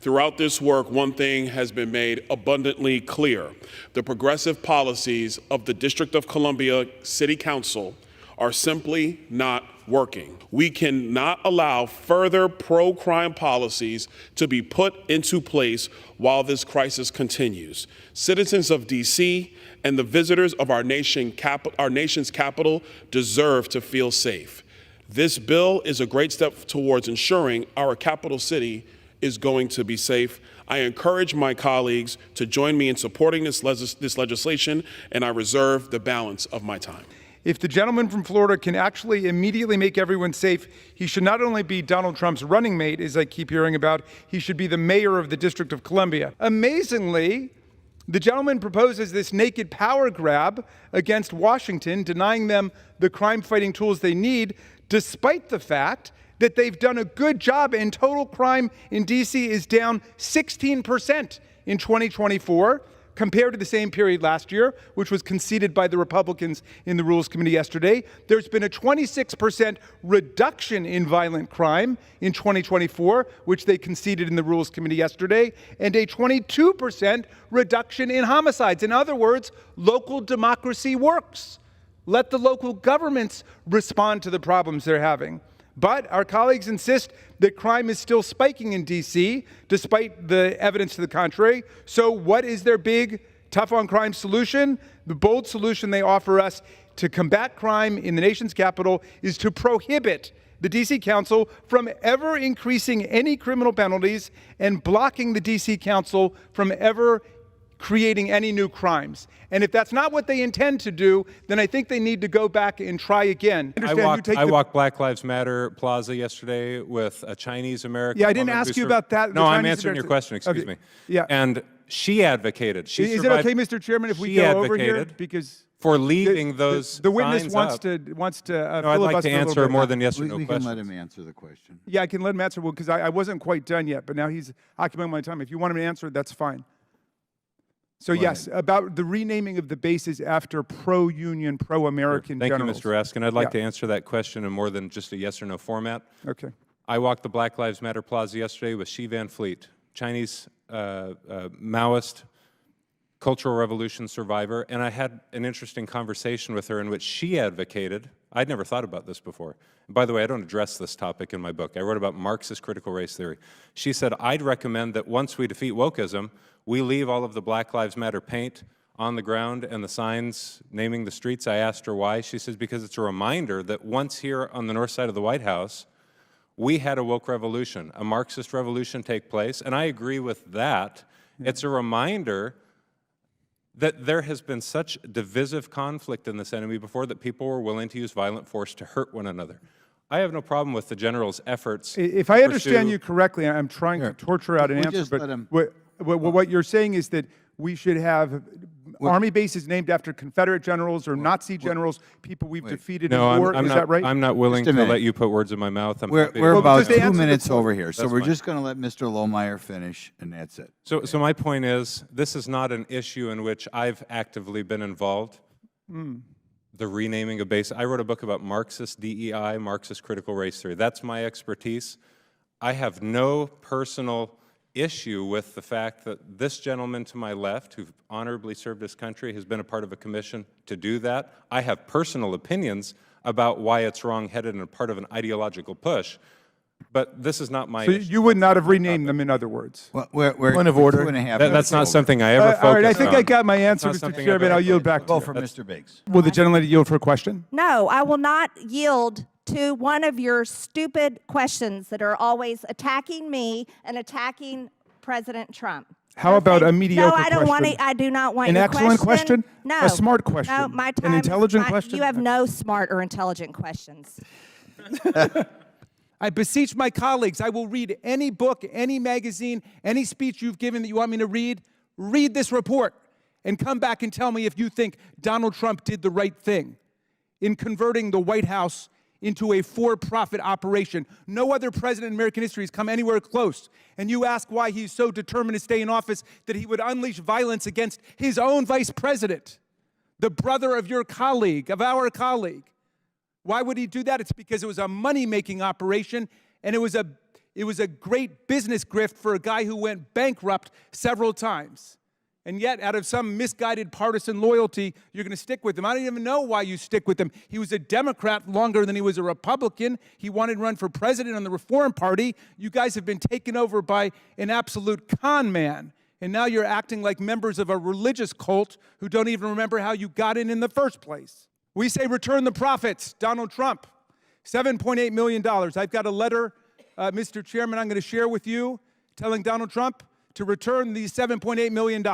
Throughout this work, one thing has been made abundantly clear. The progressive policies of the District of Columbia City Council are simply not working. We cannot allow further pro-crime policies to be put into place while this crisis continues. Citizens of D.C. and the visitors of our nation's capital deserve to feel safe. This bill is a great step towards ensuring our capital city is going to be safe. I encourage my colleagues to join me in supporting this legislation, and I reserve the balance of my time. If the gentleman from Florida can actually immediately make everyone safe, he should not only be Donald Trump's running mate, as I keep hearing about, he should be the mayor of the District of Columbia. Amazingly, the gentleman proposes this naked power grab against Washington, denying them the crime-fighting tools they need, despite the fact that they've done a good job and total crime in D.C. is down 16% in 2024 compared to the same period last year, which was conceded by the Republicans in the Rules Committee yesterday. There's been a 26% reduction in violent crime in 2024, which they conceded in the Rules Committee yesterday, and a 22% reduction in homicides. In other words, local democracy works. Let the local governments respond to the problems they're having. But our colleagues insist that crime is still spiking in D.C., despite the evidence to the contrary. So what is their big tough on crime solution? The bold solution they offer us to combat crime in the nation's capital is to prohibit the D.C. Council from ever increasing any criminal penalties and blocking the D.C. Council from ever creating any new crimes. And if that's not what they intend to do, then I think they need to go back and try again. I walked Black Lives Matter Plaza yesterday with a Chinese American. Yeah, I didn't ask you about that. No, I'm answering your question, excuse me. Yeah. And she advocated. Is it okay, Mr. Chairman, if we go over here? Because for leaving those the witness wants to no, I'd like to answer more than yes or no questions. We can let him answer the question. Yeah, I can let him answer, well, because I wasn't quite done yet, but now he's occupying my time. If you want him to answer, that's fine. So yes, about the renaming of the bases after pro-union, pro-American generals. Thank you, Mr. Raskin. I'd like to answer that question in more than just a yes or no format. Okay. I walked the Black Lives Matter Plaza yesterday with Xi Van Fleet, Chinese Maoist Cultural Revolution survivor, and I had an interesting conversation with her in which she advocated, I'd never thought about this before. And by the way, I don't address this topic in my book. I wrote about Marxist critical race theory. She said, I'd recommend that once we defeat wokeism, we leave all of the Black Lives Matter paint on the ground and the signs naming the streets. I asked her why. She says, because it's a reminder that once here on the north side of the White House, we had a woke revolution, a Marxist revolution take place, and I agree with that. Yeah. It's a reminder that there has been such divisive conflict in this enemy before that people were willing to use violent force to hurt one another. I have no problem with the general's efforts. If I understand you correctly, I'm trying to torture out an answer, but what you're saying is that we should have army bases named after Confederate generals or Nazi generals, people we've defeated in war. Is that right? I'm not willing to let you put words in my mouth. We're about 2 minutes over here, so we're just going to let Mr. Lohmeyer finish, and that's it. So my point is, this is not an issue in which I've actively been involved. The renaming of bases. I wrote a book about Marxist DEI, Marxist critical race theory. That's my expertise. I have no personal issue with the fact that this gentleman to my left, who honorably served his country, has been a part of a commission to do that. I have personal opinions about why it's wrong-headed and a part of an ideological push, but this is not my issue. You would not have renamed them, in other words? Well, we're point of order. That's not something I ever focused on. All right, I think I got my answer, Mr. Chairman. I'll yield back to you. For Mr. Biggs. Will the gentleman yield for a question? No, I will not yield to one of your stupid questions that are always attacking me and attacking President Trump. How about a mediocre question? No, I don't want to. I do not want an excellent question. No, a smart question. No, my time. An intelligent question. You have no smart or intelligent questions. I beseech my colleagues, I will read any book, any magazine, any speech you've given that you want me to read. Read this report and come back and tell me if you think Donald Trump did the right thing in converting the White House into a for-profit operation. No other president in American history has come anywhere close. And you ask why he's so determined to stay in office that he would unleash violence against his own vice president, the brother of your colleague, of our colleague. Why would he do that? It's because it was a money-making operation, and it was It was a great business grift for a guy who went bankrupt several times. And yet, out of some misguided partisan loyalty, you're going to stick with him. I don't even know why you stick with him. He was a Democrat longer than he was a Republican. He wanted to run for president on the Reform Party. You guys have been taken over by an absolute con man. And now you're acting like members of a religious cult who don't even remember how you got in the first place. We say return the profits. Donald Trump, $7.8 million. I've got a letter, Mr. Chairman, I'm going to share with you telling Donald Trump to return these $7.8 million.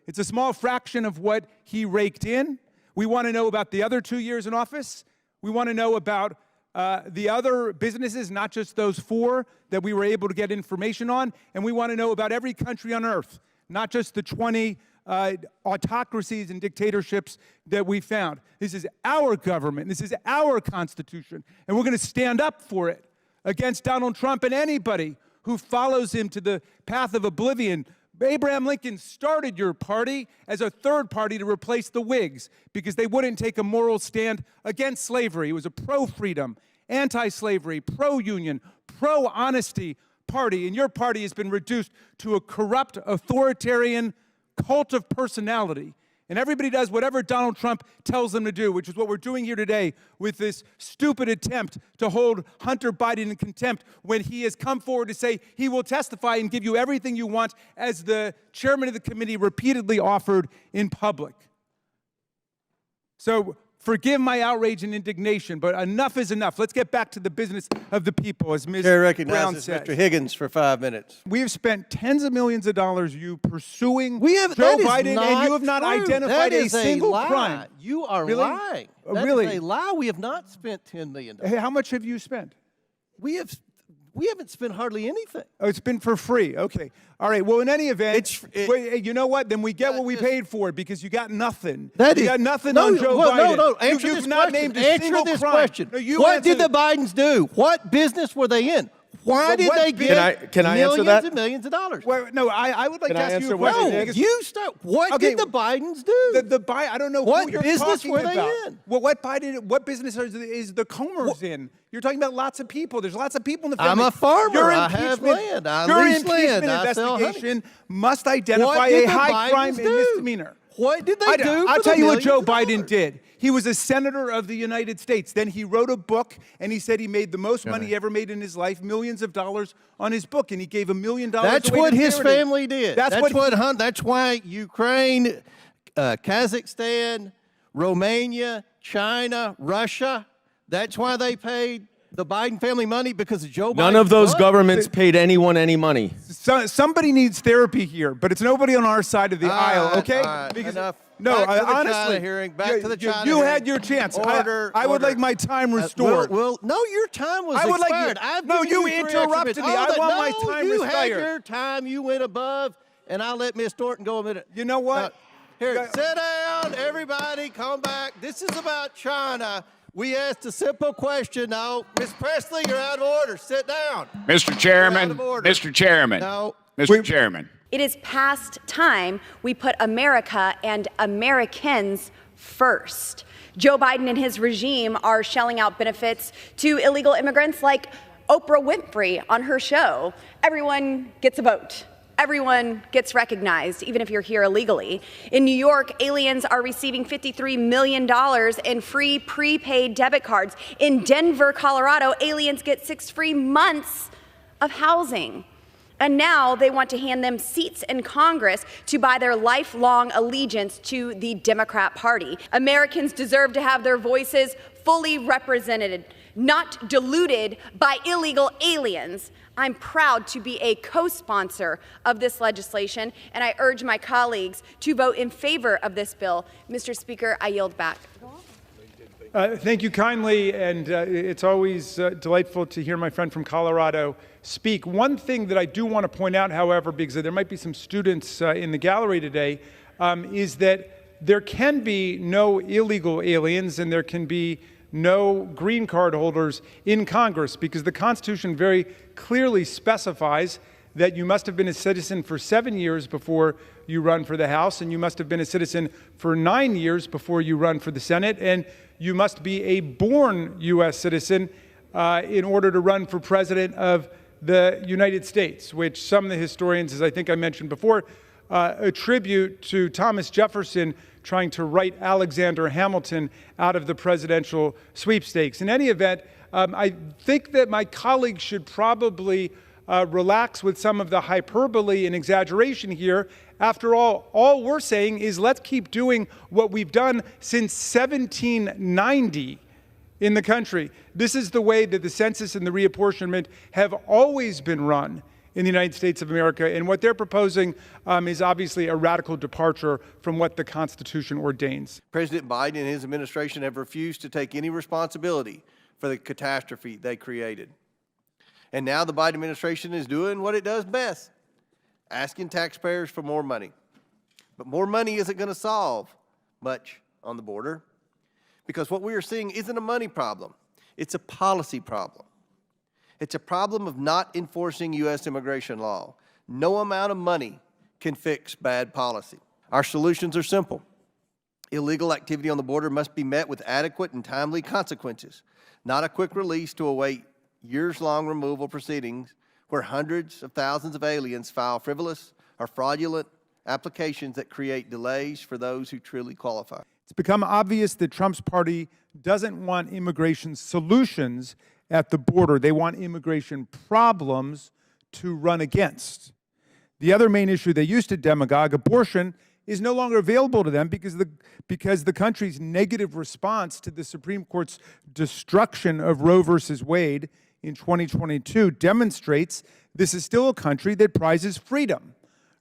It's a small fraction of what he raked in. We want to know about the other 2 years in office. We want to know about the other businesses, not just those 4 that we were able to get information on. And we want to know about every country on earth, not just the 20 autocracies and dictatorships that we found. This is our government. This is our Constitution. And we're going to stand up for it against Donald Trump and anybody who follows him to the path of oblivion. Abraham Lincoln started your party as a third party to replace the Whigs because they wouldn't take a moral stand against slavery. It was a pro-freedom, anti-slavery, pro-union, pro-honesty party. And your party has been reduced to a corrupt, authoritarian cult of personality. And everybody does whatever Donald Trump tells them to do, which is what we're doing here today with this stupid attempt to hold Hunter Biden in contempt when he has come forward to say he will testify and give you everything you want, as the chairman of the committee repeatedly offered in public. So forgive my outrage and indignation, but enough is enough. Let's get back to the business of the people, as Ms. Chair Brown recognizes said. Mr. Higgins for 5 minutes. We have spent tens of millions of dollars pursuing That Joe is Biden, not and you have not true. identified That a is single lie. crime. You are Really? lying. That Really? is a lie. We have not spent $10 million. Hey, how much have you spent? We haven't spent hardly anything. Oh, it's been for free. Okay. All right. Well, in any event, you know what? Then we get what we paid for it because you got nothing. You got nothing on Joe Biden. No. Answer You've this not question. named a single Answer this crime. question. No, what did the Bidens do? What business were they in? Why did they get Can I answer millions that? and millions of dollars? Well, no, I would like Can to I ask you a answer what question. it No, is? you start. What Okay, did the Bidens do? I don't know What who you're business talking were they about. in? Well, what business is the Comers in? You're talking about lots of people. There's lots of people in the I'm family. a farmer. Your I have impeachment- land. I your lease land. impeachment I sell honey. investigation must identify What did a the high crime Bidens and do? misdemeanor. What did they do? I'll for tell the you what Joe millions of Biden dollars? did. He was a senator of the United States. Then he wrote a book, and he said he made the most money he ever made in his life, millions of dollars on his book, and he gave $1 million That's away what to his charity. family did. That's what That's why Ukraine, Kazakhstan, Romania, China, Russia. That's why they paid the Biden family money, because of Joe Biden. None of those governments paid anyone any money. Somebody needs therapy here, but it's nobody on our side of the aisle, okay? Enough. No, Back to the honestly, China hearing. Back to the China you hearing. had your chance. Order, I would order. like my time restored. No, your time was I would like expired. you- I've no, given you three interrupted extra me. minutes. I want my No, time you restored. had your time. You went above, and I let Miss Thornton go a minute. You know what? Here, sit down, everybody. Come back. This is about China. We asked a simple question. No, Miss Presley, you're out of order. Sit down. Mr. Chairman, You're out of order. Mr. Chairman, No. Mr. Chairman. It is past time we put America and Americans first. Joe Biden and his regime are shelling out benefits to illegal immigrants like Oprah Winfrey on her show. Everyone gets a vote. Everyone gets recognized, even if you're here illegally. In New York, aliens are receiving $53 million in free prepaid debit cards. In Denver, Colorado, aliens get 6 free months of housing. And now they want to hand them seats in Congress to buy their lifelong allegiance to the Democrat Party. Americans deserve to have their voices fully represented, not diluted by illegal aliens. I'm proud to be a co-sponsor of this legislation, and I urge my colleagues to vote in favor of this bill. Mr. Speaker, I yield back. Thank you kindly, and it's always delightful to hear my friend from Colorado speak. One thing that I do want to point out, however, because there might be some students in the gallery today, is that there can be no illegal aliens and there can be no green card holders in Congress, because the Constitution very clearly specifies that you must have been a citizen for 7 years before you run for the House, and you must have been a citizen for 9 years before you run for the Senate, and you must be a born U.S. citizen in order to run for president of the United States, which some of the historians, as I think I mentioned before, attribute to Thomas Jefferson trying to write Alexander Hamilton out of the presidential sweepstakes. In any event, I think that my colleagues should probably relax with some of the hyperbole and exaggeration here. After all we're saying is let's keep doing what we've done since 1790 in the country. This is the way that the census and the reapportionment have always been run in the United States of America, and what they're proposing is obviously a radical departure from what the Constitution ordains. President Biden and his administration have refused to take any responsibility for the catastrophe they created. And now the Biden administration is doing what it does best, asking taxpayers for more money. But more money isn't going to solve much on the border, because what we are seeing isn't a money problem. It's a policy problem. It's a problem of not enforcing U.S. immigration law. No amount of money can fix bad policy. Our solutions are simple. Illegal activity on the border must be met with adequate and timely consequences, not a quick release to await years-long removal proceedings where hundreds of thousands of aliens file frivolous or fraudulent applications that create delays for those who truly qualify. It's become obvious that Trump's party doesn't want immigration solutions at the border. They want immigration problems to run against. The other main issue they used to demagogue, abortion, is no longer available to them because the country's negative response to the Supreme Court's destruction of Roe versus Wade in 2022 demonstrates this is still a country that prizes freedom,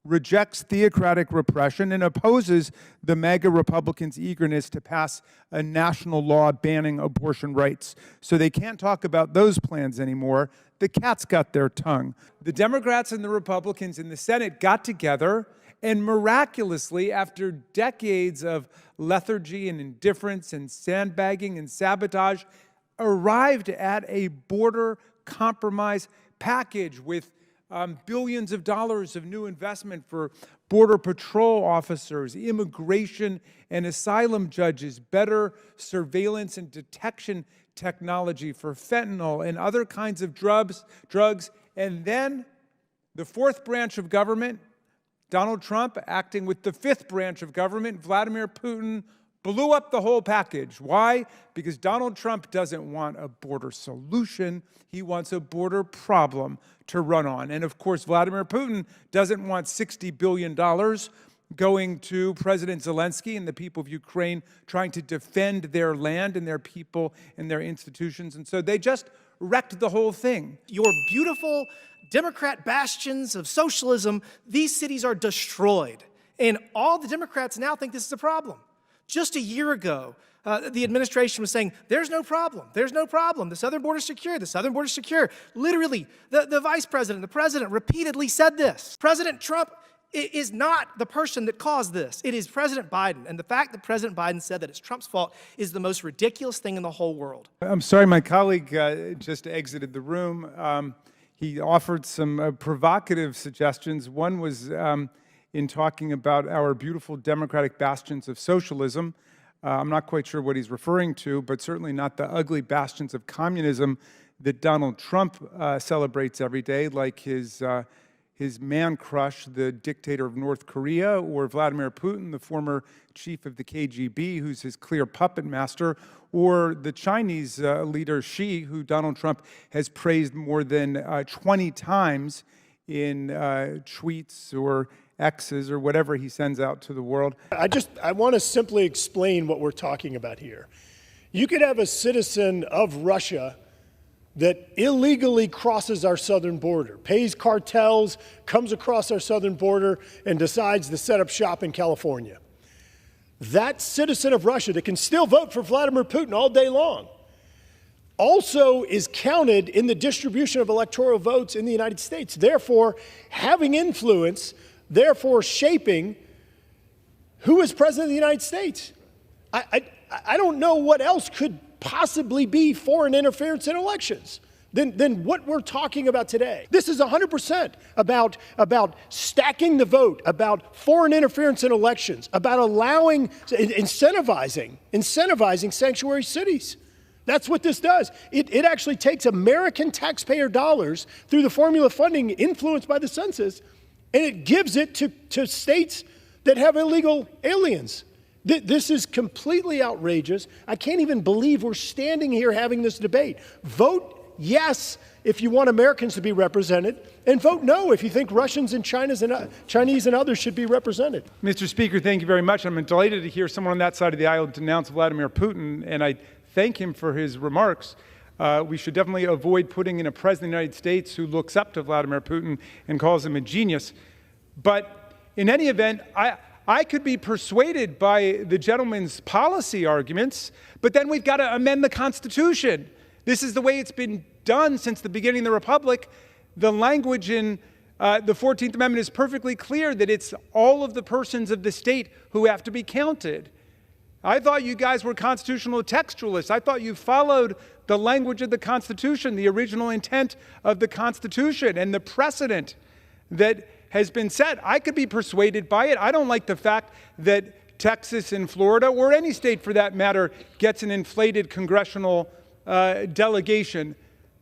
rejects theocratic repression, and opposes the MAGA Republicans' eagerness to pass a national law banning abortion rights. So they can't talk about those plans anymore. The cat's got their tongue. The Democrats and the Republicans in the Senate got together and miraculously, after decades of lethargy and indifference and sandbagging and sabotage, arrived at a border compromise package with billions of dollars of new investment for Border Patrol officers, immigration and asylum judges, better surveillance and detection technology for fentanyl and other kinds of drugs. And then the fourth branch of government, Donald Trump, acting with the fifth branch of government, Vladimir Putin, blew up the whole package. Why? Because Donald Trump doesn't want a border solution. He wants a border problem to run on. And of course, Vladimir Putin doesn't want $60 billion going to President Zelensky and the people of Ukraine trying to defend their land and their people and their institutions. And so they just wrecked the whole thing. Your beautiful Democrat bastions of socialism, these cities are destroyed. And all the Democrats now think this is a problem. Just a year ago, the administration was saying, there's no problem, there's no problem. The southern border's secure, the southern border's secure. Literally, the vice president, the president repeatedly said this. President Trump is not the person that caused this. It is President Biden. And the fact that President Biden said that it's Trump's fault is the most ridiculous thing in the whole world. I'm sorry, my colleague just exited the room. He offered some provocative suggestions. One was in talking about our beautiful democratic bastions of socialism. I'm not quite sure what he's referring to, but certainly not the ugly bastions of communism that Donald Trump celebrates every day, like his man crush, the dictator of North Korea, or Vladimir Putin, the former chief of the KGB, who's his clear puppet master, or the Chinese leader Xi, who Donald Trump has praised more than 20 times in tweets or X's or whatever he sends out to the world. I want to simply explain what we're talking about here. You could have a citizen of Russia that illegally crosses our southern border, pays cartels, comes across our southern border, and decides to set up shop in California. That citizen of Russia that can still vote for Vladimir Putin all day long also is counted in the distribution of electoral votes in the United States, therefore having influence, therefore shaping who is president of the United States. I don't know what else could possibly be foreign interference in elections than what we're talking about today. This is 100% about stacking the vote, about foreign interference in elections, about incentivizing sanctuary cities That's what this does. It actually takes American taxpayer dollars through the formula funding influenced by the census, and it gives it to states that have illegal aliens. This is completely outrageous. I can't even believe we're standing here having this debate. Vote yes if you want Americans to be represented, and vote no if you think Russians and Chinese and others should be represented. Mr. Speaker, thank you very much. I'm delighted to hear someone on that side of the aisle denounce Vladimir Putin, and I thank him for his remarks. We should definitely avoid putting in a president of the United States who looks up to Vladimir Putin and calls him a genius. But in any event, I could be persuaded by the gentleman's policy arguments, but then we've got to amend the Constitution. This is the way it's been done since the beginning of the Republic. The language in the 14th Amendment is perfectly clear that it's all of the persons of the state who have to be counted. I thought you guys were constitutional textualists. I thought you followed the language of the Constitution, the original intent of the Constitution, and the precedent that has been set. I could be persuaded by it. I don't like the fact that Texas and Florida, or any state for that matter, gets an inflated congressional delegation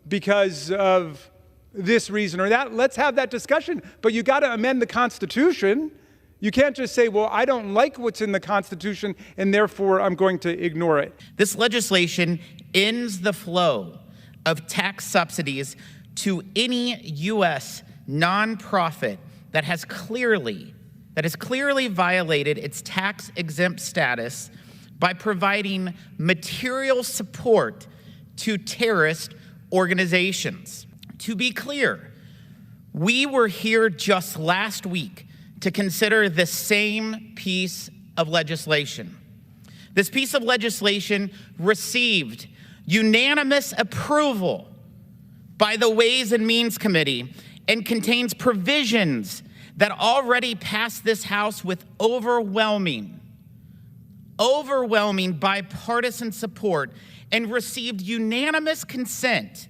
because of this reason or that. Let's have that discussion. But you got to amend the Constitution. You can't just say, well, I don't like what's in the Constitution, and therefore I'm going to ignore it. This legislation ends the flow of tax subsidies to any U.S. nonprofit that has clearly violated its tax-exempt status by providing material support to terrorist organizations. To be clear, we were here just last week to consider the same piece of legislation. This piece of legislation received unanimous approval by the Ways and Means Committee and contains provisions that already passed this House with overwhelming bipartisan support and received unanimous consent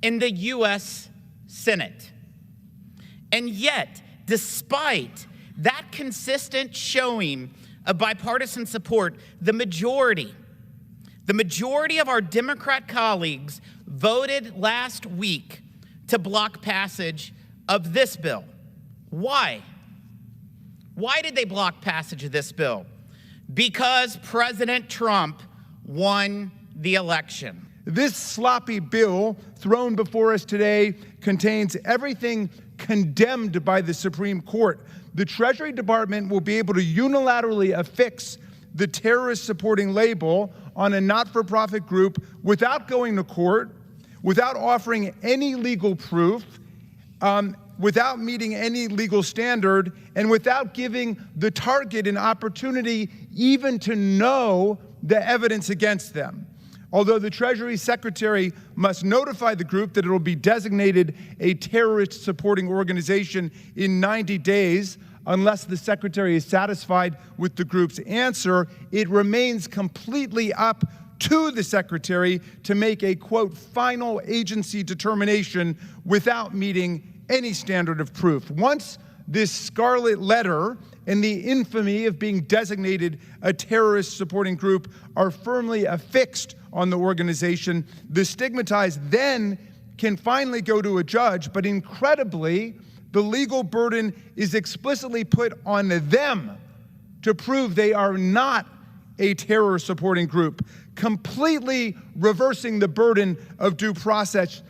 in the U.S. Senate. And yet, despite that consistent showing of bipartisan support, the majority of our Democrat colleagues voted last week to block passage of this bill. Why? Why did they block passage of this bill? Because President Trump won the election. This sloppy bill thrown before us today contains everything condemned by the Supreme Court. The Treasury Department will be able to unilaterally affix the terrorist-supporting label on a not-for-profit group without going to court, without offering any legal proof, without meeting any legal standard, and without giving the target an opportunity even to know the evidence against them. Although the Treasury Secretary must notify the group that it will be designated a terrorist-supporting organization in 90 days, unless the Secretary is satisfied with the group's answer, it remains completely up to the Secretary to make a, quote, final agency determination without meeting any standard of proof. Once this scarlet letter and the infamy of being designated a terrorist-supporting group are firmly affixed on the organization, the stigmatized then can finally go to a judge, but incredibly, the legal burden is explicitly put on them to prove they are not a terror-supporting group, completely reversing the burden of due process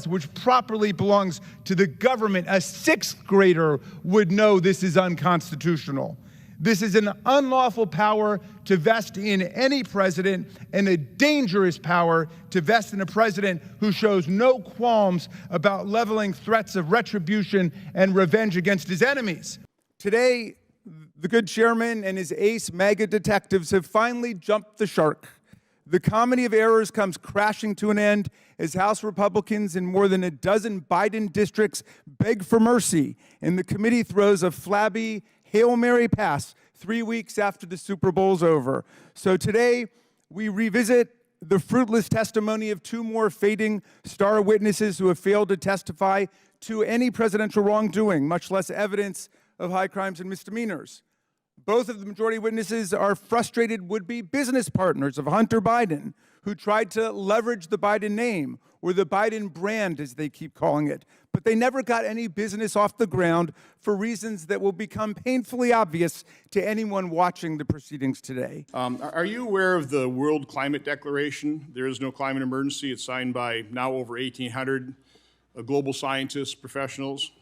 which properly belongs to the government. A sixth grader would know this is unconstitutional. This is an unlawful power to vest in any president and a dangerous power to vest in a president who shows no qualms about leveling threats of retribution and revenge against his enemies. Today, the good chairman and his ace MAGA detectives have finally jumped the shark. The comedy of errors comes crashing to an end as House Republicans in more than a dozen Biden districts beg for mercy, and the committee throws a flabby Hail Mary pass 3 weeks after the Super Bowl's over. So today, we revisit the fruitless testimony of two more fading star witnesses who have failed to testify to any presidential wrongdoing, much less evidence of high crimes and misdemeanors. Both of the majority witnesses are frustrated would-be business partners of Hunter Biden, who tried to leverage the Biden name, or the Biden brand, as they keep calling it. But they never got any business off the ground for reasons that will become painfully obvious to anyone watching the proceedings today. Are you aware of the World Climate Declaration? There is no climate emergency. It's signed by now over 1,800 global scientists, professionals.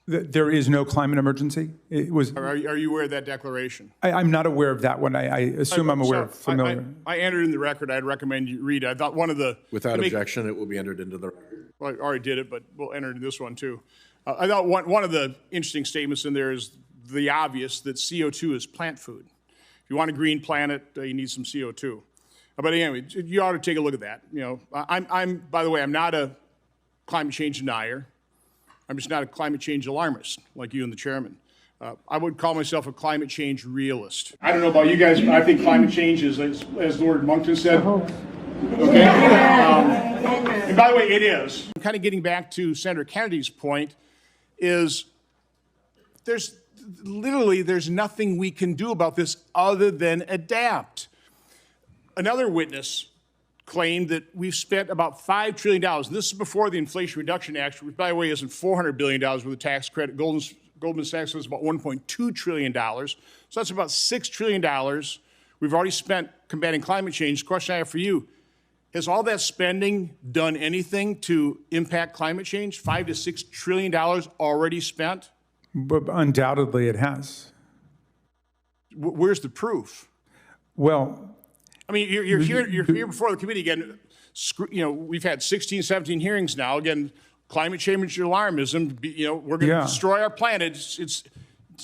There is no climate emergency? It was. Are you aware of that declaration? I'm not aware of that one. I assume I'm aware, familiar. I entered in the record. I'd recommend you read it. I thought one of the... Without objection, it will be entered into the record. Well, I already did it, but we'll enter into this one too. I thought one of the interesting statements in there is the obvious that CO2 is plant food. If you want a green planet, you need some CO2. But anyway, you ought to take a look at that. You know, by the way, I'm not a climate change denier. I'm just not a climate change alarmist like you and the chairman. I would call myself a climate change realist. I don't know about you guys, but I think climate change is, as Lord Monkton said, okay? And by the way, it is. I'm kind of getting back to Senator Kennedy's point, is there's nothing we can do about this other than adapt. Another witness claimed that we've spent about $5 trillion. This is before the Inflation Reduction Act, which, by the way, isn't $400 billion worth of tax credit. Goldman Sachs was about $1.2 trillion. So that's about $6 trillion we've already spent combating climate change. The question I have for you, has all that spending done anything to impact climate change? $5 to $6 trillion already spent? But undoubtedly it has. Where's the proof? Well, I mean, you're here before the committee again. You know, we've had 16, 17 hearings now. Again, climate change alarmism. You know, we're going to destroy our planet. It's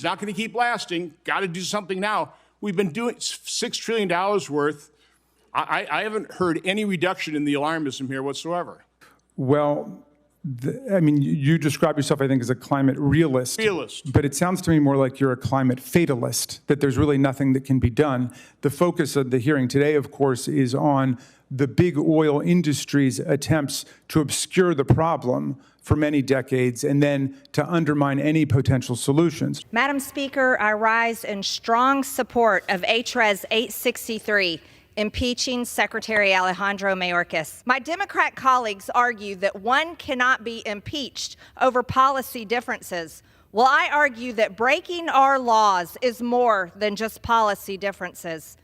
not going to keep lasting. Got to do something now. We've been doing $6 trillion worth. I haven't heard any reduction in the alarmism here whatsoever. Well, I mean, you describe yourself, I think, as a climate realist. Realist. But it sounds to me more like you're a climate fatalist, that there's really nothing that can be done. The focus of the hearing today, of course, is on the big oil industry's attempts to obscure the problem for many decades and then to undermine any potential solutions. Madam Speaker, I rise in strong support of HRES 863, impeaching Secretary Alejandro Mayorkas. My Democrat colleagues argue that one cannot be impeached over policy differences. Well, I argue that breaking our laws is more than just policy differences.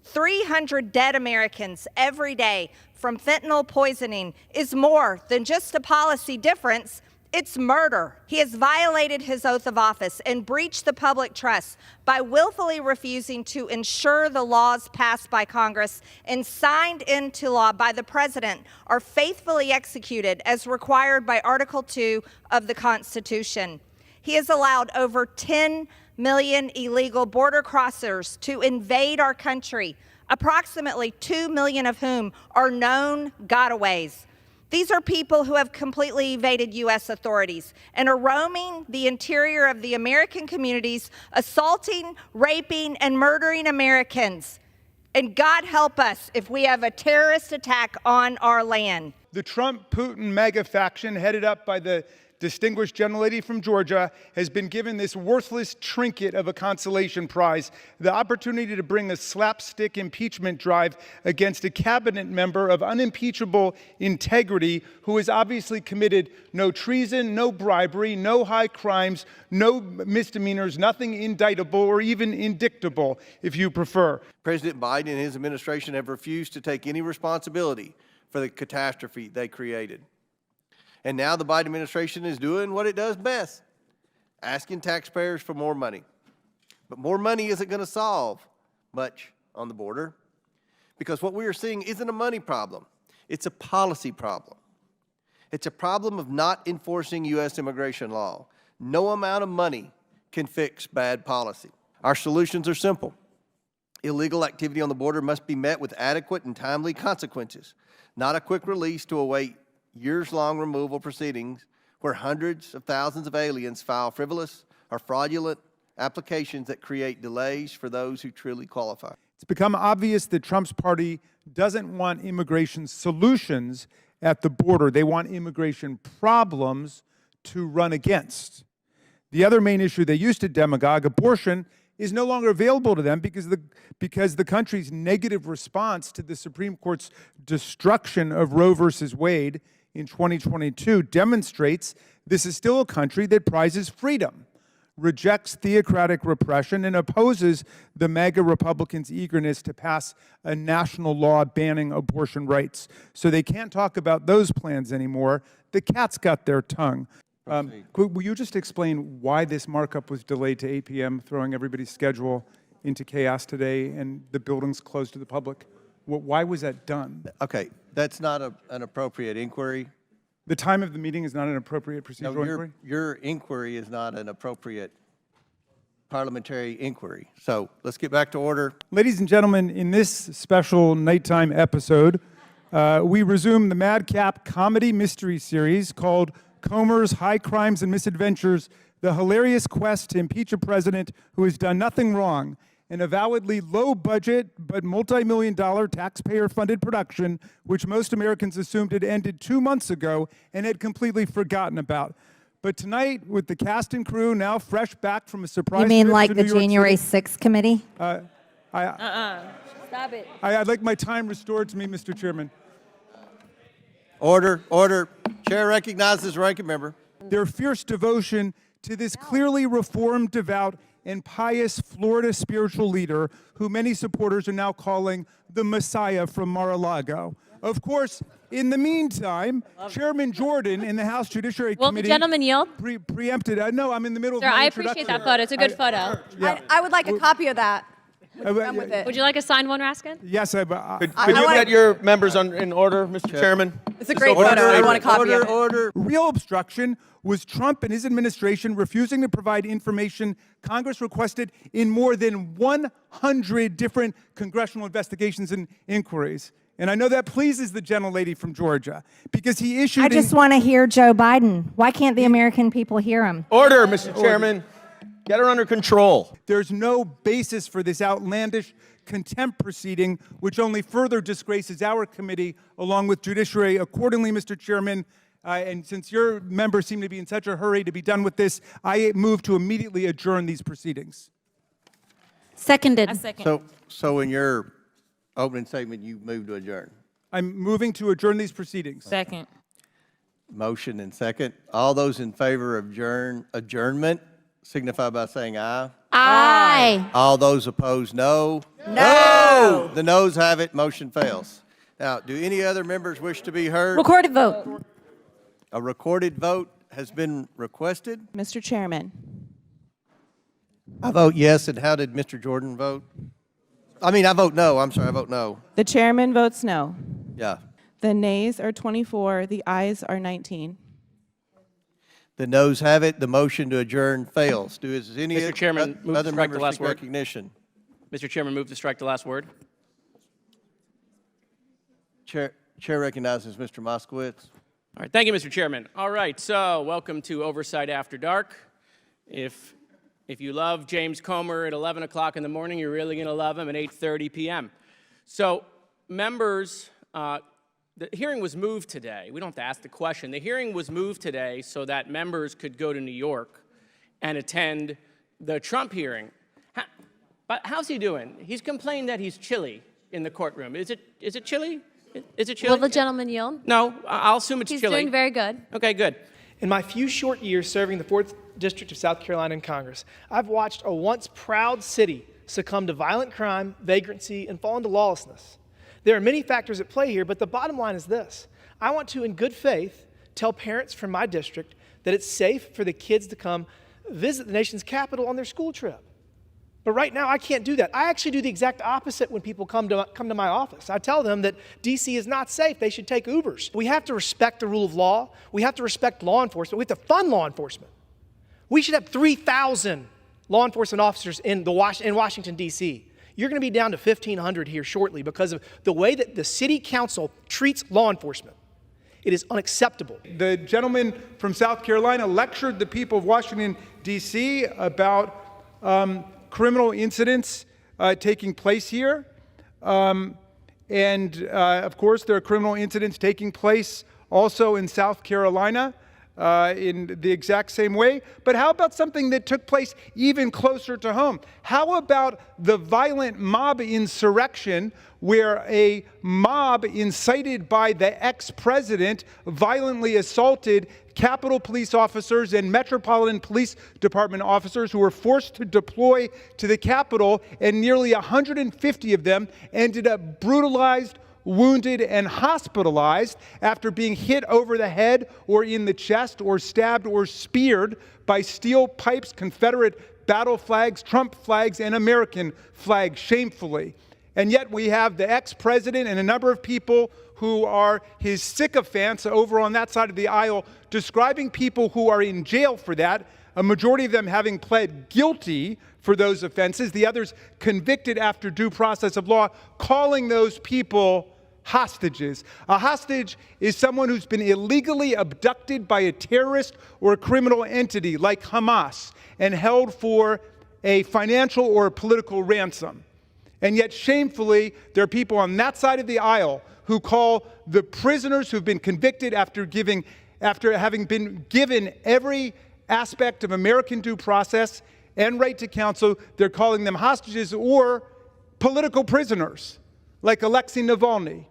300 dead Americans every day from fentanyl poisoning is more than just a policy difference. It's murder. He has violated his oath of office and breached the public trust by willfully refusing to ensure the laws passed by Congress and signed into law by the president are faithfully executed as required by Article 2 of the Constitution. He has allowed over 10 million illegal border crossers to invade our country, approximately 2 million of whom are known gotaways. These are people who have completely evaded U.S. authorities and are roaming the interior of the American communities, assaulting, raping, and murdering Americans. And God help us if we have a terrorist attack on our land. The Trump-Putin MAGA faction, headed up by the distinguished gentlelady from Georgia, has been given this worthless trinket of a consolation prize, the opportunity to bring a slapstick impeachment drive against a cabinet member of unimpeachable integrity who has obviously committed no treason, no bribery, no high crimes, no misdemeanors, nothing indictable or even indictable, if you prefer. President Biden and his administration have refused to take any responsibility for the catastrophe they created. And now the Biden administration is doing what it does best, asking taxpayers for more money. But more money isn't going to solve much on the border, because what we are seeing isn't a money problem. It's a policy problem. It's a problem of not enforcing U.S. immigration law. No amount of money can fix bad policy. Our solutions are simple. Illegal activity on the border must be met with adequate and timely consequences, not a quick release to await years-long removal proceedings where hundreds of thousands of aliens file frivolous or fraudulent applications that create delays for those who truly qualify. It's become obvious that Trump's party doesn't want immigration solutions at the border. They want immigration problems to run against. The other main issue they used to demagogue, abortion, is no longer available to them because the country's negative response to the Supreme Court's destruction of Roe versus Wade in 2022 demonstrates this is still a country that prizes freedom, rejects theocratic repression, and opposes the MAGA Republicans' eagerness to pass a national law banning abortion rights. So they can't talk about those plans anymore. The cat's got their tongue. Will you just explain why this markup was delayed to 8 p.m., throwing everybody's schedule into chaos today and the buildings closed to the public? Why was that done? Okay, that's not an appropriate inquiry. The time of the meeting is not an appropriate procedural inquiry? Your inquiry is not an appropriate parliamentary inquiry. So let's get back to order. Ladies and gentlemen, in this special nighttime episode, we resume the madcap comedy mystery series called Comer's High Crimes and Misadventures, the hilarious quest to impeach a president who has done nothing wrong, an avowedly low-budget but multi-million-dollar taxpayer-funded production which most Americans assumed had ended 2 months ago and had completely forgotten about. But tonight, with the cast and crew now fresh back from a surprise You mean trip like to the New York January City, 6th committee? Stop it. I'd like my time restored to me, Mr. Chairman. Order, order. Chair recognizes the ranking member. Their fierce devotion to this clearly reformed, devout, and pious Florida spiritual leader who many supporters are now calling the Messiah from Mar-a-Lago. Of course, in the meantime, Chairman Jordan in the House Judiciary Will Committee the gentleman yield? preempted. No, I'm in the middle Sir, of my I introduction. appreciate that photo. It's a good photo. I would like a copy of that. Come with it. Would you like a signed one, Raskin? Yes, Could you get your members in order, Mr. Chairman? It's a great photo. I want a copy of it. Order. Real obstruction was Trump and his administration refusing to provide information Congress requested in more than 100 different congressional investigations and inquiries. And I know that pleases the gentlelady from Georgia because he issued... I just want to hear Joe Biden. Why can't the American people hear him? Order, Mr. Chairman. Get her under control. There's no basis for this outlandish contempt proceeding, which only further disgraces our committee along with judiciary. Accordingly, Mr. Chairman, and since your members seem to be in such a hurry to be done with this, I move to immediately adjourn these proceedings. Seconded. So in your opening statement, you move to adjourn. I'm moving to adjourn these proceedings. Second. Motion and second. All those in favor of adjournment signify by saying aye. Aye. All those opposed, no. No. The noes have it. Motion fails. Now, do any other members wish to be heard? Recorded vote. A recorded vote has been requested. Mr. Chairman. I vote yes. And how did Mr. Jordan vote? I vote no. I'm sorry, I vote no. The chairman votes no. Yeah. The nays are 24. The ayes are 19. The noes have it. The motion to adjourn fails. Does any Mr. Chairman, move to other strike the members last seek word. recognition? Mr. Chairman, move to strike the last word. Chair recognizes Mr. Moskowitz. All right, thank you, Mr. Chairman. All right, so welcome to Oversight After Dark. If you love James Comer at 11 o'clock in the morning, you're really going to love him at 8:30 p.m. So, members, the hearing was moved today. We don't have to ask the question. The hearing was moved today so that members could go to New York and attend the Trump hearing. But how's he doing? He's complained that he's chilly in the courtroom. Is it chilly? Is it chilly? Will the gentleman yield? No, I'll assume it's He's chilly. doing very good. Okay, good. In my few short years serving the 4th District of South Carolina in Congress, I've watched a once proud city succumb to violent crime, vagrancy, and fall into lawlessness. There are many factors at play here, but the bottom line is this. I want to, in good faith, tell parents from my district that it's safe for the kids to come visit the nation's capital on their school trip. But right now, I can't do that. I actually do the exact opposite when people come to my office. I tell them that D.C. is not safe. They should take Ubers. We have to respect the rule of law. We have to respect law enforcement. We have to fund law enforcement. We should have 3,000 law enforcement officers in Washington, D.C. You're going to be down to 1,500 here shortly because of the way that the city council treats law enforcement. It is unacceptable. The gentleman from South Carolina lectured the people of Washington, D.C. about criminal incidents taking place here. Of course, there are criminal incidents taking place also in South Carolina. in the exact same way. But how about something that took place even closer to home? How about the violent mob insurrection where a mob incited by the ex-president violently assaulted Capitol Police officers and Metropolitan Police Department officers who were forced to deploy to the Capitol, and nearly 150 of them ended up brutalized, wounded, and hospitalized after being hit over the head or in the chest or stabbed or speared by steel pipes, Confederate battle flags, Trump flags, and American flags, shamefully. And yet we have the ex-president and a number of people who are his sycophants over on that side of the aisle describing people who are in jail for that, a majority of them having pled guilty for those offenses, the others convicted after due process of law, calling those people hostages. A hostage is someone who's been illegally abducted by a terrorist or a criminal entity like Hamas and held for a financial or a political ransom. And yet, shamefully, there are people on that side of the aisle who call the prisoners who've been convicted after having been given every aspect of American due process and right to counsel, they're calling them hostages or political prisoners, like Alexei Navalny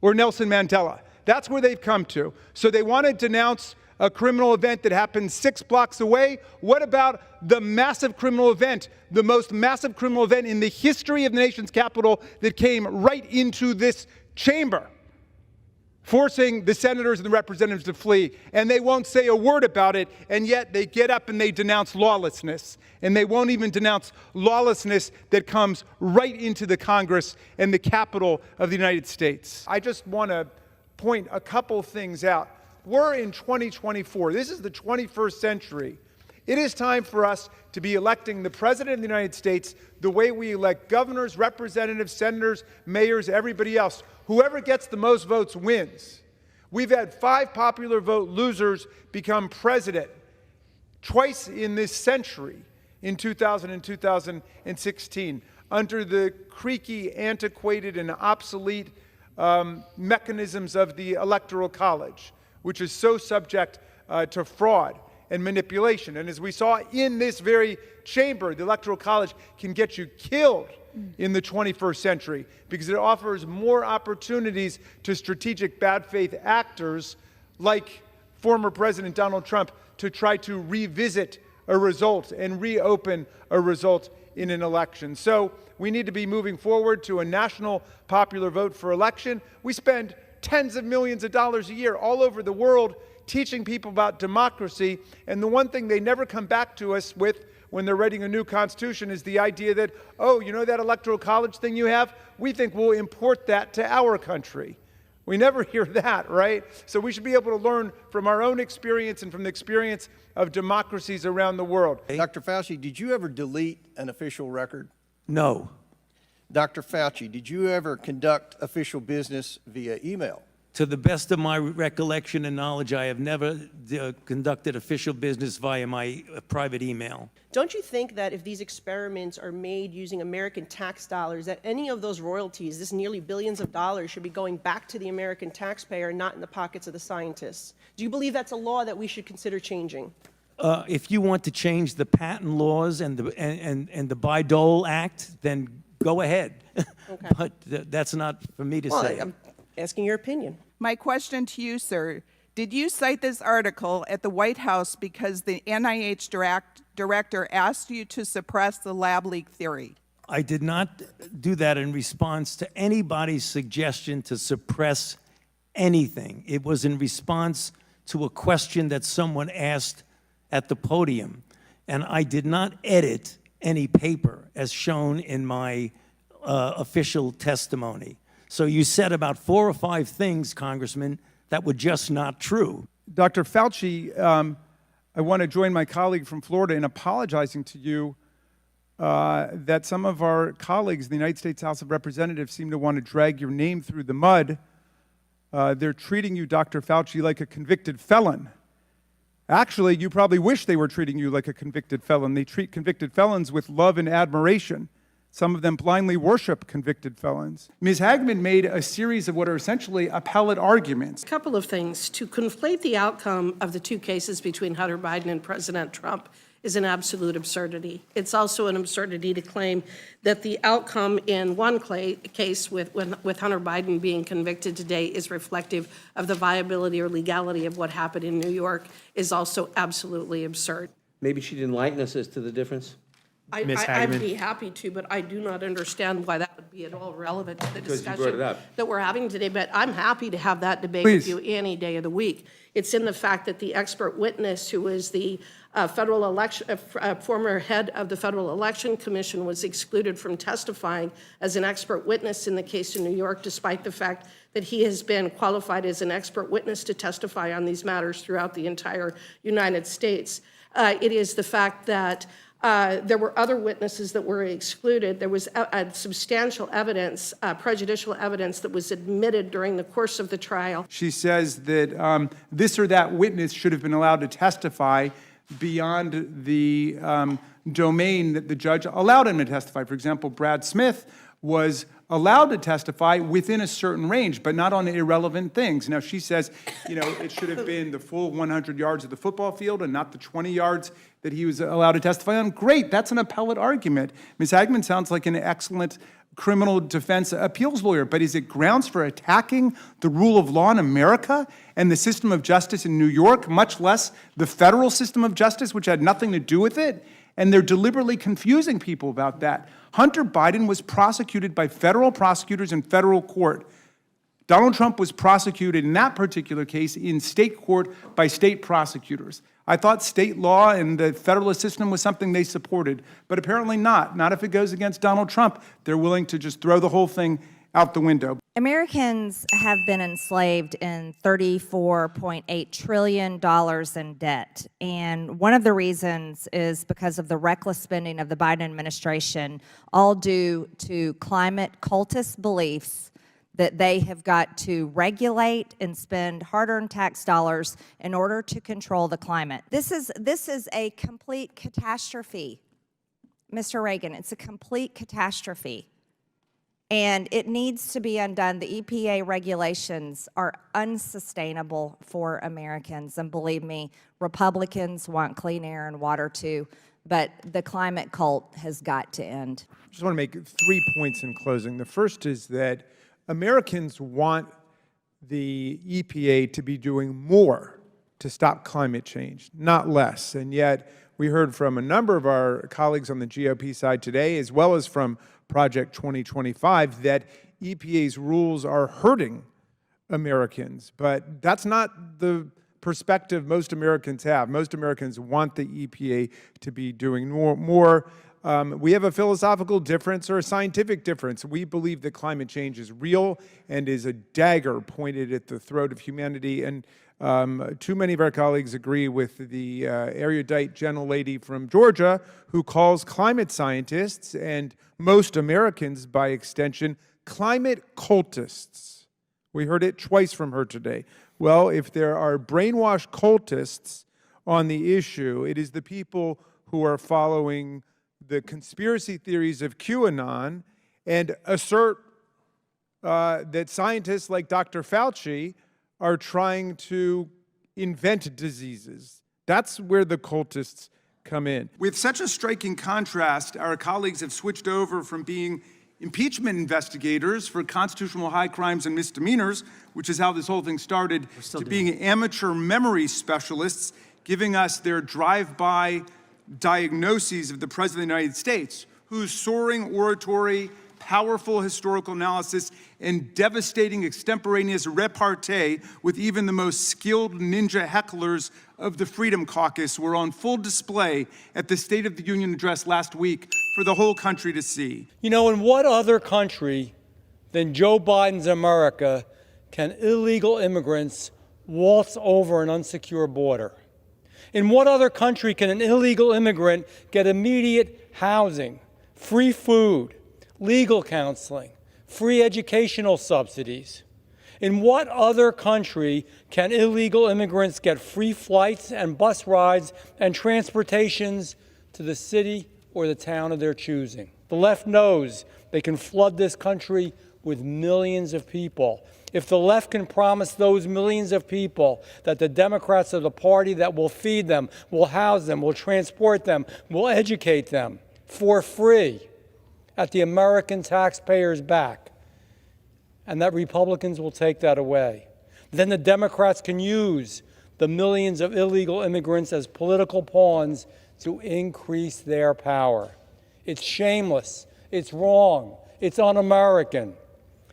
or Nelson Mandela. That's where they've come to. So they want to denounce a criminal event that happened 6 blocks away. What about the massive criminal event, the most massive criminal event in the history of the nation's capital that came right into this chamber, forcing the senators and the representatives to flee? And they won't say a word about it, and yet they get up and they denounce lawlessness. And they won't even denounce lawlessness that comes right into the Congress and the Capitol of the United States. I just want to point a couple things out. We're in 2024. This is the 21st century. It is time for us to be electing the President of the United States the way we elect governors, representatives, senators, mayors, everybody else. Whoever gets the most votes wins. We've had 5 popular vote losers become president twice in this century, in 2000 and 2016, under the creaky, antiquated, and obsolete mechanisms of the Electoral College, which is so subject to fraud and manipulation. And as we saw in this very chamber, the Electoral College can get you killed in the 21st century because it offers more opportunities to strategic bad faith actors like former President Donald Trump to try to revisit a result and reopen a result in an election. So we need to be moving forward to a national popular vote for election. We spend tens of millions of dollars a year all over the world teaching people about democracy, and the one thing they never come back to us with when they're writing a new constitution is the idea that, oh, you know that Electoral College thing you have? We think we'll import that to our country. We never hear that, right? So we should be able to learn from our own experience and from the experience of democracies around the world. Dr. Fauci, did you ever delete an official record? No. Dr. Fauci, did you ever conduct official business via email? To the best of my recollection and knowledge, I have never conducted official business via my private email. Don't you think that if these experiments are made using American tax dollars, that any of those royalties, this nearly billions of dollars, should be going back to the American taxpayer, not in the pockets of the scientists? Do you believe that's a law that we should consider changing? If you want to change the patent laws and the Bayh-Dole Act, then go ahead. Okay. But that's not for me to say. I'm asking your opinion. My question to you, sir, did you cite this article at the White House because the NIH director asked you to suppress the lab leak theory? I did not do that in response to anybody's suggestion to suppress anything. It was in response to a question that someone asked at the podium. And I did not edit any paper as shown in my official testimony. So you said about 4 or 5 things, Congressman, that were just not true. Dr. Fauci, I want to join my colleague from Florida in apologizing to you that some of our colleagues in the United States House of Representatives seem to want to drag your name through the mud. They're treating you, Dr. Fauci, like a convicted felon. Actually, you probably wish they were treating you like a convicted felon. They treat convicted felons with love and admiration. Some of them blindly worship convicted felons. Ms. Hagman made a series of what are essentially appellate arguments. A couple of things. To conflate the outcome of the two cases between Hunter Biden and President Trump is an absolute absurdity. It's also an absurdity to claim that the outcome in one case with Hunter Biden being convicted today is reflective of the viability or legality of what happened in New York is also absolutely absurd. Maybe she'd enlighten us as to the difference. I'd be happy to, but I do not understand why that would be at all relevant to the discussion that we're having today. But I'm happy to have that debate with you any day of the week. It's in the fact that the expert witness, who is the federal election, former head of the Federal Election Commission, was excluded from testifying as an expert witness in the case in New York, despite the fact that he has been qualified as an expert witness to testify on these matters throughout the entire United States. It is the fact that there were other witnesses that were excluded. There was substantial evidence, prejudicial evidence, that was admitted during the course of the trial. She says that this or that witness should have been allowed to testify beyond the domain that the judge allowed him to testify. For example, Brad Smith was allowed to testify within a certain range, but not on irrelevant things. Now, she says, it should have been the full 100 yards of the football field and not the 20 yards that he was allowed to testify on. Great, that's an appellate argument. Ms. Hagman sounds like an excellent criminal defense appeals lawyer, but is it grounds for attacking the rule of law in America and the system of justice in New York, much less the federal system of justice, which had nothing to do with it? And they're deliberately confusing people about that. Hunter Biden was prosecuted by federal prosecutors in federal court. Donald Trump was prosecuted in that particular case in state court by state prosecutors. I thought state law and the federalist system was something they supported, but apparently not. Not if it goes against Donald Trump. They're willing to just throw the whole thing out the window. Americans have been enslaved in $34.8 trillion in debt. And one of the reasons is because of the reckless spending of the Biden administration, all due to climate cultist beliefs that they have got to regulate and spend hard-earned tax dollars in order to control the climate. This is a complete catastrophe, Mr. Reagan. It's a complete catastrophe. And it needs to be undone. The EPA regulations are unsustainable for Americans. And believe me, Republicans want clean air and water too. But the climate cult has got to end. I just want to make 3 points in closing. The first is that Americans want the EPA to be doing more to stop climate change, not less. And yet, we heard from a number of our colleagues on the GOP side today, as well as from Project 2025, that EPA's rules are hurting Americans. But that's not the perspective most Americans have. Most Americans want the EPA to be doing more. We have a philosophical difference or a scientific difference. We believe that climate change is real and is a dagger pointed at the throat of humanity. And too many of our colleagues agree with the erudite gentlelady from Georgia who calls climate scientists and most Americans, by extension, climate cultists. We heard it twice from her today. Well, if there are brainwashed cultists on the issue, it is the people who are following the conspiracy theories of QAnon and assert that scientists like Dr. Fauci are trying to invent diseases. That's where the cultists come in. With such a striking contrast, our colleagues have switched over from being impeachment investigators for constitutional high crimes and misdemeanors, which is how this whole thing started, to being amateur memory specialists, giving us their drive-by diagnoses of the President of the United States, whose soaring oratory, powerful historical analysis, and devastating extemporaneous repartee with even the most skilled ninja hecklers of the Freedom Caucus were on full display at the State of the Union address last week for the whole country to see. You know, in what other country than Joe Biden's America can illegal immigrants waltz over an unsecure border? In what other country can an illegal immigrant get immediate housing, free food, legal counseling, free educational subsidies? In what other country can illegal immigrants get free flights and bus rides and transportations to the city or the town of their choosing? The left knows they can flood this country with millions of people. If the left can promise those millions of people that the Democrats are the party that will feed them, will house them, will transport them, will educate them for free at the American taxpayer's back, and that Republicans will take that away, then the Democrats can use the millions of illegal immigrants as political pawns to increase their power. It's shameless, it's wrong, it's un-American.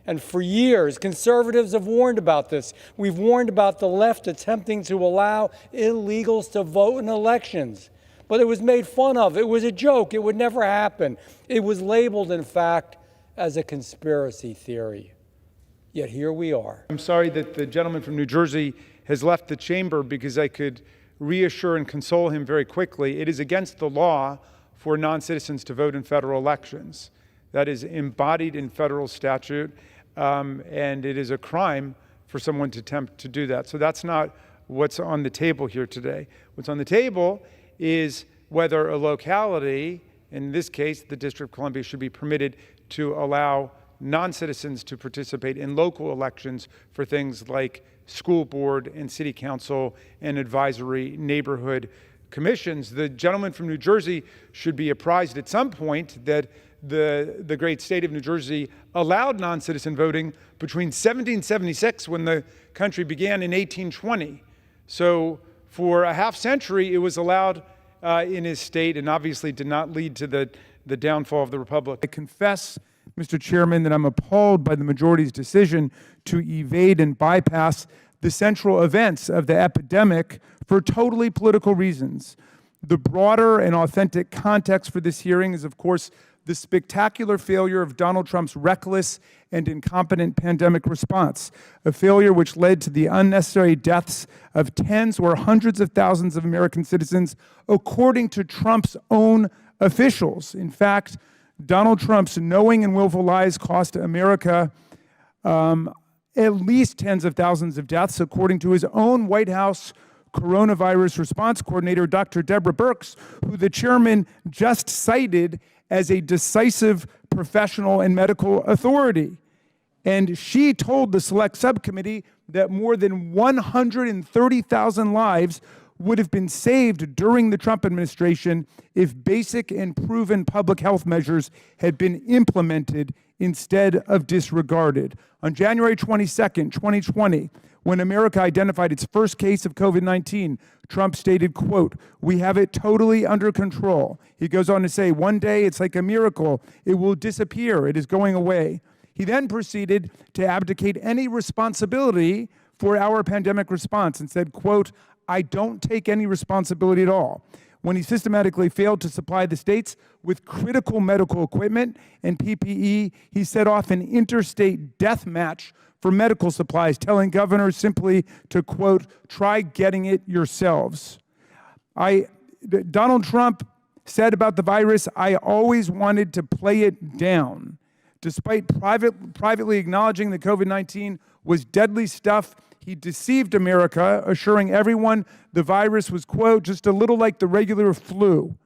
And for years, conservatives have warned about this. We've warned about the left attempting to allow illegals to vote in elections. But it was made fun of. It was a joke. It would never happen. It was labeled, in fact, as a conspiracy theory. Yet here we are. I'm sorry that the gentleman from New Jersey has left the chamber, because I could reassure and console him very quickly. It is against the law for non-citizens to vote in federal elections. That is embodied in federal statute, and it is a crime for someone to attempt to do that. So that's not what's on the table here today. What's on the table is whether a locality, in this case, the District of Columbia, should be permitted to allow non-citizens to participate in local elections for things like school board and city council and advisory neighborhood commissions. The gentleman from New Jersey should be apprised at some point that the great state of New Jersey allowed non-citizen voting between 1776, when the country began, in 1820. So for a half century, it was allowed in his state, and obviously did not lead to the downfall of the republic. I confess, Mr. Chairman, that I'm appalled by the majority's decision to evade and bypass the central events of the epidemic for totally political reasons. The broader and authentic context for this hearing is, of course, the spectacular failure of Donald Trump's reckless and incompetent pandemic response, a failure which led to the unnecessary deaths of tens or hundreds of thousands of American citizens, according to Trump's own officials. In fact, Donald Trump's knowing and willful lies cost America at least tens of thousands of deaths, according to his own White House coronavirus response coordinator, Dr. Deborah Birx, who the chairman just cited as a decisive professional and medical authority. And she told the select subcommittee that more than 130,000 lives would have been saved during the Trump administration if basic and proven public health measures had been implemented instead of disregarded. On January 22nd, 2020, when America identified its first case of COVID-19, Trump stated, quote, "We have it totally under control." He goes on to say, "One day it's like a miracle. It will disappear. It is going away." He then proceeded to abdicate any responsibility for our pandemic response and said, quote, "I don't take any responsibility at all." When he systematically failed to supply the states with critical medical equipment and PPE, he set off an interstate death match for medical supplies, telling governors simply to, quote, "Try getting it yourselves." Donald Trump said about the virus, "I always wanted to play it down." Despite privately acknowledging that COVID-19 was deadly stuff, he deceived America, assuring everyone the virus was, quote, "just a little like the regular flu."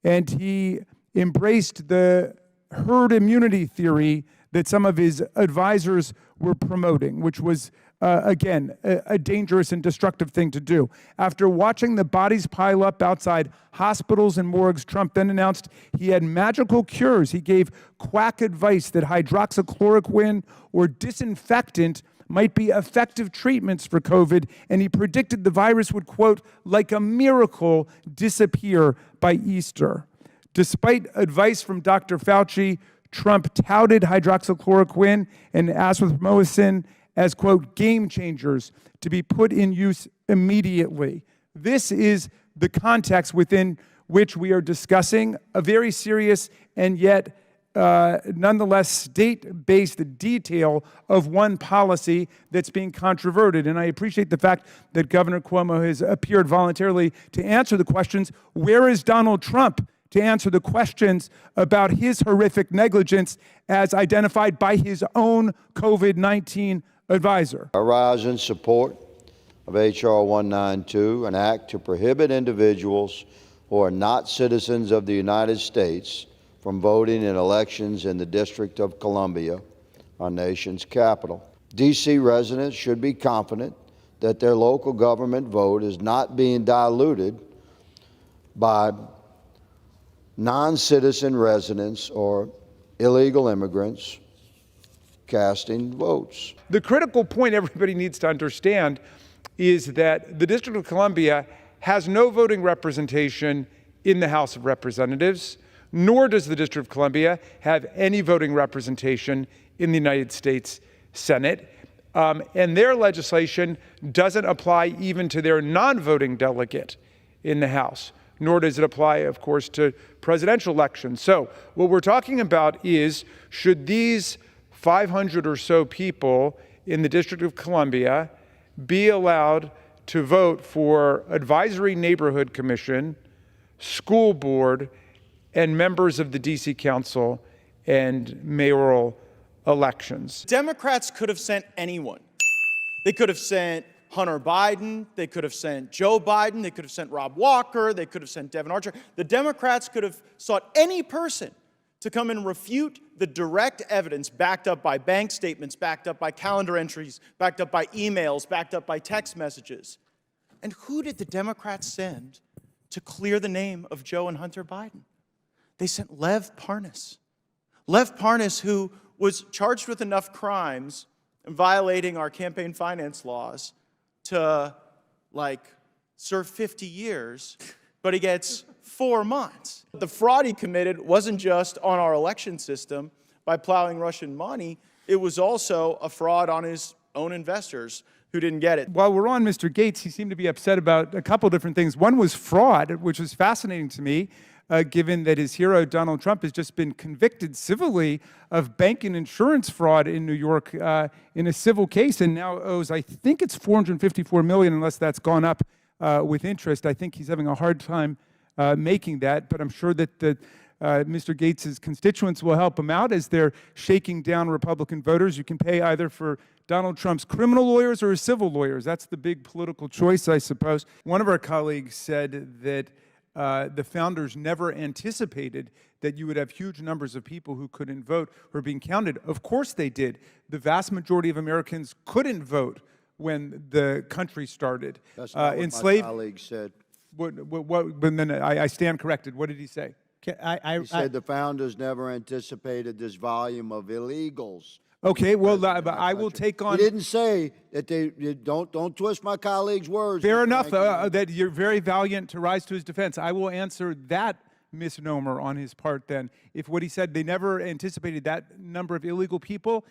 And he embraced the herd immunity theory that some of his advisors were promoting, which was, again, a dangerous and destructive thing to do. After watching the bodies pile up outside hospitals and morgues, Trump then announced he had magical cures. He gave quack advice that hydroxychloroquine or disinfectant might be effective treatments for COVID, and he predicted the virus would, quote, "like a miracle, disappear by Easter." Despite advice from Dr. Fauci, Trump touted hydroxychloroquine and azithromycin as, quote, "game changers" to be put in use immediately. This is the context within which we are discussing a very serious and yet nonetheless state-based detail of one policy that's being controverted. And I appreciate the fact that Governor Cuomo has appeared voluntarily to answer the questions. Where is Donald Trump to answer the questions about his horrific negligence as identified by his own COVID-19 advisor? I rise in support of H.R. 192, an act to prohibit individuals who are not citizens of the United States from voting in elections in the District of Columbia, our nation's capital. D.C. residents should be confident that their local government vote is not being diluted by non-citizen residents or illegal immigrants casting votes. The critical point everybody needs to understand is that the District of Columbia has no voting representation in the House of Representatives, nor does the District of Columbia have any voting representation in the United States Senate. And their legislation doesn't apply even to their non-voting delegate in the House, nor does it apply, of course, to presidential elections. So what we're talking about is, should these 500 or so people in the District of Columbia be allowed to vote for advisory neighborhood commission, school board, and members of the DC Council and mayoral elections? Democrats could have sent anyone. They could have sent Hunter Biden. They could have sent Joe Biden. They could have sent Rob Walker. They could have sent Devin Archer. The Democrats could have sought any person to come and refute the direct evidence backed up by bank statements, backed up by calendar entries, backed up by emails, backed up by text messages. And who did the Democrats send to clear the name of Joe and Hunter Biden? They sent Lev Parnas. Lev Parnas, who was charged with enough crimes and violating our campaign finance laws to, serve 50 years, but he gets 4 months. The fraud he committed wasn't just on our election system by plowing Russian money, it was also a fraud on his own investors who didn't get it. While we're on Mr. Gates, he seemed to be upset about a couple different things. One was fraud, which was fascinating to me, given that his hero, Donald Trump, has just been convicted civilly of bank and insurance fraud in New York in a civil case, and now owes, I think it's $454 million, unless that's gone up with interest. I think he's having a hard time making that, but I'm sure that Mr. Gates' constituents will help him out as they're shaking down Republican voters. You can pay either for Donald Trump's criminal lawyers or his civil lawyers. That's the big political choice, I suppose. One of our colleagues said that the founders never anticipated that you would have huge numbers of people who couldn't vote who are being counted. Of course they did. The vast majority of Americans couldn't vote when the country started. That's not what my colleague said. But then I stand corrected. What did he say? He said the founders never anticipated this volume of illegals. Okay, well, I will take on. He didn't say that they don't twist my colleague's words. Fair enough. That you're very valiant to rise to his defense. I will answer that misnomer on his part. Then, if what he said, they never anticipated that number of illegal people,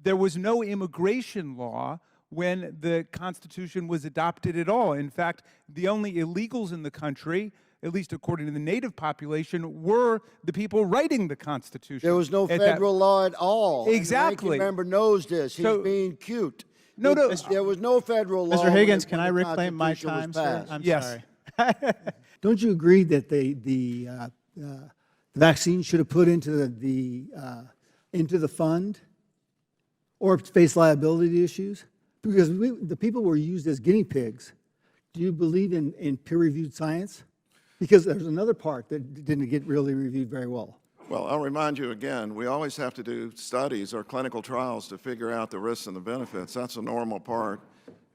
there was no immigration law when the Constitution was adopted at all. In fact, the only illegals in the country, at least according to the native population, were the people writing the Constitution. There was no federal law at all. Exactly. And the ranking member knows this. He's being cute. No. There was no federal law. Mr. Higgins, can I reclaim my time, sir? I'm yes. sorry. Don't you agree that the vaccine should have put into the fund, or face liability issues? Because the people were used as guinea pigs. Do you believe in peer-reviewed science? Because there's another part that didn't get really reviewed very well. Well, I'll remind you again, we always have to do studies or clinical trials to figure out the risks and the benefits. That's a normal part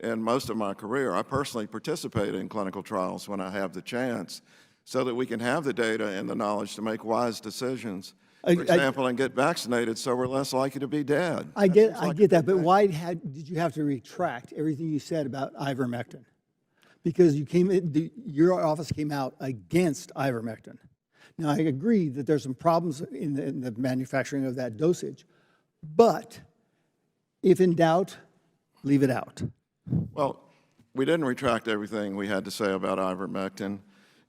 in most of my career. I personally participate in clinical trials when I have the chance so that we can have the data and the knowledge to make wise decisions. For example, and get vaccinated so we're less likely to be dead. I get that, but why did you have to retract everything you said about ivermectin? Because your office came out against ivermectin. Now, I agree that there's some problems in the manufacturing of that dosage, but if in doubt, leave it out. Well, we didn't retract everything we had to say about ivermectin.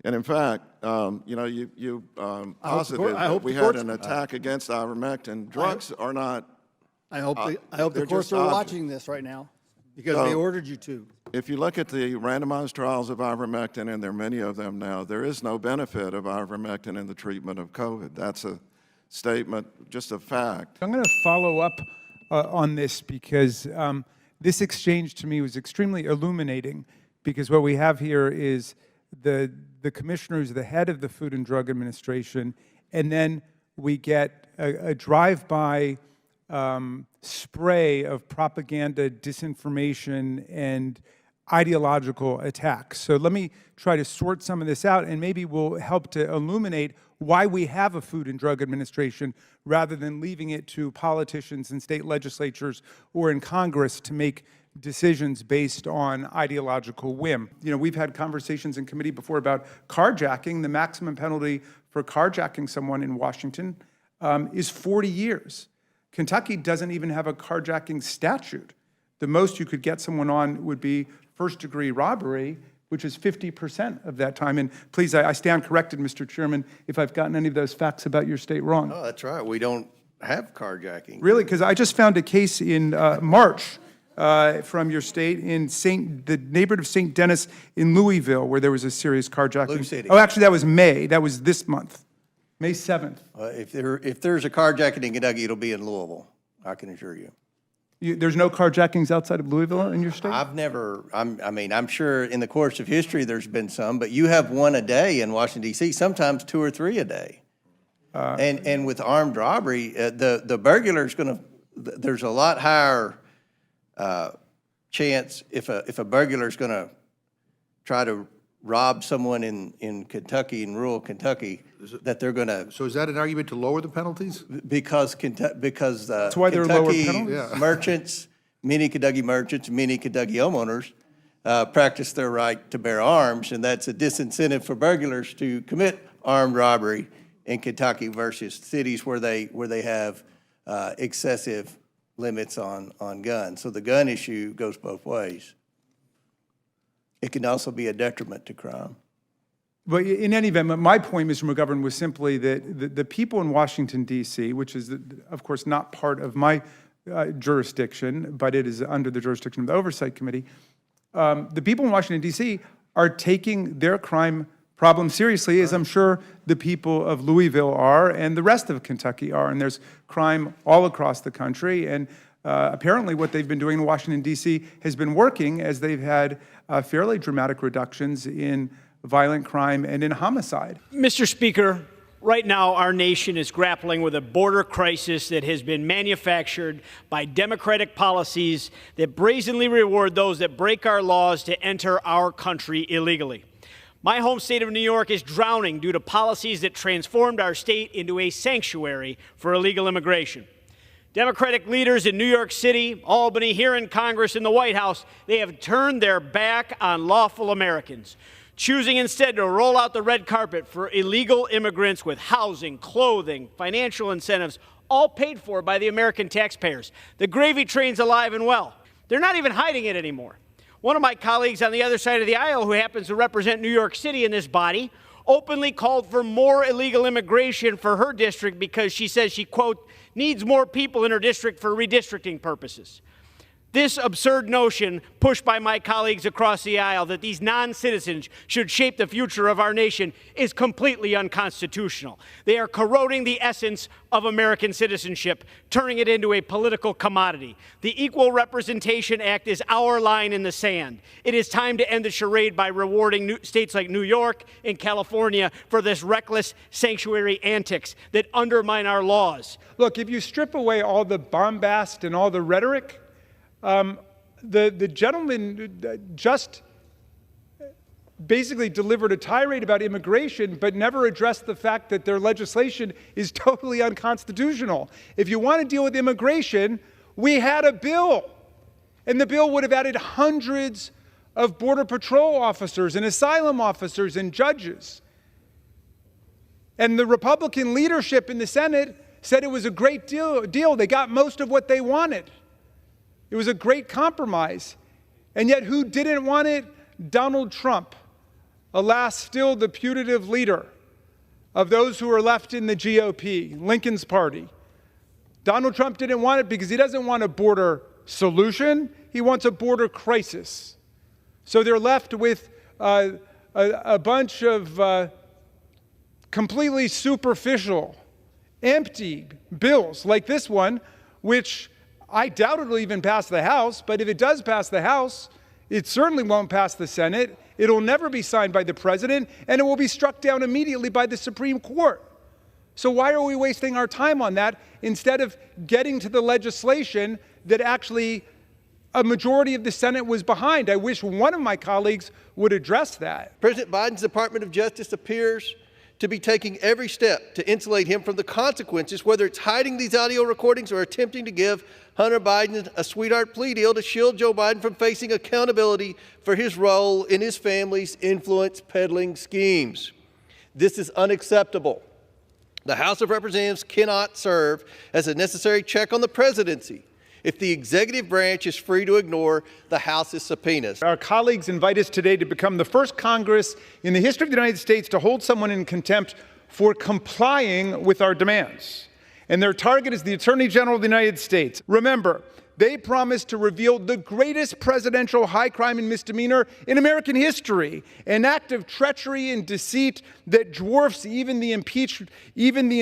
And in fact, you posited that we had an attack against ivermectin. Drugs are not. I hope the courts are watching this right now, because they ordered you to. If you look at the randomized trials of ivermectin, and there are many of them now, there is no benefit of ivermectin in the treatment of COVID. That's a statement, just a fact. I'm going to follow up on this because this exchange to me was extremely illuminating, because what we have here is the commissioner who's the head of the Food and Drug Administration, and then we get a drive-by spray of propaganda, disinformation, and ideological attacks. So let me try to sort some of this out, and maybe we'll help to illuminate why we have a Food and Drug Administration rather than leaving it to politicians in state legislatures or in Congress to make decisions based on ideological whim. You know, we've had conversations in committee before about carjacking. The maximum penalty for carjacking someone in Washington is 40 years. Kentucky doesn't even have a carjacking statute. The most you could get someone on would be first-degree robbery, which is 50% of that time. And please, I stand corrected, Mr. Chairman, if I've gotten any of those facts about your state wrong. Oh, that's right. We don't have carjacking. Really? Because I just found a case in March from your state in the neighborhood of St. Denis in Louisville, where there was a serious carjacking. Blue City. Oh, actually, that was May. That was this month, May 7th. If there's a carjacking in Kentucky, it'll be in Louisville, I can assure you. There's no carjackings outside of Louisville in your state? I'm sure in the course of history there's been some, but you have one a day in Washington, D.C., sometimes 2 or 3 a day. And with armed robbery, the burglar's going to, there's a lot higher chance if a burglar's going to try to rob someone in Kentucky, in rural Kentucky, that they're going to. So is that an argument to lower the penalties? Because that's why there are lower penalties. Merchants, many Kentucky homeowners practice their right to bear arms, and that's a disincentive for burglars to commit armed robbery in Kentucky versus cities where they have excessive limits on guns. So the gun issue goes both ways. It can also be a detriment to crime. But in any event, my point, Mr. McGovern, was simply that the people in Washington, D.C., which is, of course, not part of my jurisdiction, but it is under the jurisdiction of the Oversight Committee, the people in Washington, D.C. are taking their crime problem seriously, as I'm sure the people of Louisville are and the rest of Kentucky are. And there's crime all across the country. And apparently what they've been doing in Washington, D.C. has been working, as they've had fairly dramatic reductions in violent crime and in homicide. Mr. Speaker, right now our nation is grappling with a border crisis that has been manufactured by Democratic policies that brazenly reward those that break our laws to enter our country illegally. My home state of New York is drowning due to policies that transformed our state into a sanctuary for illegal immigration. Democratic leaders in New York City, Albany, here in Congress, in the White House, they have turned their back on lawful Americans, choosing instead to roll out the red carpet for illegal immigrants with housing, clothing, financial incentives, all paid for by the American taxpayers. The gravy train's alive and well. They're not even hiding it anymore. One of my colleagues on the other side of the aisle, who happens to represent New York City in this body, openly called for more illegal immigration for her district because she says she, quote, needs more people in her district for redistricting purposes. This absurd notion, pushed by my colleagues across the aisle, that these non-citizens should shape the future of our nation is completely unconstitutional. They are corroding the essence of American citizenship, turning it into a political commodity. The Equal Representation Act is our line in the sand. It is time to end the charade by rewarding states like New York and California for this reckless sanctuary antics that undermine our laws. Look, if you strip away all the bombast and all the rhetoric, the gentleman just basically delivered a tirade about immigration, but never addressed the fact that their legislation is totally unconstitutional. If you want to deal with immigration, we had a bill, and the bill would have added hundreds of Border Patrol officers and asylum officers and judges. And the Republican leadership in the Senate said it was a great deal. They got most of what they wanted. It was a great compromise. And yet who didn't want it? Donald Trump, alas, still the putative leader of those who are left in the GOP, Lincoln's party. Donald Trump didn't want it because he doesn't want a border solution. He wants a border crisis. So they're left with a bunch of completely superficial, empty bills like this one, which I doubt it'll even pass the House, but if it does pass the House, it certainly won't pass the Senate. It'll never be signed by the president, and it will be struck down immediately by the Supreme Court. So why are we wasting our time on that instead of getting to the legislation that actually a majority of the Senate was behind? I wish one of my colleagues would address that. President Biden's Department of Justice appears to be taking every step to insulate him from the consequences, whether it's hiding these audio recordings or attempting to give Hunter Biden a sweetheart plea deal to shield Joe Biden from facing accountability for his role in his family's influence peddling schemes. This is unacceptable. The House of Representatives cannot serve as a necessary check on the presidency if the executive branch is free to ignore the House's subpoenas. Our colleagues invite us today to become the first Congress in the history of the United States to hold someone in contempt for complying with our demands. And their target is the Attorney General of the United States. Remember, they promised to reveal the greatest presidential high crime and misdemeanor in American history, an act of treachery and deceit that dwarfs even the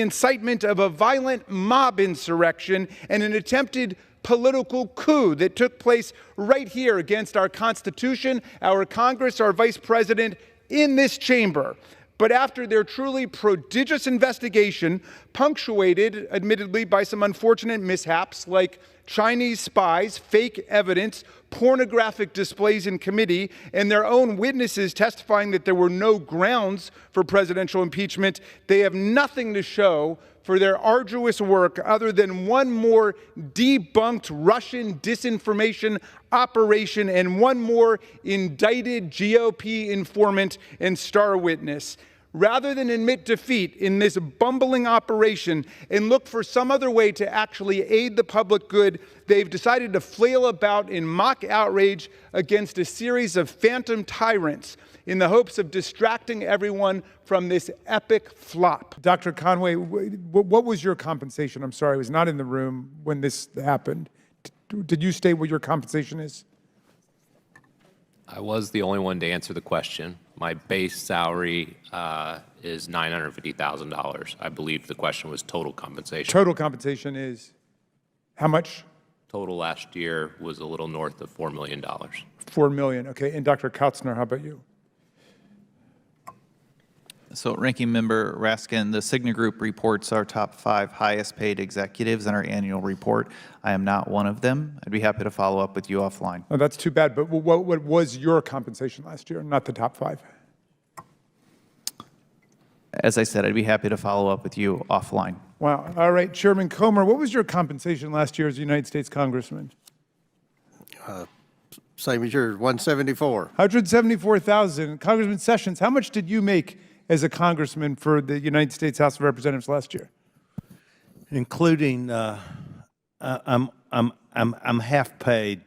incitement of a violent mob insurrection and an attempted political coup that took place right here against our Constitution, our Congress, our Vice President in this chamber. But after their truly prodigious investigation, punctuated, admittedly, by some unfortunate mishaps like Chinese spies, fake evidence, pornographic displays in committee, and their own witnesses testifying that there were no grounds for presidential impeachment, they have nothing to show for their arduous work other than one more debunked Russian disinformation operation and one more indicted GOP informant and star witness. Rather than admit defeat in this bumbling operation and look for some other way to actually aid the public good, they've decided to flail about in mock outrage against a series of phantom tyrants in the hopes of distracting everyone from this epic flop. Dr. Conway, what was your compensation? I'm sorry, I was not in the room when this happened. Did you state what your compensation is? I was the only one to answer the question. My base salary is $950,000. I believe the question was total compensation. Total compensation is how much? Total last year was a little north of $4 million. $4 million, okay. And Dr. Kautzner, how about you? So, Ranking Member Raskin, the Cigna Group reports our top 5 highest paid executives in our annual report. I am not one of them. I'd be happy to follow up with you offline. Oh, that's too bad, but what was your compensation last year, not the top 5? As I said, I'd be happy to follow up with you offline. Wow. All right, Chairman Comer, what was your compensation last year as a United States Congressman? Same as yours, 174. 174,000. Congressman Sessions, how much did you make as a congressman for the United States House of Representatives last year? Including, I'm half paid.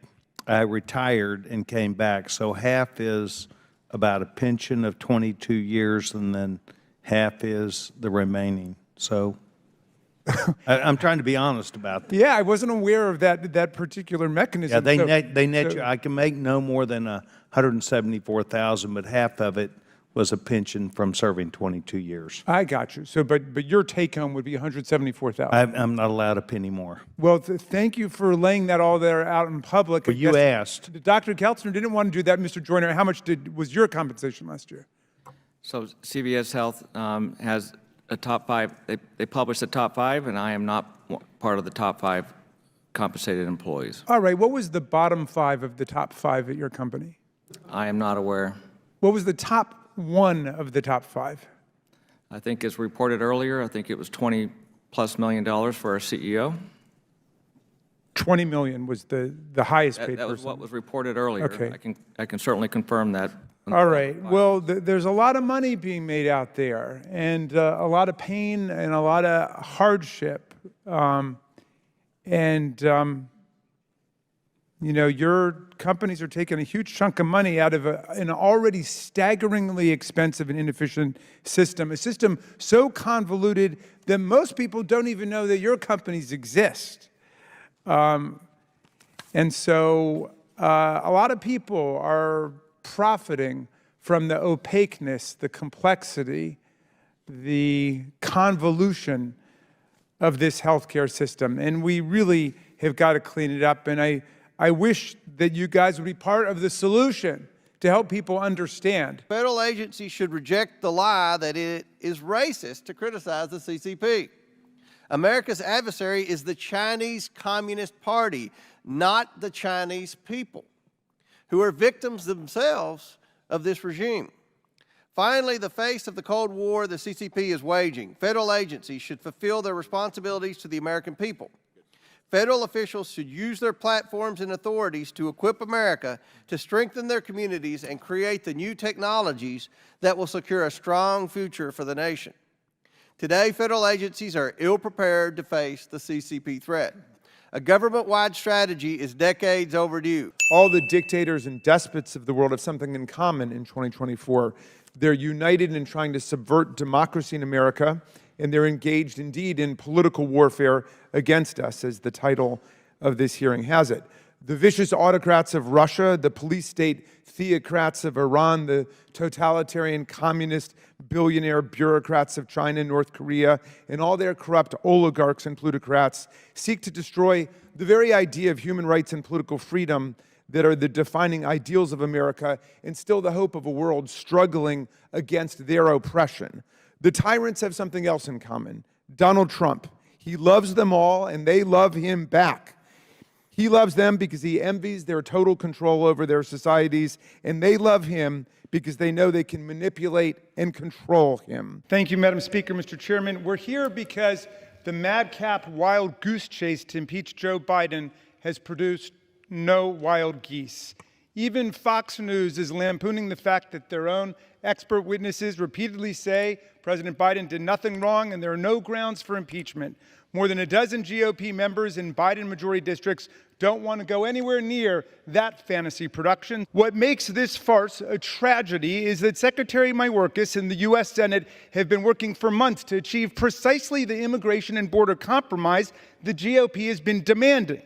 I retired and came back, so half is about a pension of 22 years, and then half is the remaining. So I'm trying to be honest about that. Yeah, I wasn't aware of that particular mechanism. Yeah, they net you. I can make no more than 174,000, but half of it was a pension from serving 22 years. I got you. So, but your take home would be 174,000. I'm not allowed a penny more. Well, thank you for laying that all there out in public. But you asked. Dr. Kautzner didn't want to do that. Mr. Joyner, how much was your compensation last year? So CVS Health has a top 5. They publish the top 5, and I am not part of the top 5 compensated employees. All right. What was the bottom 5 of the top 5 at your company? I am not aware. What was the top 1 of the top 5? I think as reported earlier, I think it was $20+ million for our CEO. 20 million was the highest paid person. That was what was reported earlier. Okay. I can certainly confirm that. All right. Well, there's a lot of money being made out there, and a lot of pain and a lot of hardship. You know, your companies are taking a huge chunk of money out of an already staggeringly expensive and inefficient system, a system so convoluted that most people don't even know that your companies exist. And so a lot of people are profiting from the opaqueness, the complexity, the convolution of this healthcare system. And we really have got to clean it up. And I wish that you guys would be part of the solution to help people understand. Federal agencies should reject the lie that it is racist to criticize the CCP. America's adversary is the Chinese Communist Party, not the Chinese people, who are victims themselves of this regime. Finally, the face of the Cold War the CCP is waging, federal agencies should fulfill their responsibilities to the American people. Federal officials should use their platforms and authorities to equip America to strengthen their communities and create the new technologies that will secure a strong future for the nation. Today, federal agencies are ill-prepared to face the CCP threat. A government-wide strategy is decades overdue. All the dictators and despots of the world have something in common in 2024. They're united in trying to subvert democracy in America, and they're engaged indeed in political warfare against us, as the title of this hearing has it. The vicious autocrats of Russia, the police state theocrats of Iran, the totalitarian communist billionaire bureaucrats of China and North Korea, and all their corrupt oligarchs and plutocrats seek to destroy the very idea of human rights and political freedom that are the defining ideals of America, and still the hope of a world struggling against their oppression. The tyrants have something else in common. Donald Trump. He loves them all, and they love him back. He loves them because he envies their total control over their societies, and they love him because they know they can manipulate and control him. Thank you, Madam Speaker. Mr. Chairman, we're here because the madcap wild goose chase to impeach Joe Biden has produced no wild geese. Even Fox News is lampooning the fact that their own expert witnesses repeatedly say President Biden did nothing wrong and there are no grounds for impeachment. More than a dozen GOP members in Biden majority districts don't want to go anywhere near that fantasy production. What makes this farce a tragedy is that Secretary Mayorkas and the U.S. Senate have been working for months to achieve precisely the immigration and border compromise the GOP has been demanding.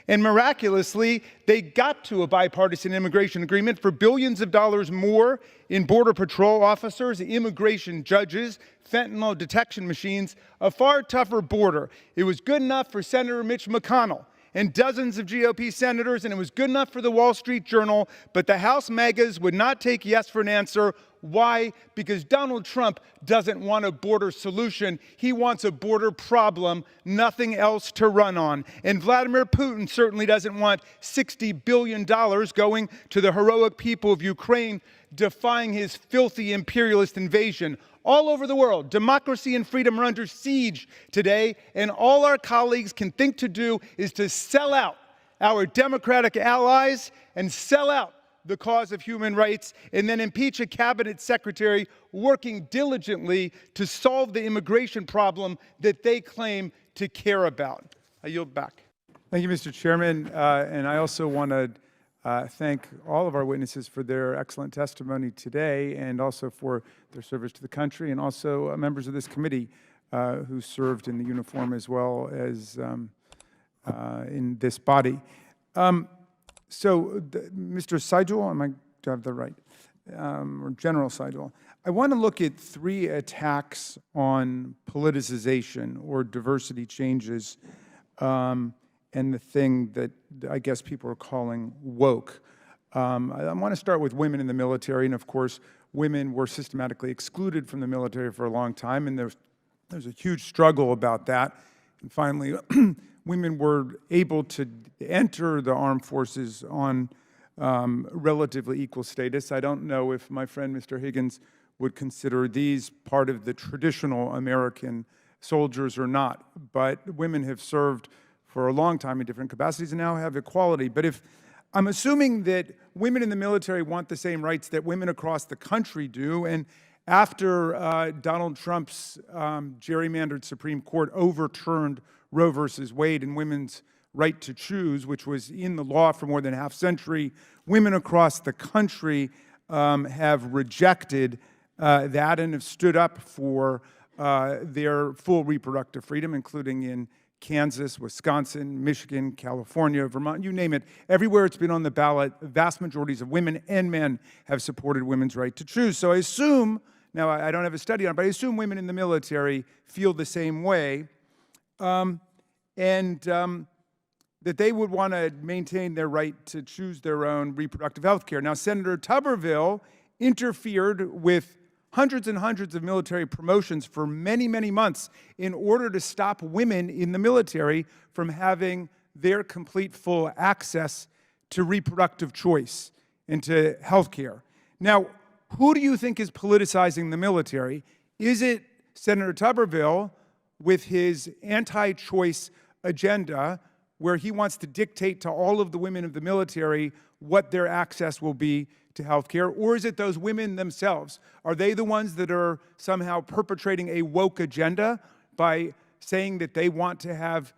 And miraculously, they got to a bipartisan immigration agreement for billions of dollars more in Border Patrol officers, immigration judges, fentanyl detection machines, a far tougher border. It was good enough for Senator Mitch McConnell and dozens of GOP senators, and it was good enough for the Wall Street Journal, but the House MAGAs would not take yes for an answer. Why? Because Donald Trump doesn't want a border solution. He wants a border problem, nothing else to run on. And Vladimir Putin certainly doesn't want $60 billion going to the heroic people of Ukraine, defying his filthy imperialist invasion. All over the world, democracy and freedom are under siege today, and all our colleagues can think to do is to sell out our Democratic allies and sell out the cause of human rights, and then impeach a cabinet secretary working diligently to solve the immigration problem that they claim to care about. I yield back. Thank you, Mr. Chairman. And I also want to thank all of our witnesses for their excellent testimony today, and also for their service to the country, and also members of this committee who served in the uniform as well as in this body. Mr. Seidel, do I have the right? Or General Seidel, I want to look at 3 attacks on politicization or diversity changes, and the thing that I guess people are calling woke. I want to start with women in the military, and of course, women were systematically excluded from the military for a long time, and there's a huge struggle about that. And finally, women were able to enter the armed forces on relatively equal status. I don't know if my friend Mr. Higgins would consider these part of the traditional American soldiers or not, but women have served for a long time in different capacities and now have equality. But if I'm assuming that women in the military want the same rights that women across the country do, and after Donald Trump's gerrymandered Supreme Court overturned Roe versus Wade and women's right to choose, which was in the law for more than a half century, women across the country have rejected that and have stood up for their full reproductive freedom, including in Kansas, Wisconsin, Michigan, California, Vermont, you name it. Everywhere it's been on the ballot, vast majorities of women and men have supported women's right to choose. So I assume, now I don't have a study on it, but I assume women in the military feel the same way. that they would want to maintain their right to choose their own reproductive health care. Now, Senator Tuberville interfered with hundreds and hundreds of military promotions for many, many months in order to stop women in the military from having their complete full access to reproductive choice and to health care. Now, who do you think is politicizing the military? Is it Senator Tuberville with his anti-choice agenda, where he wants to dictate to all of the women of the military what their access will be to health care? Or is it those women themselves? Are they the ones that are somehow perpetrating a woke agenda by saying that they want to have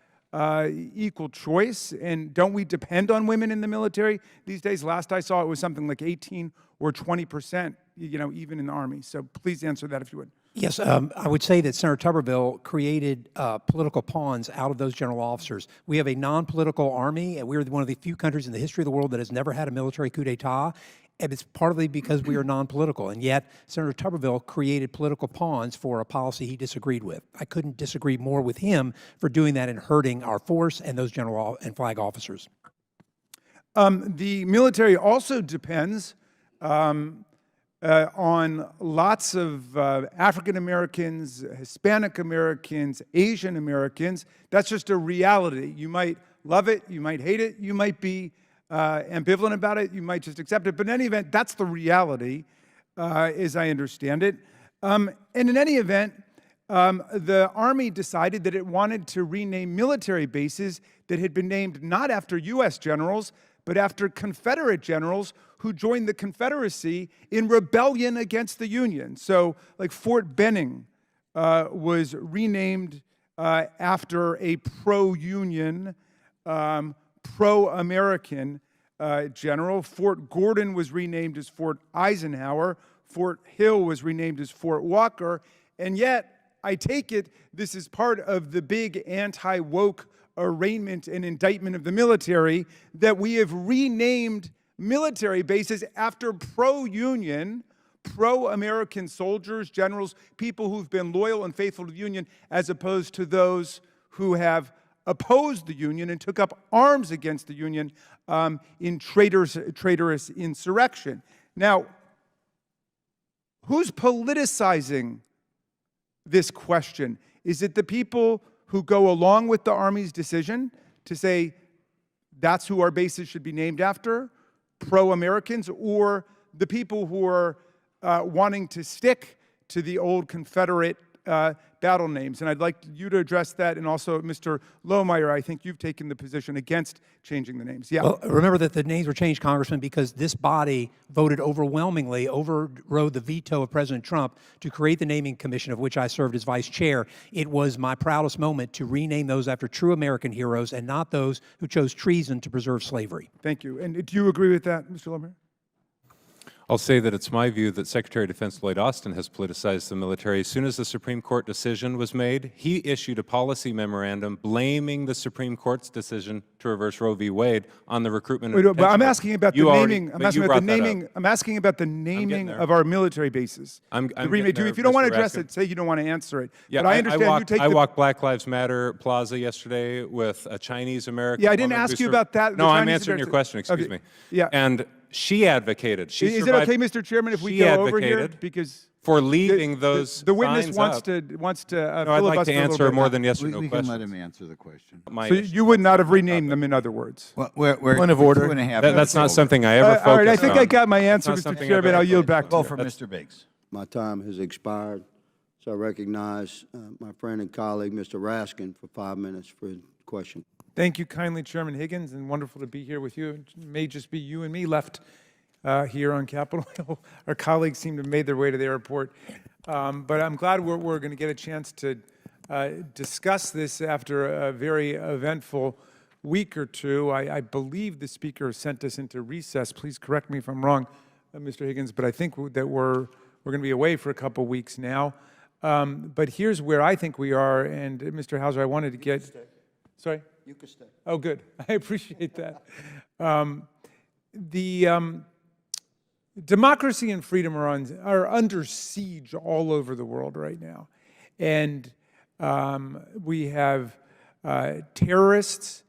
equal choice? And don't we depend on women in the military these days? Last I saw, it was something like 18 or 20%, even in the Army. So please answer that if you would. Yes, I would say that Senator Tuberville created political pawns out of those general officers. We have a non-political army, and we're one of the few countries in the history of the world that has never had a military coup d'etat, and it's partly because we are non-political. And yet, Senator Tuberville created political pawns for a policy he disagreed with. I couldn't disagree more with him for doing that and hurting our force and those general and flag officers. The military also depends on lots of African Americans, Hispanic Americans, Asian Americans. That's just a reality. You might love it, you might hate it, you might be ambivalent about it, you might just accept it. But in any event, that's the reality, as I understand it. And in any event, the Army decided that it wanted to rename military bases that had been named not after U.S. generals, but after Confederate generals who joined the Confederacy in rebellion against the Union. So, like Fort Benning was renamed after a pro-Union, pro-American general. Fort Gordon was renamed as Fort Eisenhower. Fort Hill was renamed as Fort Walker. And yet, I take it this is part of the big anti-woke arraignment and indictment of the military, that we have renamed military bases after pro-Union, pro-American soldiers, generals, people who've been loyal and faithful to the Union, as opposed to those who have opposed the Union and took up arms against the Union in traitorous insurrection. Now, who's politicizing this question? Is it the people who go along with the Army's decision to say that's who our bases should be named after, pro-Americans, or the people who are wanting to stick to the old Confederate battle names? And I'd like you to address that, and also Mr. Lohmeyer, I think you've taken the position against changing the names. Yeah. Well, remember that the names were changed, Congressman, because this body voted overwhelmingly, overrode the veto of President Trump to create the naming commission, of which I served as vice chair. It was my proudest moment to rename those after true American heroes and not those who chose treason to preserve slavery. Thank you. And do you agree with that, Mr. Lohmeyer? I'll say that it's my view that Secretary of Defense Lloyd Austin has politicized the military. As soon as the Supreme Court decision was made, he issued a policy memorandum blaming the Supreme Court's decision to reverse Roe v. Wade on the recruitment. But I'm asking about the naming. I'm asking about the naming of our military bases. If you don't want to address it, say you don't want to answer it. Yeah, but I understand I walked Black Lives Matter Plaza yesterday with a Chinese American. Yeah, I didn't ask you about that. No, I'm answering your question. Excuse me. Yeah. And she advocated. Is it okay, Mr. Chairman, if we go over here? Because for leaving those the witness wants to no, I'd like to answer more than yes or no we questions. can let him answer the question. So you would not have renamed them, in other words? Well, we're point of order. That's not something I ever focused on. All right, I think I got my answer, Mr. Chairman. I'll yield back to you. For Mr. Biggs. My time has expired, so I recognize my friend and colleague, Mr. Raskin, for 5 minutes for his question. Thank you kindly, Chairman Higgins, and wonderful to be here with you. It may just be you and me left here on Capitol Hill. Our colleagues seem to have made their way to the airport. But I'm glad we're going to get a chance to discuss this after a very eventful week or two. I believe the Speaker sent us into recess. Please correct me if I'm wrong, Mr. Higgins, but I think that we're going to be away for a couple weeks now. But here's where I think we are, and Mr. Hauser, I wanted to get... Sorry? You can stay. Oh, good. I appreciate that. Democracy and freedom are under siege all over the world right now. And we have terrorists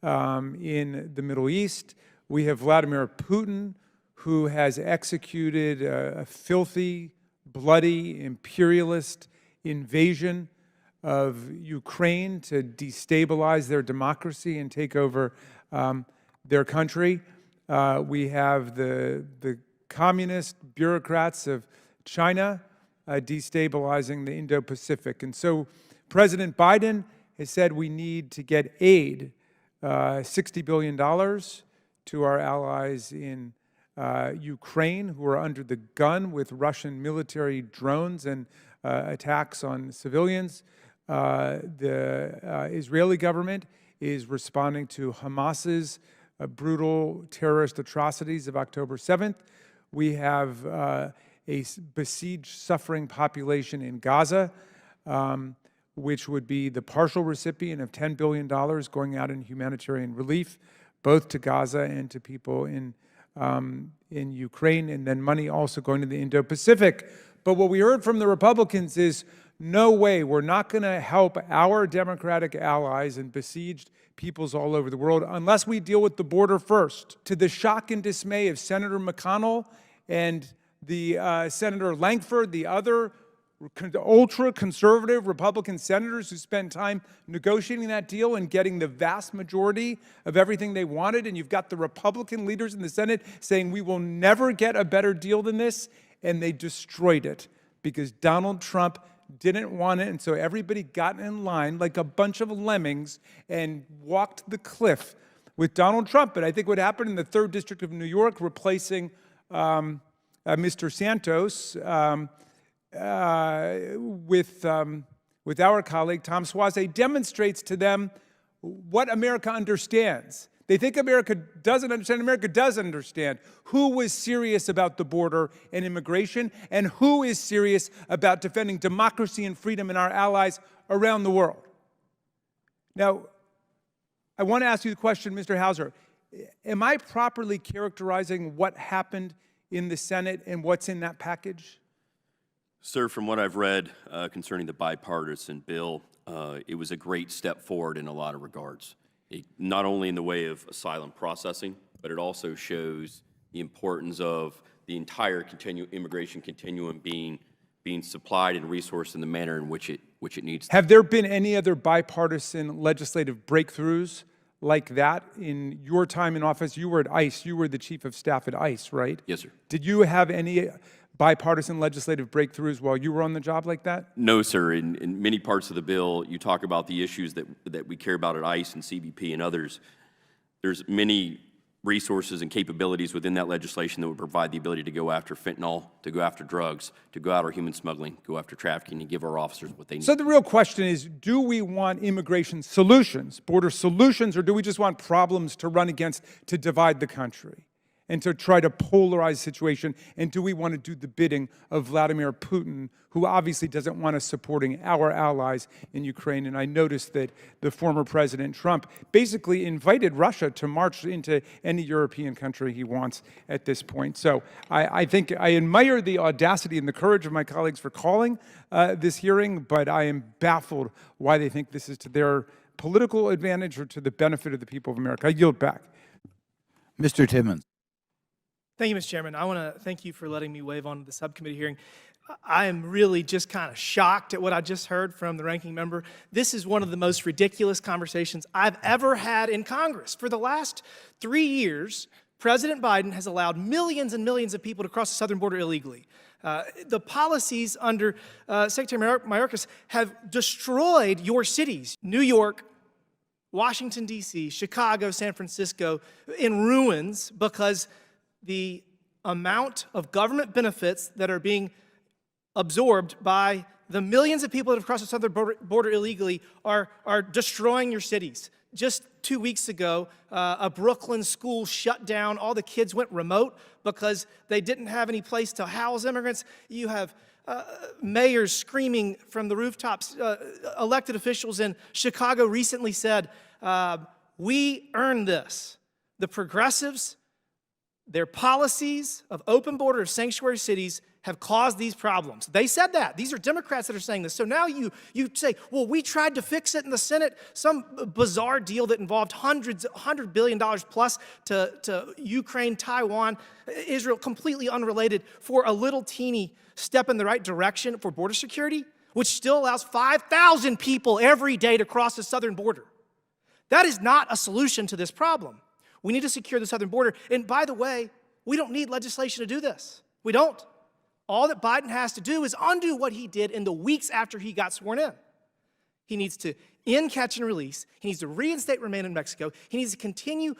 in the Middle East. We have Vladimir Putin, who has executed a filthy, bloody, imperialist invasion of Ukraine to destabilize their democracy and take over their country. We have the communist bureaucrats of China destabilizing the Indo-Pacific. And so President Biden has said we need to get aid, $60 billion to our allies in Ukraine, who are under the gun with Russian military drones and attacks on civilians. The Israeli government is responding to Hamas's brutal terrorist atrocities of October 7th. We have a besieged, suffering population in Gaza, which would be the partial recipient of $10 billion going out in humanitarian relief, both to Gaza and to people in Ukraine, and then money also going to the Indo-Pacific. But what we heard from the Republicans is, no way, we're not going to help our Democratic allies and besieged peoples all over the world unless we deal with the border first. To the shock and dismay of Senator McConnell and the Senator Langford, the other ultra-conservative Republican senators who spent time negotiating that deal and getting the vast majority of everything they wanted, and you've got the Republican leaders in the Senate saying we will never get a better deal than this, and they destroyed it because Donald Trump didn't want it, and so everybody got in line like a bunch of lemmings and walked the cliff with Donald Trump. And I think what happened in the 3rd District of New York, replacing Mr. Santos with our colleague Tom Suozzi, demonstrates to them what America understands. They think America doesn't understand. America does understand who was serious about the border and immigration and who is serious about defending democracy and freedom in our allies around the world. Now, I want to ask you the question, Mr. Hauser. Am I properly characterizing what happened in the Senate and what's in that package? Sir, from what I've read concerning the bipartisan bill, it was a great step forward in a lot of regards. Not only in the way of asylum processing, but it also shows the importance of the entire immigration continuum being supplied and resourced in the manner in which it needs to. Have there been any other bipartisan legislative breakthroughs like that in your time in office? You were at ICE. You were the chief of staff at ICE, right? Yes, sir. Did you have any bipartisan legislative breakthroughs while you were on the job like that? No, sir. In many parts of the bill, you talk about the issues that we care about at ICE and CBP and others. There's many resources and capabilities within that legislation that would provide the ability to go after fentanyl, to go after drugs, to go after human smuggling, go after trafficking, and give our officers what they need. So the real question is, do we want immigration solutions, border solutions, or do we just want problems to run against to divide the country and to try to polarize the situation? And do we want to do the bidding of Vladimir Putin, who obviously doesn't want us supporting our allies in Ukraine? And I noticed that the former President Trump basically invited Russia to march into any European country he wants at this point. So I think I admire the audacity and the courage of my colleagues for calling this hearing, but I am baffled why they think this is to their political advantage or to the benefit of the people of America. I yield back. Mr. Timmons. Thank you, Mr. Chairman. I want to thank you for letting me waive on the subcommittee hearing. I am really just kind of shocked at what I just heard from the ranking member. This is one of the most ridiculous conversations I've ever had in Congress. For the last 3 years, President Biden has allowed millions and millions of people to cross the southern border illegally. The policies under Secretary Mayorkas have destroyed your cities, New York, Washington, D.C., Chicago, San Francisco, in ruins because the amount of government benefits that are being absorbed by the millions of people that have crossed the southern border illegally are destroying your cities. Just 2 weeks ago, a Brooklyn school shut down. All the kids went remote because they didn't have any place to house immigrants. You have mayors screaming from the rooftops. Elected officials in Chicago recently said, we earned this. The progressives, their policies of open border, of sanctuary cities, have caused these problems. They said that. These are Democrats that are saying this. So now you say, well, we tried to fix it in the Senate, some bizarre deal that involved $100 billion plus to Ukraine, Taiwan, Israel, completely unrelated, for a little teeny step in the right direction for border security, which still allows 5,000 people every day to cross the southern border. That is not a solution to this problem. We need to secure the southern border. And by the way, we don't need legislation to do this. We don't. All that Biden has to do is undo what he did in the weeks after he got sworn in. He needs to end catch and release. He needs to reinstate remain in Mexico. He needs to continue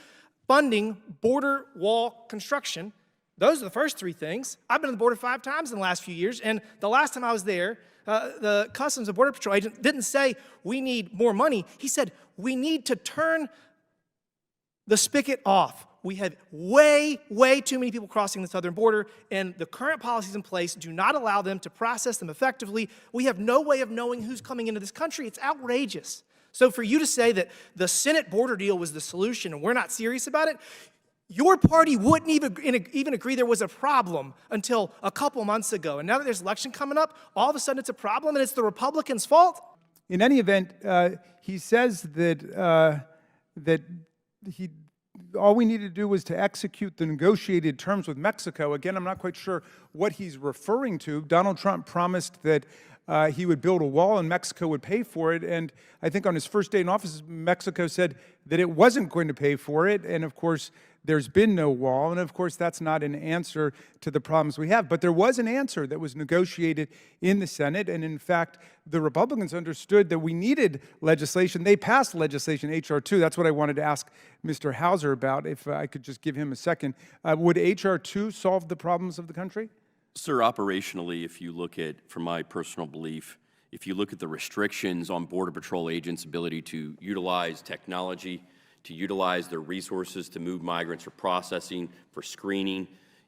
funding border wall construction. Those are the first three things. I've been on the border 5 times in the last few years, and the last time I was there, the Customs and Border Patrol agent didn't say, we need more money. He said, we need to turn the spigot off. We have way, way too many people crossing the southern border, and the current policies in place do not allow them to process them effectively. We have no way of knowing who's coming into this country. It's outrageous. So for you to say that the Senate border deal was the solution and we're not serious about it, your party wouldn't even agree there was a problem until a couple months ago. And now that there's an election coming up, all of a sudden it's a problem and it's the Republicans' fault? In any event, he says that all we needed to do was to execute the negotiated terms with Mexico. Again, I'm not quite sure what he's referring to. Donald Trump promised that he would build a wall and Mexico would pay for it. And I think on his first day in office, Mexico said that it wasn't going to pay for it. And of course, there's been no wall. And of course, that's not an answer to the problems we have. But there was an answer that was negotiated in the Senate. And in fact, the Republicans understood that we needed legislation. They passed legislation, H.R. 2. That's what I wanted to ask Mr. Hauser about, if I could just give him a second. Would H.R. 2 solve the problems of the country? Sir, operationally, if you look at, from my personal belief, if you look at the restrictions on Border Patrol agents' ability to utilize technology, to utilize their resources to move migrants for processing, for screening,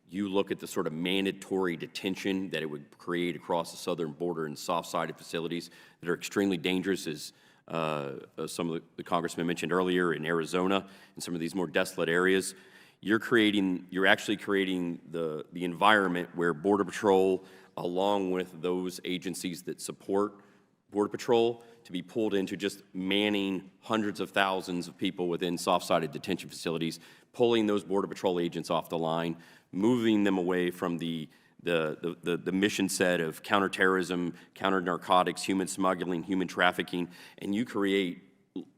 you look at the sort of mandatory detention that it would create across the southern border in soft-sided facilities that are extremely dangerous, as some of the congressmen mentioned earlier, in Arizona and some of these more desolate areas. You're actually creating the environment where Border Patrol, along with those agencies that support Border Patrol, to be pulled into just manning hundreds of thousands of people within soft-sided detention facilities, pulling those Border Patrol agents off the line, moving them away from the mission set of counterterrorism, counter-narcotics, human smuggling, human trafficking, and you create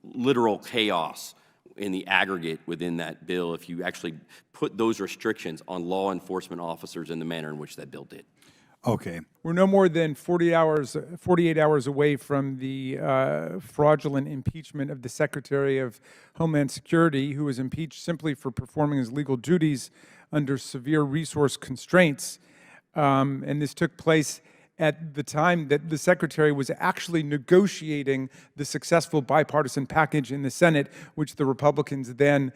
literal chaos in the aggregate within that bill if you actually put those restrictions on law enforcement officers in the manner in which that bill did. Okay. We're no more than 48 hours away from the fraudulent impeachment of the Secretary of Homeland Security, who was impeached simply for performing his legal duties under severe resource constraints. And this took place at the time that the Secretary was actually negotiating the successful bipartisan package in the Senate, which the Republicans then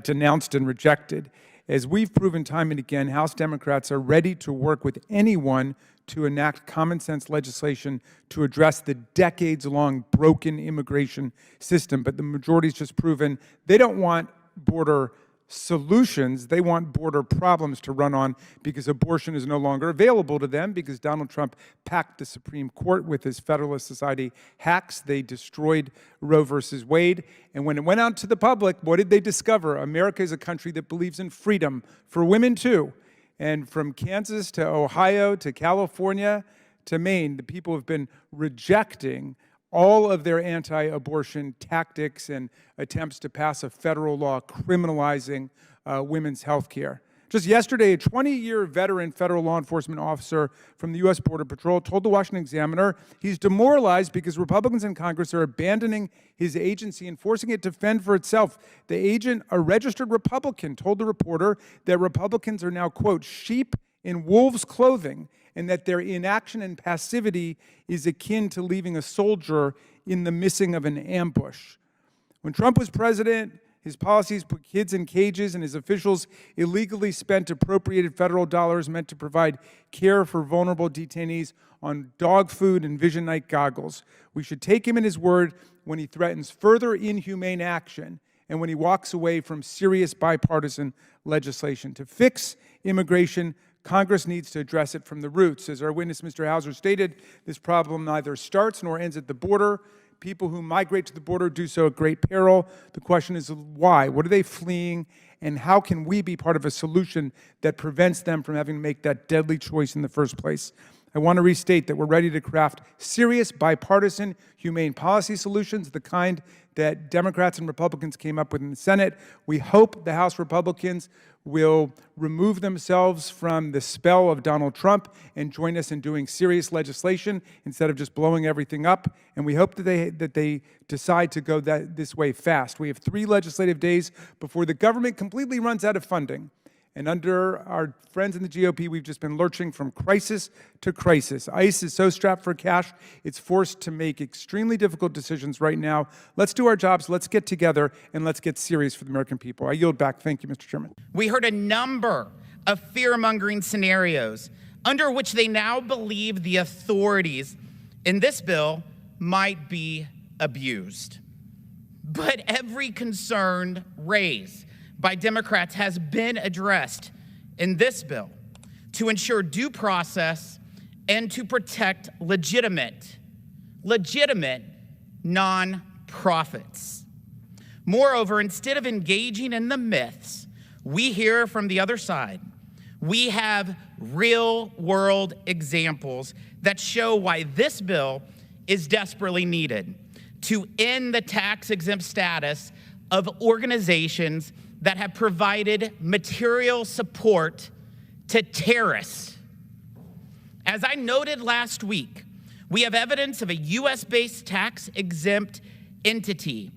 denounced and rejected. As we've proven time and again, House Democrats are ready to work with anyone to enact common sense legislation to address the decades-long broken immigration system. But the majority's just proven they don't want border solutions. They want border problems to run on because abortion is no longer available to them because Donald Trump packed the Supreme Court with his Federalist Society hacks. They destroyed Roe versus Wade. And when it went out to the public, what did they discover? America is a country that believes in freedom for women too. And from Kansas to Ohio to California to Maine, the people have been rejecting all of their anti-abortion tactics and attempts to pass a federal law criminalizing women's health care. Just yesterday, a 20-year veteran federal law enforcement officer from the U.S. Border Patrol told the Washington Examiner he's demoralized because Republicans in Congress are abandoning his agency and forcing it to fend for itself. The agent, a registered Republican, told the reporter that Republicans are now, quote, sheep in wolves' clothing, and that their inaction and passivity is akin to leaving a soldier in the missing of an ambush. When Trump was president, his policies put kids in cages, and his officials illegally spent appropriated federal dollars meant to provide care for vulnerable detainees on dog food and vision night goggles. We should take him at his word when he threatens further inhumane action and when he walks away from serious bipartisan legislation. To fix immigration, Congress needs to address it from the roots. As our witness, Mr. Hauser, stated, this problem neither starts nor ends at the border. People who migrate to the border do so at great peril. The question is why? What are they fleeing? And how can we be part of a solution that prevents them from having to make that deadly choice in the first place? I want to restate that we're ready to craft serious, bipartisan, humane policy solutions, the kind that Democrats and Republicans came up with in the Senate. We hope the House Republicans will remove themselves from the spell of Donald Trump and join us in doing serious legislation instead of just blowing everything up. And we hope that they decide to go this way fast. We have 3 legislative days before the government completely runs out of funding. And under our friends in the GOP, we've just been lurching from crisis to crisis. ICE is so strapped for cash, it's forced to make extremely difficult decisions right now. Let's do our jobs, let's get together, and let's get serious for the American people. I yield back. Thank you, Mr. Chairman. We heard a number of fear-mongering scenarios under which they now believe the authorities in this bill might be abused. But every concern raised by Democrats has been addressed in this bill to ensure due process and to protect legitimate nonprofits. Moreover, instead of engaging in the myths we hear from the other side, we have real-world examples that show why this bill is desperately needed to end the tax-exempt status of organizations that have provided material support to terrorists. As I noted last week, we have evidence of a US-based tax-exempt entity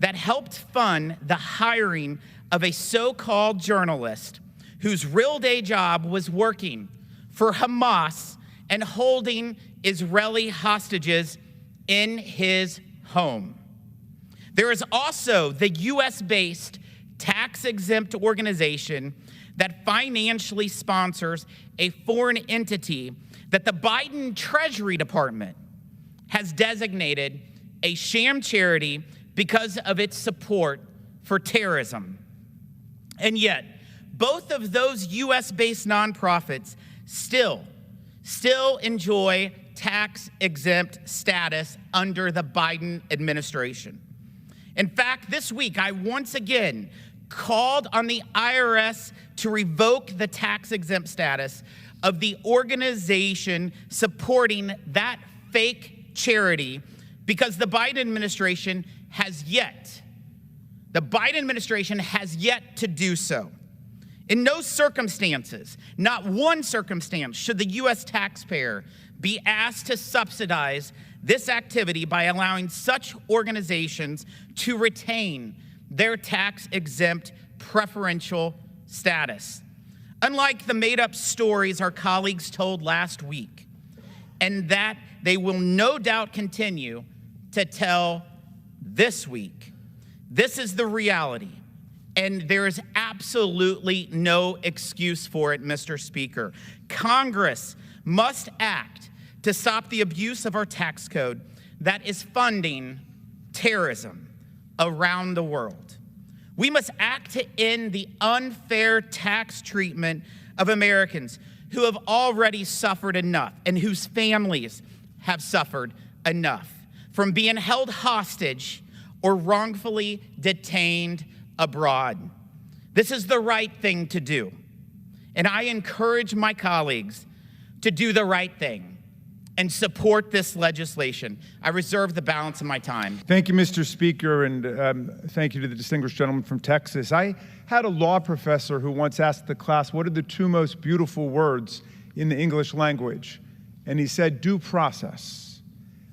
that helped fund the hiring of a so-called journalist whose real day job was working for Hamas and holding Israeli hostages in his home. There is also the US-based tax-exempt organization that financially sponsors a foreign entity that the Biden Treasury Department has designated a sham charity because of its support for terrorism. And yet, both of those US-based nonprofits still enjoy tax-exempt status under the Biden administration. In fact, this week, I once again called on the IRS to revoke the tax-exempt status of the organization supporting that fake charity because the Biden administration has yet to do so. In no circumstances, not one circumstance, should the U.S. taxpayer be asked to subsidize this activity by allowing such organizations to retain their tax-exempt preferential status. Unlike the made-up stories our colleagues told last week, and that they will no doubt continue to tell this week, this is the reality, and there is absolutely no excuse for it, Mr. Speaker. Congress must act to stop the abuse of our tax code that is funding terrorism around the world. We must act to end the unfair tax treatment of Americans who have already suffered enough and whose families have suffered enough from being held hostage or wrongfully detained abroad. This is the right thing to do, and I encourage my colleagues to do the right thing and support this legislation. I reserve the balance of my time. Thank you, Mr. Speaker, and thank you to the distinguished gentleman from Texas. I had a law professor who once asked the class, what are the 2 most beautiful words in the English language? And he said, due process.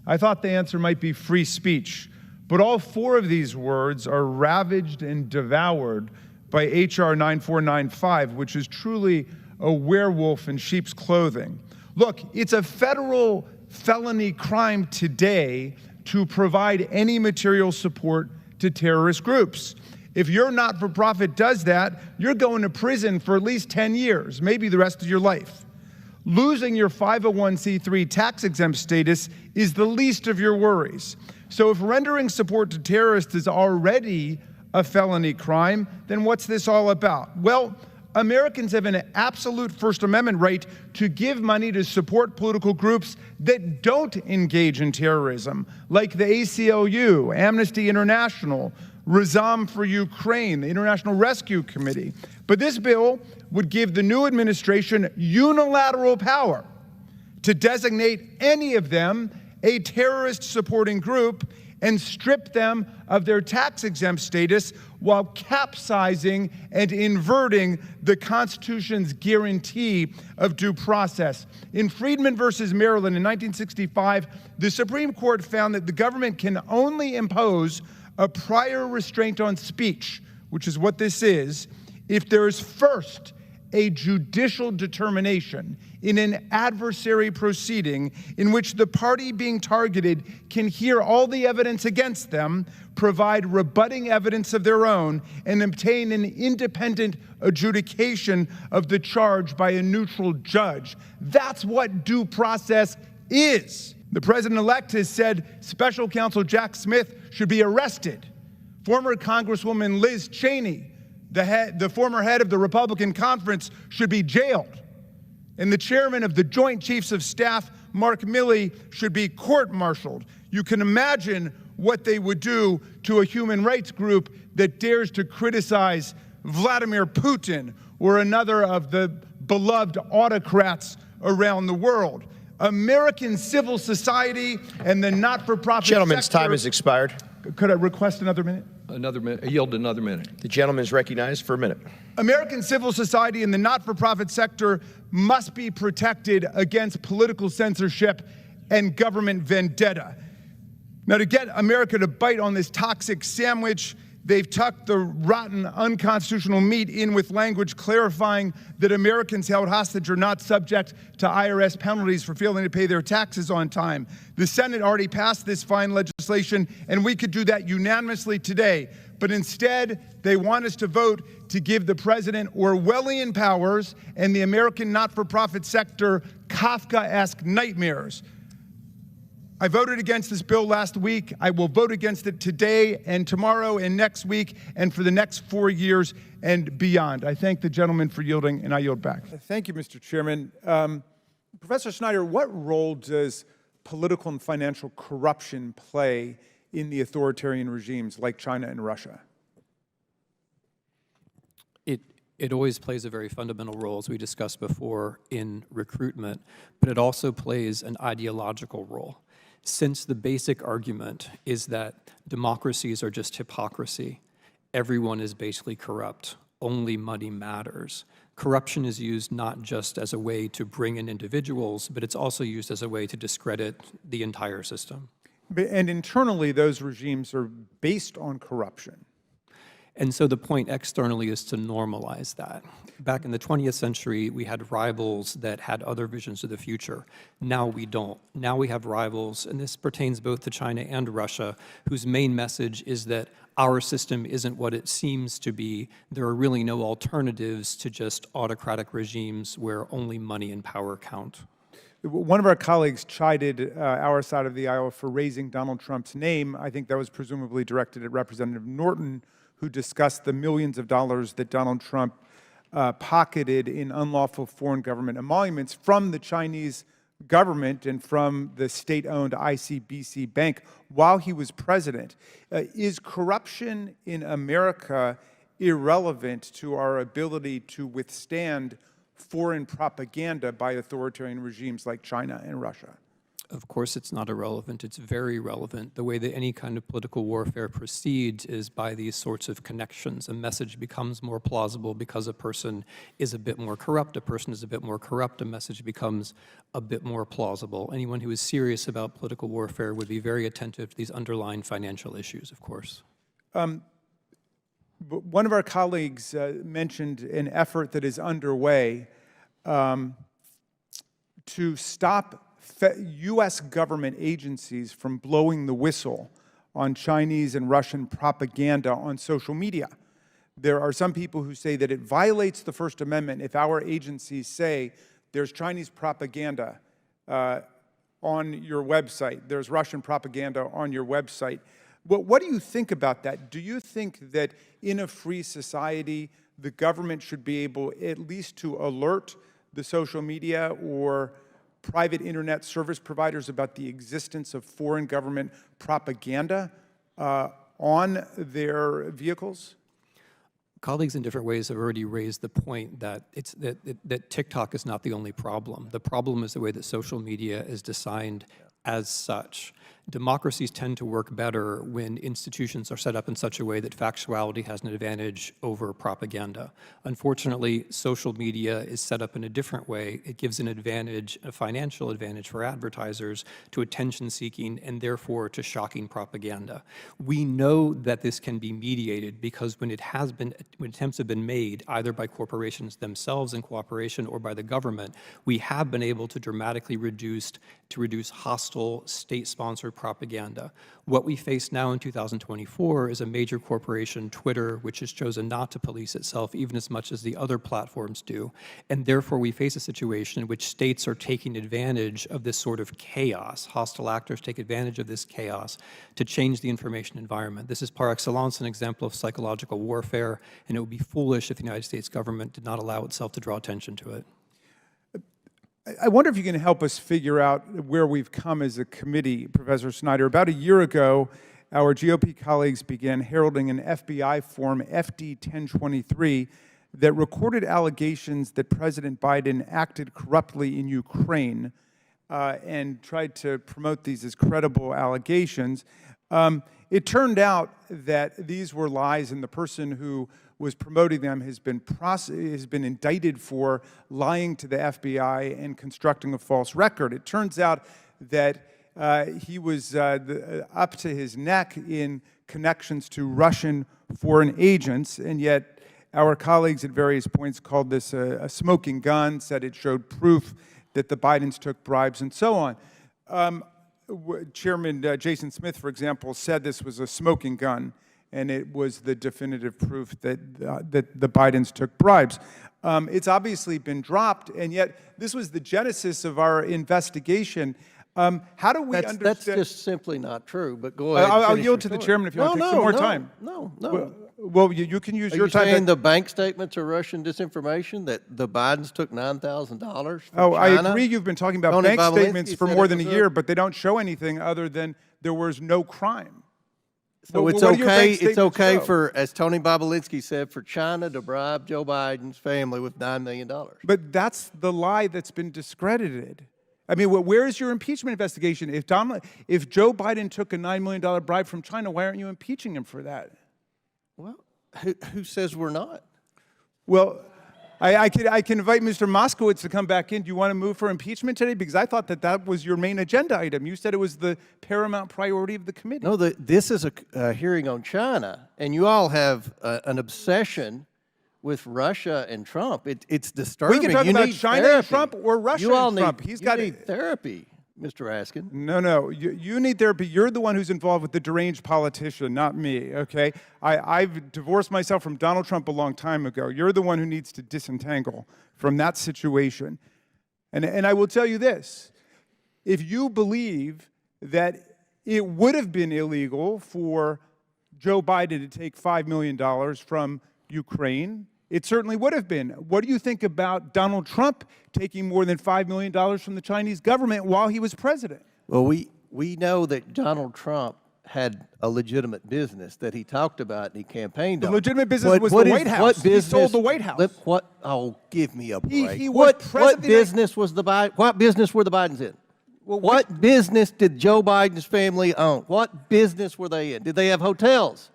I thought the answer might be free speech, but all 4 of these words are ravaged and devoured by H.R. 9495, which is truly a werewolf in sheep's clothing. Look, it's a federal felony crime today to provide any material support to terrorist groups. If your not-for-profit does that, you're going to prison for at least 10 years, maybe the rest of your life. Losing your 501c3 tax-exempt status is the least of your worries. So if rendering support to terrorists is already a felony crime, then what's this all about? Well, Americans have an absolute First Amendment right to give money to support political groups that don't engage in terrorism, like the ACLU, Amnesty International, Razam for Ukraine, the International Rescue Committee. But this bill would give the new administration unilateral power to designate any of them a terrorist-supporting group and strip them of their tax-exempt status while capsizing and inverting the Constitution's guarantee of due process. In Friedman versus Maryland in 1965, the Supreme Court found that the government can only impose a prior restraint on speech, which is what this is, if there is first a judicial determination in an adversary proceeding in which the party being targeted can hear all the evidence against them, provide rebutting evidence of their own, and obtain an independent adjudication of the charge by a neutral judge. That's what due process is. The president-elect has said Special Counsel Jack Smith should be arrested. Former Congresswoman Liz Cheney, the former head of the Republican conference, should be jailed. And the chairman of the Joint Chiefs of Staff, Mark Milley, should be court-martialed. You can imagine what they would do to a human rights group that dares to criticize Vladimir Putin or another of the beloved autocrats around the world. American civil society and the not-for-profit Gentleman's sector. time has expired. Could I request another minute? Another minute. I yield another minute. The gentleman is recognized for a minute. American civil society and the not-for-profit sector must be protected against political censorship and government vendetta. Now, to get America to bite on this toxic sandwich, they've tucked the rotten, unconstitutional meat in with language clarifying that Americans held hostage are not subject to IRS penalties for failing to pay their taxes on time. The Senate already passed this fine legislation, and we could do that unanimously today. But instead, they want us to vote to give the president Orwellian powers and the American not-for-profit sector Kafkaesque nightmares. I voted against this bill last week. I will vote against it today and tomorrow and next week and for the next 4 years and beyond. I thank the gentleman for yielding, and I yield back. Thank you, Mr. Chairman. Professor Snyder, what role does political and financial corruption play in the authoritarian regimes like China and Russia? It always plays a very fundamental role, as we discussed before, in recruitment, but it also plays an ideological role. Since the basic argument is that democracies are just hypocrisy, everyone is basically corrupt, only money matters. Corruption is used not just as a way to bring in individuals, but it's also used as a way to discredit the entire system. And internally, those regimes are based on corruption. And so the point externally is to normalize that. Back in the 20th century, we had rivals that had other visions of the future. Now we don't. Now we have rivals, and this pertains both to China and Russia, whose main message is that our system isn't what it seems to be. There are really no alternatives to just autocratic regimes where only money and power count. One of our colleagues chided our side of the aisle for raising Donald Trump's name. I think that was presumably directed at Representative Norton, who discussed the millions of dollars that Donald Trump pocketed in unlawful foreign government emoluments from the Chinese government and from the state-owned ICBC Bank while he was president. Is corruption in America irrelevant to our ability to withstand foreign propaganda by authoritarian regimes like China and Russia? Of course it's not irrelevant, it's very relevant. The way that any kind of political warfare proceeds is by these sorts of connections. A message becomes more plausible because a person is a bit more corrupt. A person is a bit more corrupt, a message becomes a bit more plausible. Anyone who is serious about political warfare would be very attentive to these underlying financial issues, of course. One of our colleagues mentioned an effort that is underway to stop U.S. government agencies from blowing the whistle on Chinese and Russian propaganda on social media. There are some people who say that it violates the First Amendment if our agencies say there's Chinese propaganda on your website, there's Russian propaganda on your website. What do you think about that? Do you think that in a free society, the government should be able at least to alert the social media or private internet service providers about the existence of foreign government propaganda on their vehicles? Colleagues in different ways have already raised the point that that TikTok is not the only problem. The problem is the way that social media is designed as such. Democracies tend to work better when institutions are set up in such a way that factuality has an advantage over propaganda. Unfortunately, social media is set up in a different way. It gives an advantage, a financial advantage for advertisers to attention-seeking and therefore to shocking propaganda. We know that this can be mediated because when attempts have been made, either by corporations themselves in cooperation or by the government, we have been able to dramatically reduce hostile state-sponsored propaganda. What we face now in 2024 is a major corporation, Twitter, which has chosen not to police itself even as much as the other platforms do. And therefore, we face a situation in which states are taking advantage of this sort of chaos. Hostile actors take advantage of this chaos to change the information environment. This is par excellence an example of psychological warfare, and it would be foolish if the United States government did not allow itself to draw attention to it. I wonder if you can help us figure out where we've come as a committee, Professor Snyder. About a year ago, our GOP colleagues began heralding an FBI form, FD 1023, that recorded allegations that President Biden acted corruptly in Ukraine and tried to promote these as credible allegations. It turned out that these were lies, and the person who was promoting them has been indicted for lying to the FBI and constructing a false record. It turns out that he was up to his neck in connections to Russian foreign agents, and yet our colleagues at various points called this a smoking gun, said it showed proof that the Bidens took bribes, and so on. Chairman Jason Smith, for example, said this was a smoking gun, and it was the definitive proof that the Bidens took bribes. It's obviously been dropped, and yet this was the genesis of our investigation. How do we understand? That's just simply not true, but go ahead. I'll yield to the chairman if you want to take some more time. No. Well, you can use your time. Are you saying the bank statements are Russian disinformation, that the Bidens took $9,000 from China? I agree you've been talking about bank statements for more than a year, but they don't show anything other than there was no crime. So it's okay for, as Tony Bobulinski said, for China to bribe Joe Biden's family with $9 million. But that's the lie that's been discredited. I mean, where is your impeachment investigation? If Joe Biden took a $9 million bribe from China, why aren't you impeaching him for that? Well, who says we're not? Well, I can invite Mr. Moskowitz to come back in. Do you want to move for impeachment today? Because I thought that was your main agenda item. You said it was the paramount priority of the committee. No, this is a hearing on China, and you all have an obsession with Russia and Trump. It's disturbing. We can talk about China and Trump or Russia and Trump. You need therapy, Mr. Raskin. No. You need therapy. You're the one who's involved with the deranged politician, not me, okay? I've divorced myself from Donald Trump a long time ago. You're the one who needs to disentangle from that situation. And I will tell you this. If you believe that it would have been illegal for Joe Biden to take $5 million from Ukraine, it certainly would have been. What do you think about Donald Trump taking more than $5 million from the Chinese government while he was president? Well, we know that Donald Trump had a legitimate business that he talked about and he campaigned on. The legitimate business was the White House. What business? He sold the White House. Oh, give me a break. He was What business was what business were the Bidens in? Well, what business did Joe Biden's family own? What business were they in? Did they have hotels?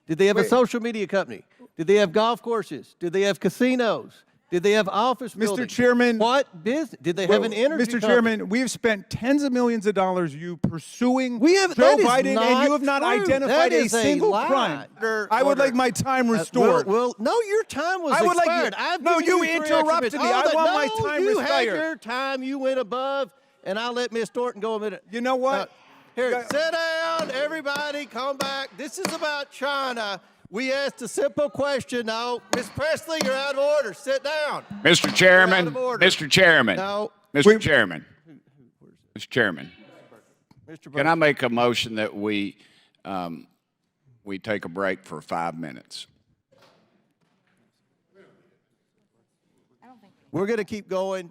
Did they have a social media company? Did they have golf courses? Did they have casinos? Did they have office buildings? Mr. Chairman. What business? Did they have an energy Mr. company? Chairman, we have spent tens of millions of dollars pursuing Joe Biden, and you have not identified a single crime. I would like my time restored. Well, no, your time was expired. No, you interrupted me. I want my time restored. You had your time. You went above, and I'll let Ms. Thornton go a minute. You know what? Here, sit down, everybody. Come back. This is about China. We asked a simple question. Now, Ms. Presley, you're out of order. Sit down. Mr. Chairman, Mr. Chairman, No. Mr. Chairman, Mr. Chairman, can I make a motion that we take a break for 5 minutes? We're going to keep going.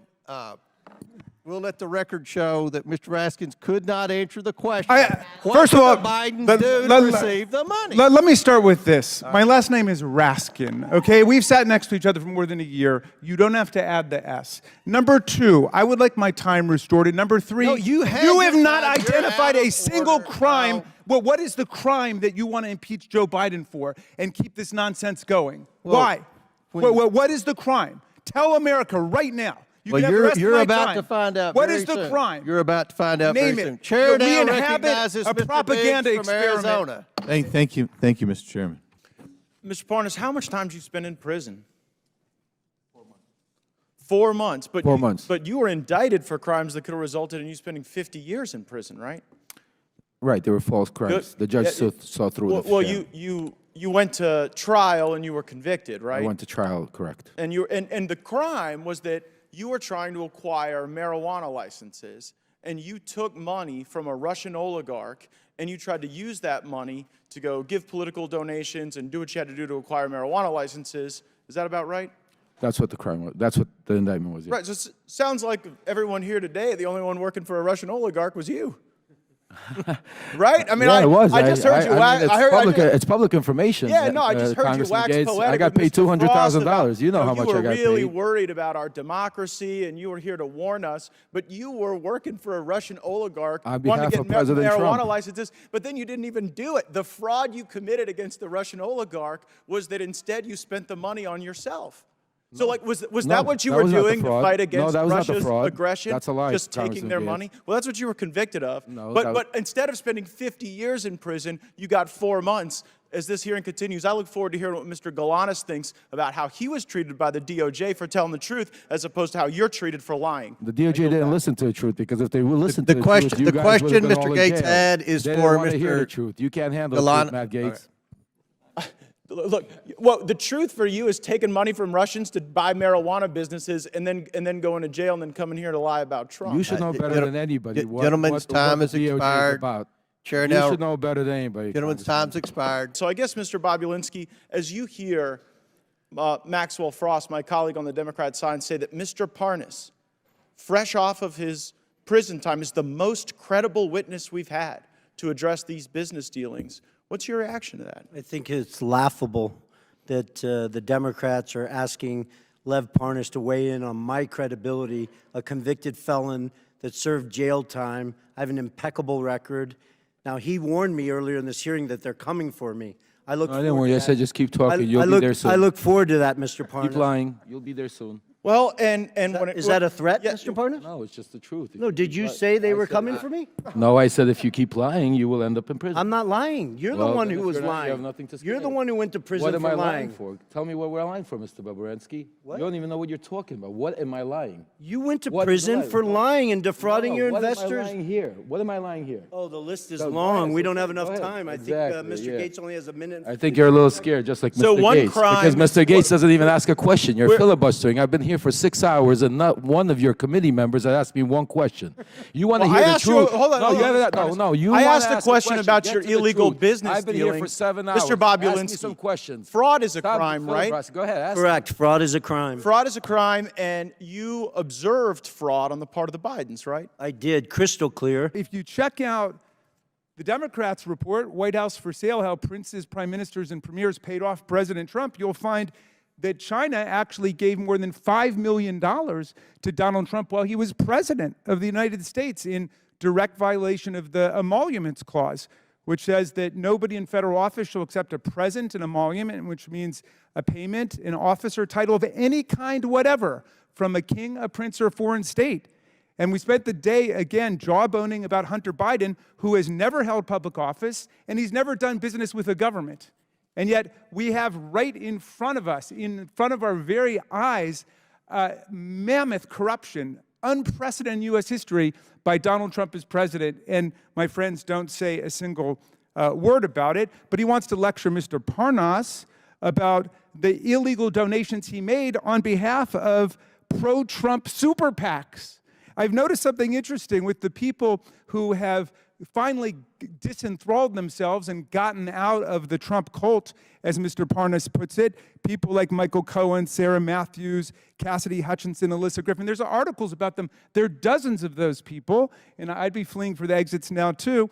We'll let the record show that Mr. Raskins could not answer the question. First of all, what did the Bidens do to receive the money? Let me start with this. My last name is Raskin, okay? We've sat next to each other for more than a year. You don't have to add the S. Number two, I would like my time restored. And number three, No, you have not your time. You're identified out a of single order. crime. No. Well, what is the crime that you want to impeach Joe Biden for and keep this nonsense going? Well, Why? What is the crime? Tell America right now. You Well, can have the rest of you're my about time. to find out. What very is the soon. crime? You're about to find out Name very it. soon. Chair We now inhabit recognizes a Mr. propaganda Biggs from experiment. Arizona. Thank you, Mr. Chairman. Mr. Parnas, how much time did you spend in prison? 4 months. But 4 months. But you were indicted for crimes that could have resulted in you spending 50 years in prison, right? Right, they were false crimes. The judge saw through Well, the well sham. you went to trial and you were convicted, right? I went to trial, correct. And and the crime was that you were trying to acquire marijuana licenses, and you took money from a Russian oligarch, and you tried to use that money to go give political donations and do what you had to do to acquire marijuana licenses. Is that about right? That's what the crime was. That's what the indictment was. Yeah. Right. So it sounds like everyone here today, the only one working for a Russian oligarch was you. Right? I mean, yeah, it was. I just heard you. I mean, it's public information. Yeah, no, I just heard you wax poetic. I got with paid Mr. Frost about $200,000. You know how much I got paid. You were really worried about our democracy, and you were here to warn us. But you were working for a Russian oligarch, On wanting to behalf get of President marijuana Trump. licenses. But then you didn't even do it. The fraud you committed against the Russian oligarch was that instead you spent the money on yourself. So, like, was No, that what you that were was not the doing to fraud. fight No, against that was not the Russia's fraud. aggression? That's a lie, Just taking Congressman their Gates. money? Well, that's what you were convicted of. No, But instead of spending 50 years in prison, you got 4 months. As this hearing continues, I look forward to hearing what Mr. Galanis thinks about how he was treated by the DOJ for telling the truth, as opposed to how you're treated for lying. The DOJ didn't listen to the truth, because if they would listen The to the question- truth, you the guys would have question been all Mr. in Gates jail. had is They for didn't want to Mr. hear the truth. You can't handle the Galan- truth, Matt Gates. Look, well, the truth for you is taking money from Russians to buy marijuana businesses and then going to jail and then coming here to lie about Trump. You should know better than anybody what Gentleman's time the has DOJ is expired. about. Chair You now. should know better than anybody. Gentleman's time's expired. So I guess, Mr. Bobulinski, as you hear Maxwell Frost, my colleague on the Democrat side, say that Mr. Parnas, fresh off of his prison time, is the most credible witness we've had to address these business dealings. What's your reaction to that? I think it's laughable that the Democrats are asking Lev Parnas to weigh in on my credibility, a convicted felon that served jail time. I have an impeccable record. Now, he warned me earlier in this hearing that they're coming for me. I look. I didn't worry. I said just keep talking. You'll be there soon. I look forward to that, Mr. Parnas. Keep lying. You'll be there soon. Well, and when Is that a threat, Mr. Parnas? No, it's just the truth. No, did you say they were coming for me? No, I said if you keep lying, you will end up in prison. I'm not lying. You're the Well, one then who if was you're not, lying. you have nothing to You're the scare. one who went to prison What am for I lying. lying for? Tell me what we're lying for, Mr. Bobulinski. What? You don't even know what you're talking about. What am I lying? You went to What is prison lying? for lying and defrauding No, your what investors. am I lying here? What am I lying here? Oh, the list is Go long. ahead, We so don't have go enough ahead. time. I Exactly, think Mr. yeah. Gates only has a minute. I think you're a little scared, just like So Mr. one Gates. crime- Because Mr. Gates doesn't even ask a question. You're filibustering. I've been here for 6 hours, and not one of your committee members has asked me one question. You want to Well, hear I the asked you- truth? hold on, no, hold you on, haven't- Mr. no, no. You I wanna asked a ask question about Get your to the illegal truth. business I've been here for dealings. 7 hours. Mr. Ask me Bobulinski, some questions. fraud is a Stop crime, right? filibustering. Go ahead. Ask Correct. Fraud is a crime. Fraud is a crime, and you observed fraud on the part of the Bidens, right? I did. Crystal clear. If you check out the Democrats' report, White House for Sale, how princes, prime ministers, and premiers paid off President Trump, you'll find that China actually gave more than $5 million to Donald Trump while he was president of the United States in direct violation of the emoluments clause, which says that nobody in federal office shall accept a present, an emolument, which means a payment, an office or title of any kind whatever from a king, a prince, or a foreign state. And we spent the day, again, jawboning about Hunter Biden, who has never held public office, and he's never done business with the government. And yet we have right in front of us, in front of our very eyes, mammoth corruption, unprecedented in U.S. history by Donald Trump as president. And my friends don't say a single word about it. But he wants to lecture Mr. Parnas about the illegal donations he made on behalf of pro-Trump super PACs. I've noticed something interesting with the people who have finally disenthralled themselves and gotten out of the Trump cult, as Mr. Parnas puts it. People like Michael Cohen, Sarah Matthews, Cassidy Hutchinson, Alyssa Griffin. There's articles about them. There are dozens of those people, and I'd be fleeing for the exits now too.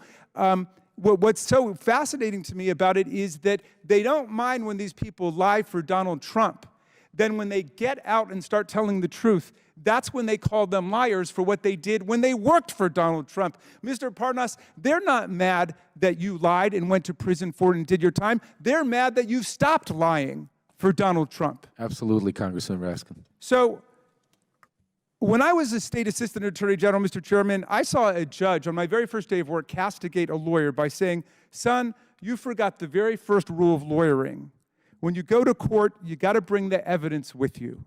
What's so fascinating to me about it is that they don't mind when these people lie for Donald Trump. Then when they get out and start telling the truth, that's when they call them liars for what they did when they worked for Donald Trump. Mr. Parnas, they're not mad that you lied and went to prison for it and did your time. They're mad that you stopped lying for Donald Trump. Absolutely, Congressman Raskin. So when I was a state assistant attorney general, Mr. Chairman, I saw a judge on my very first day of work castigate a lawyer by saying, son, you forgot the very first rule of lawyering. When you go to court, you got to bring the evidence with you.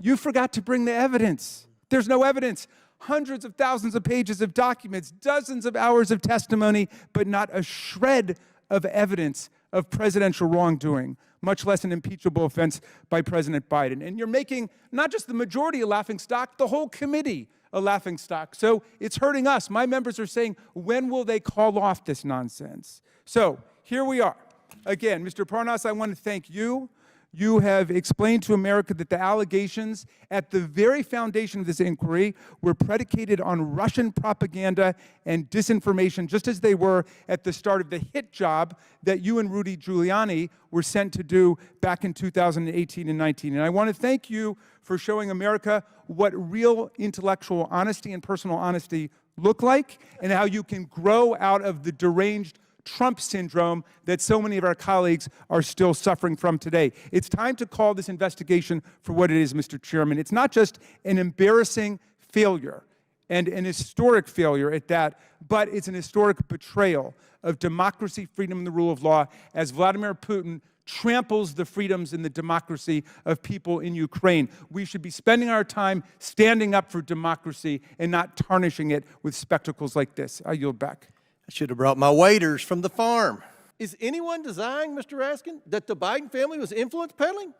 You forgot to bring the evidence. There's no evidence. Hundreds of thousands of pages of documents, dozens of hours of testimony, but not a shred of evidence of presidential wrongdoing, much less an impeachable offense by President Biden. And you're making not just the majority a laughingstock, the whole committee a laughingstock. So it's hurting us. My members are saying, when will they call off this nonsense? So here we are. Again, Mr. Parnas, I want to thank you. You have explained to America that the allegations at the very foundation of this inquiry were predicated on Russian propaganda and disinformation, just as they were at the start of the hit job that you and Rudy Giuliani were sent to do back in 2018 and 19. And I want to thank you for showing America what real intellectual honesty and personal honesty look like, and how you can grow out of the deranged Trump syndrome that so many of our colleagues are still suffering from today. It's time to call this investigation for what it is, Mr. Chairman. It's not just an embarrassing failure and an historic failure at that, but it's an historic betrayal of democracy, freedom, and the rule of law as Vladimir Putin tramples the freedoms and the democracy of people in Ukraine. We should be spending our time standing up for democracy and not tarnishing it with spectacles like this. I yield back. I should have brought my waiters from the farm. Is anyone denying, Mr. Raskin, that the Biden family was influence peddling?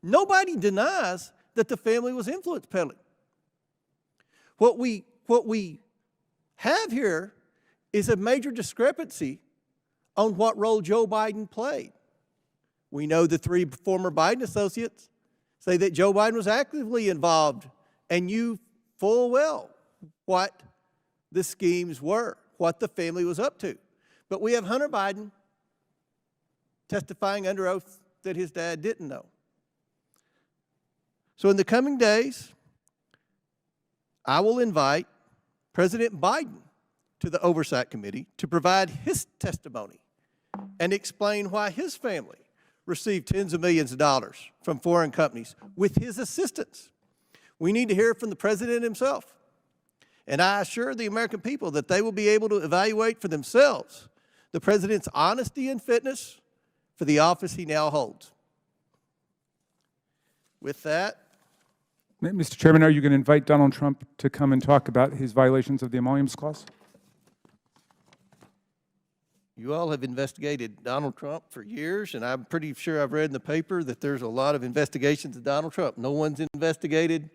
Nobody denies that the family was influence peddling. What we have here is a major discrepancy on what role Joe Biden played. We know the three former Biden associates say that Joe Biden was actively involved and knew full well what the schemes were, what the family was up to. But we have Hunter Biden testifying under oath that his dad didn't know. So in the coming days, I will invite President Biden to the Oversight Committee to provide his testimony and explain why his family received tens of millions of dollars from foreign companies with his assistance. We need to hear from the president himself. And I assure the American people that they will be able to evaluate for themselves the president's honesty and fitness for the office he now holds. With that, Mr. Chairman, are you going to invite Donald Trump to come and talk about his violations of the Emoluments Clause? you all have investigated Donald Trump for years, and I'm pretty sure I've read in the paper that there's a lot of investigations of Donald Trump. No one's investigated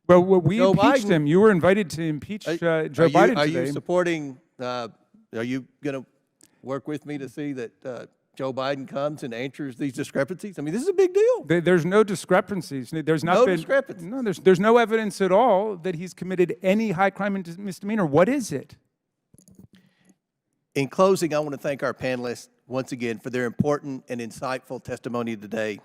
Well, we Joe impeached Biden. him. You were invited to impeach Joe Biden Are today. you supporting, are you going to work with me to see that Joe Biden comes and answers these discrepancies? I mean, this is a big deal. There's no discrepancies. There's not No been, discrepancies. No, there's no evidence at all that he's committed any high crime and misdemeanor. What is it? In closing, I want to thank our panelists once again for their important and insightful testimony today.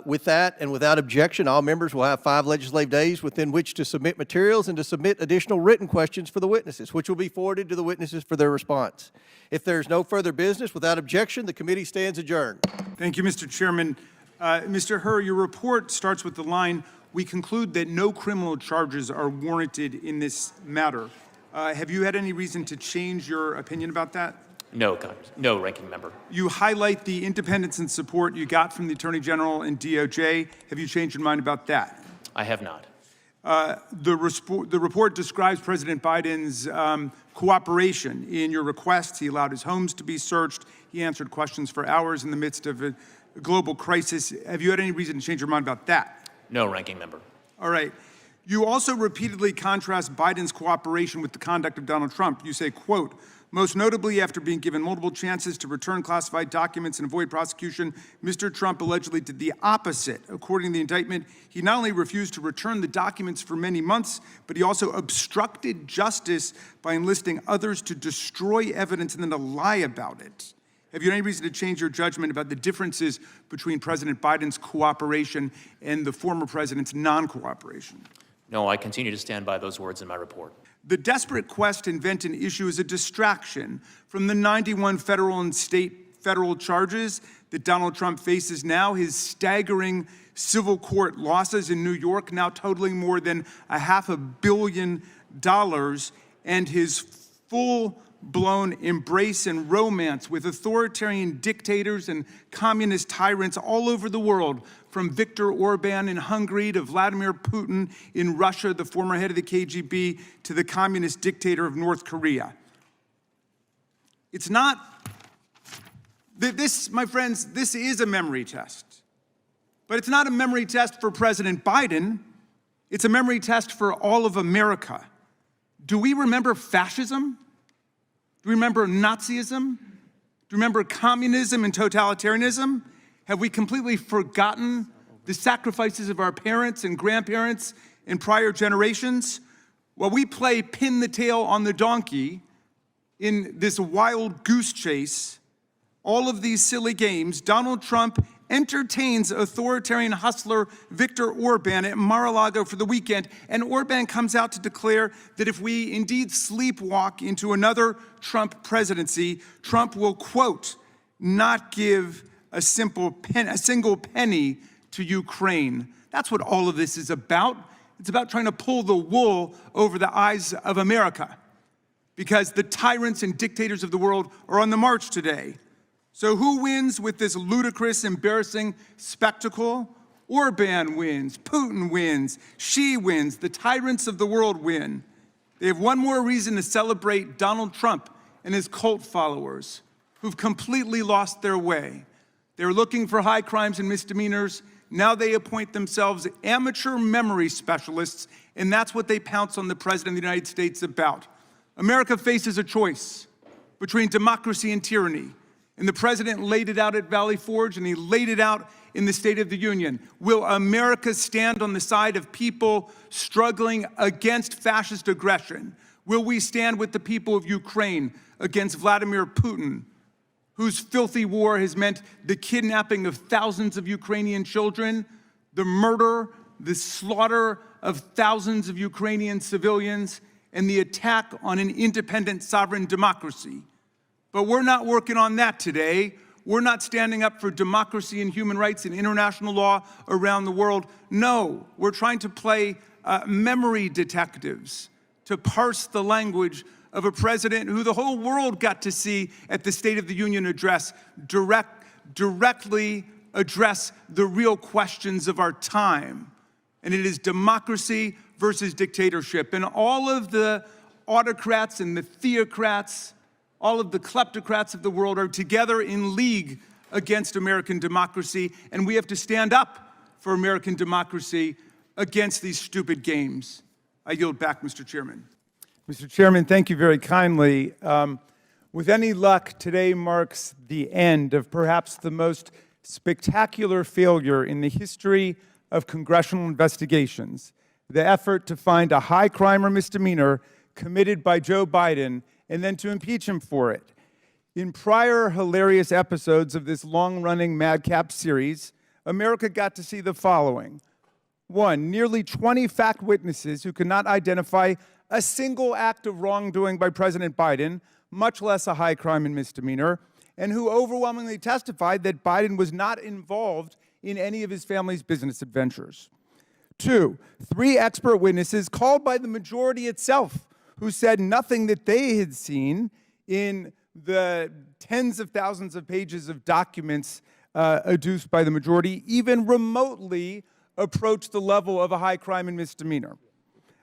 With that and without objection, all members will have 5 legislative days within which to submit materials and to submit additional written questions for the witnesses, which will be forwarded to the witnesses for their response. If there is no further business, without objection, the committee stands adjourned. Thank you, Mr. Chairman. Mr. Herr, your report starts with the line, "We conclude that no criminal charges are warranted in this matter." Have you had any reason to change your opinion about that? No, Congress. No, Ranking Member. You highlight the independence and support you got from the Attorney General and DOJ. Have you changed your mind about that? I have not. The report describes President Biden's cooperation in your requests. He allowed his homes to be searched. He answered questions for hours in the midst of a global crisis. Have you had any reason to change your mind about that? No, Ranking Member. All right. You also repeatedly contrast Biden's cooperation with the conduct of Donald Trump. You say, quote, most notably, after being given multiple chances to return classified documents and avoid prosecution, Mr. Trump allegedly did the opposite. According to the indictment, he not only refused to return the documents for many months, but he also obstructed justice by enlisting others to destroy evidence and then to lie about it. Have you any reason to change your judgment about the differences between President Biden's cooperation and the former president's non-cooperation? No, I continue to stand by those words in my report. The desperate quest to invent an issue is a distraction from the 91 federal and state federal charges that Donald Trump faces now, his staggering civil court losses in New York now totaling more than $500 million, and his full-blown embrace and romance with authoritarian dictators and communist tyrants all over the world, from Viktor Orban in Hungary to Vladimir Putin in Russia, the former head of the KGB, to the communist dictator of North Korea. It's not, this, my friends, this is a memory test. But it's not a memory test for President Biden. It's a memory test for all of America. Do we remember fascism? Do we remember Nazism? Do we remember communism and totalitarianism? Have we completely forgotten the sacrifices of our parents and grandparents in prior generations? While we play pin the tail on the donkey in this wild goose chase, all of these silly games, Donald Trump entertains authoritarian hustler Viktor Orban at Mar-a-Lago for the weekend, and Orban comes out to declare that if we indeed sleepwalk into another Trump presidency, Trump will, quote, not give a single penny to Ukraine. That's what all of this is about. It's about trying to pull the wool over the eyes of America, because the tyrants and dictators of the world are on the march today. So who wins with this ludicrous, embarrassing spectacle? Orban wins, Putin wins, Xi wins, the tyrants of the world win. They have one more reason to celebrate Donald Trump and his cult followers, who've completely lost their way. They're looking for high crimes and misdemeanors. Now they appoint themselves amateur memory specialists, and that's what they pounce on the President of the United States about. America faces a choice between democracy and tyranny. And the President laid it out at Valley Forge, and he laid it out in the State of the Union. Will America stand on the side of people struggling against fascist aggression? Will we stand with the people of Ukraine against Vladimir Putin, whose filthy war has meant the kidnapping of thousands of Ukrainian children, the murder, the slaughter of thousands of Ukrainian civilians, and the attack on an independent sovereign democracy? But we're not working on that today. We're not standing up for democracy and human rights and international law around the world. No, we're trying to play memory detectives, to parse the language of a president who the whole world got to see at the State of the Union address directly address the real questions of our time. And it is democracy versus dictatorship. And all of the autocrats and the theocrats, all of the kleptocrats of the world are together in league against American democracy, and we have to stand up for American democracy against these stupid games. I yield back, Mr. Chairman. Mr. Chairman, thank you very kindly. With any luck, today marks the end of perhaps the most spectacular failure in the history of congressional investigations, the effort to find a high crime or misdemeanor committed by Joe Biden and then to impeach him for it. In prior hilarious episodes of this long-running madcap series, America got to see the following. 1, nearly 20 fact witnesses who could not identify a single act of wrongdoing by President Biden, much less a high crime and misdemeanor, and who overwhelmingly testified that Biden was not involved in any of his family's business adventures. 2, 3 expert witnesses called by the majority itself, who said nothing that they had seen in the tens of thousands of pages of documents adduced by the majority even remotely approached the level of a high crime and misdemeanor.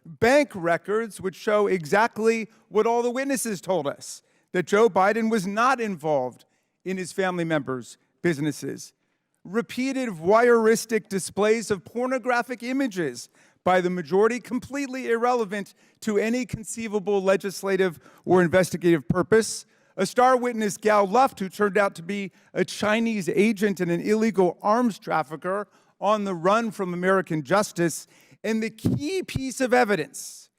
Bank records which show exactly what all the witnesses told us, that Joe Biden was not involved in his family members' businesses. Repeated voyeuristic displays of pornographic images by the majority, completely irrelevant to any conceivable legislative or investigative purpose. A star witness, Gal Luft, who turned out to be a Chinese agent and an illegal arms trafficker on the run from American justice. And the key piece of evidence,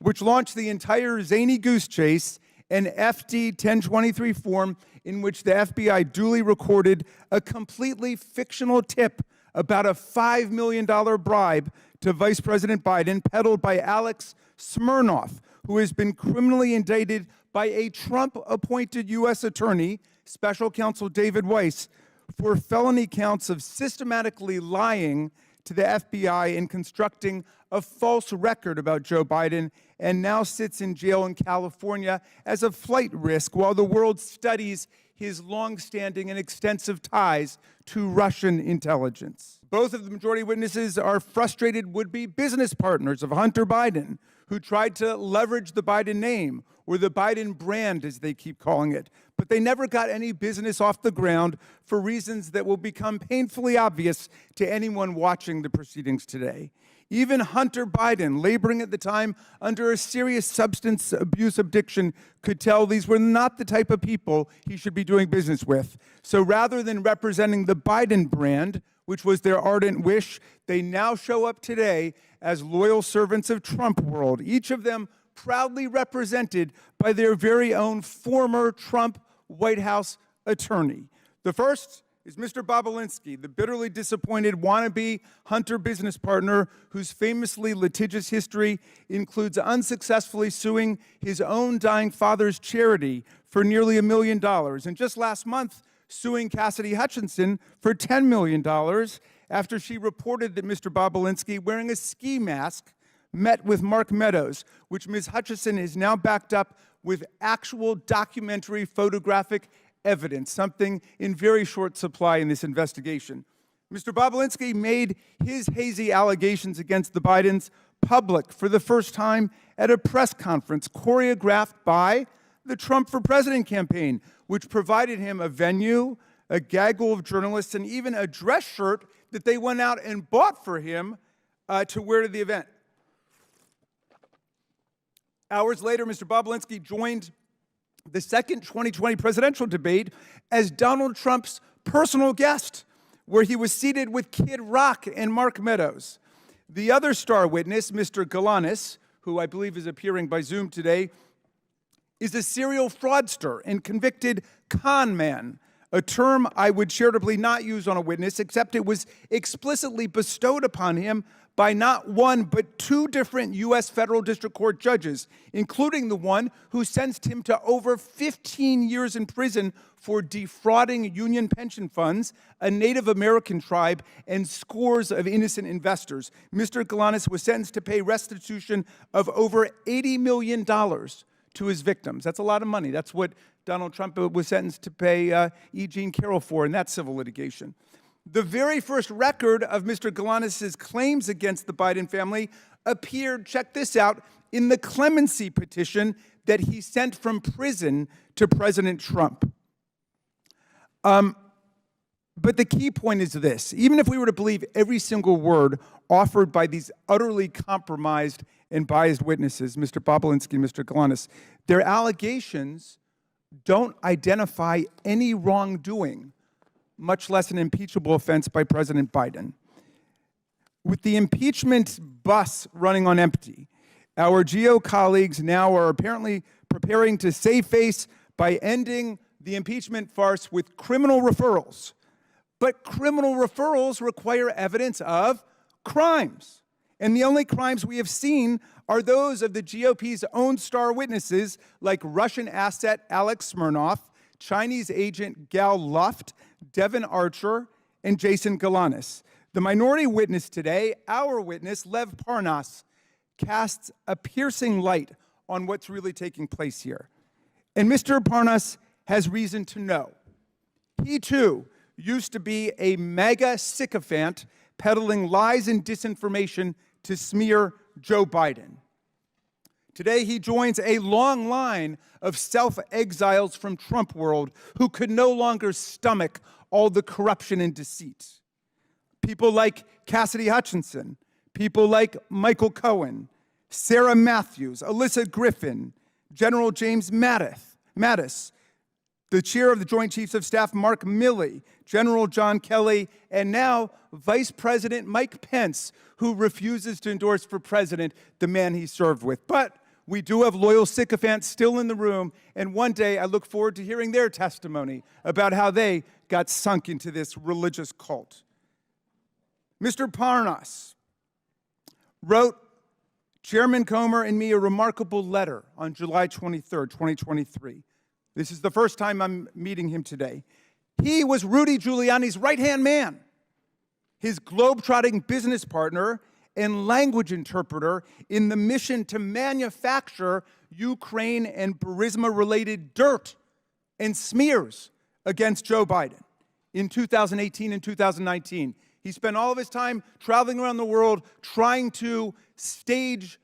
which launched the entire zany goose chase, an FD 1023 form in which the FBI duly recorded a completely fictional tip about a $5 million bribe to Vice President Biden, peddled by Alex Smirnoff, who has been criminally indicted by a Trump-appointed U.S. attorney, Special Counsel David Weiss, for felony counts of systematically lying to the FBI and constructing a false record about Joe Biden, and now sits in jail in California as a flight risk while the world studies his long-standing and extensive ties to Russian intelligence. Both of the majority witnesses are frustrated would-be business partners of Hunter Biden, who tried to leverage the Biden name, or the Biden brand, as they keep calling it. But they never got any business off the ground for reasons that will become painfully obvious to anyone watching the proceedings today. Even Hunter Biden, laboring at the time under a serious substance abuse addiction, could tell these were not the type of people he should be doing business with. So rather than representing the Biden brand, which was their ardent wish, they now show up today as loyal servants of Trump world, each of them proudly represented by their very own former Trump White House attorney. The first is Mr. Bobulinski, the bitterly disappointed wannabe Hunter business partner whose famously litigious history includes unsuccessfully suing his own dying father's charity for nearly $1 million, and just last month suing Cassidy Hutchinson for $10 million after she reported that Mr. Bobulinski, wearing a ski mask, met with Mark Meadows, which Ms. Hutchinson is now backed up with actual documentary photographic evidence, something in very short supply in this investigation. Mr. Bobulinski made his hazy allegations against the Bidens public for the first time at a press conference choreographed by the Trump for President campaign, which provided him a venue, a gaggle of journalists, and even a dress shirt that they went out and bought for him to wear to the event. Hours later, Mr. Bobulinski joined the second 2020 presidential debate as Donald Trump's personal guest, where he was seated with Kid Rock and Mark Meadows. The other star witness, Mr. Galanis, who I believe is appearing by Zoom today, is a serial fraudster and convicted con man, a term I would charitably not use on a witness, except it was explicitly bestowed upon him by not one, but two different U.S. federal district court judges, including the one who sentenced him to over 15 years in prison for defrauding union pension funds, a Native American tribe, and scores of innocent investors. Mr. Galanis was sentenced to pay restitution of over $80 million to his victims. That's a lot of money. That's what Donald Trump was sentenced to pay E. Jean Carroll for in that civil litigation. The very first record of Mr. Galanis' claims against the Biden family appeared, check this out, in the clemency petition that he sent from prison to President Trump. But the key point is this: even if we were to believe every single word offered by these utterly compromised and biased witnesses, Mr. Bobulinski and Mr. Galanis, their allegations don't identify any wrongdoing, much less an impeachable offense by President Biden. With the impeachment bus running on empty, our GO colleagues now are apparently preparing to save face by ending the impeachment farce with criminal referrals. But criminal referrals require evidence of crimes. And the only crimes we have seen are those of the GOP's own star witnesses, like Russian asset Alex Smirnoff, Chinese agent Gal Luft, Devin Archer, and Jason Galanis. The minority witness today, our witness, Lev Parnas, casts a piercing light on what's really taking place here. And Mr. Parnas has reason to know. He, too, used to be a MAGA sycophant peddling lies and disinformation to smear Joe Biden. Today, he joins a long line of self-exiles from Trump world who could no longer stomach all the corruption and deceit. People like Cassidy Hutchinson, People like Michael Cohen, Sarah Matthews, Alyssa Griffin, General James Mattis, the chair of the Joint Chiefs of Staff, Mark Milley, General John Kelly, and now Vice President Mike Pence, who refuses to endorse for president the man he served with. But we do have loyal sycophants still in the room, and one day I look forward to hearing their testimony about how they got sunk into this religious cult. Mr. Parnas wrote Chairman Comer and me a remarkable letter on July 23rd, 2023. This is the first time I'm meeting him today. He was Rudy Giuliani's right-hand man, his globe-trotting business partner and language interpreter in the mission to manufacture Ukraine and Burisma-related dirt and smears against Joe Biden in 2018 and 2019. He spent all of his time traveling around the world trying to stage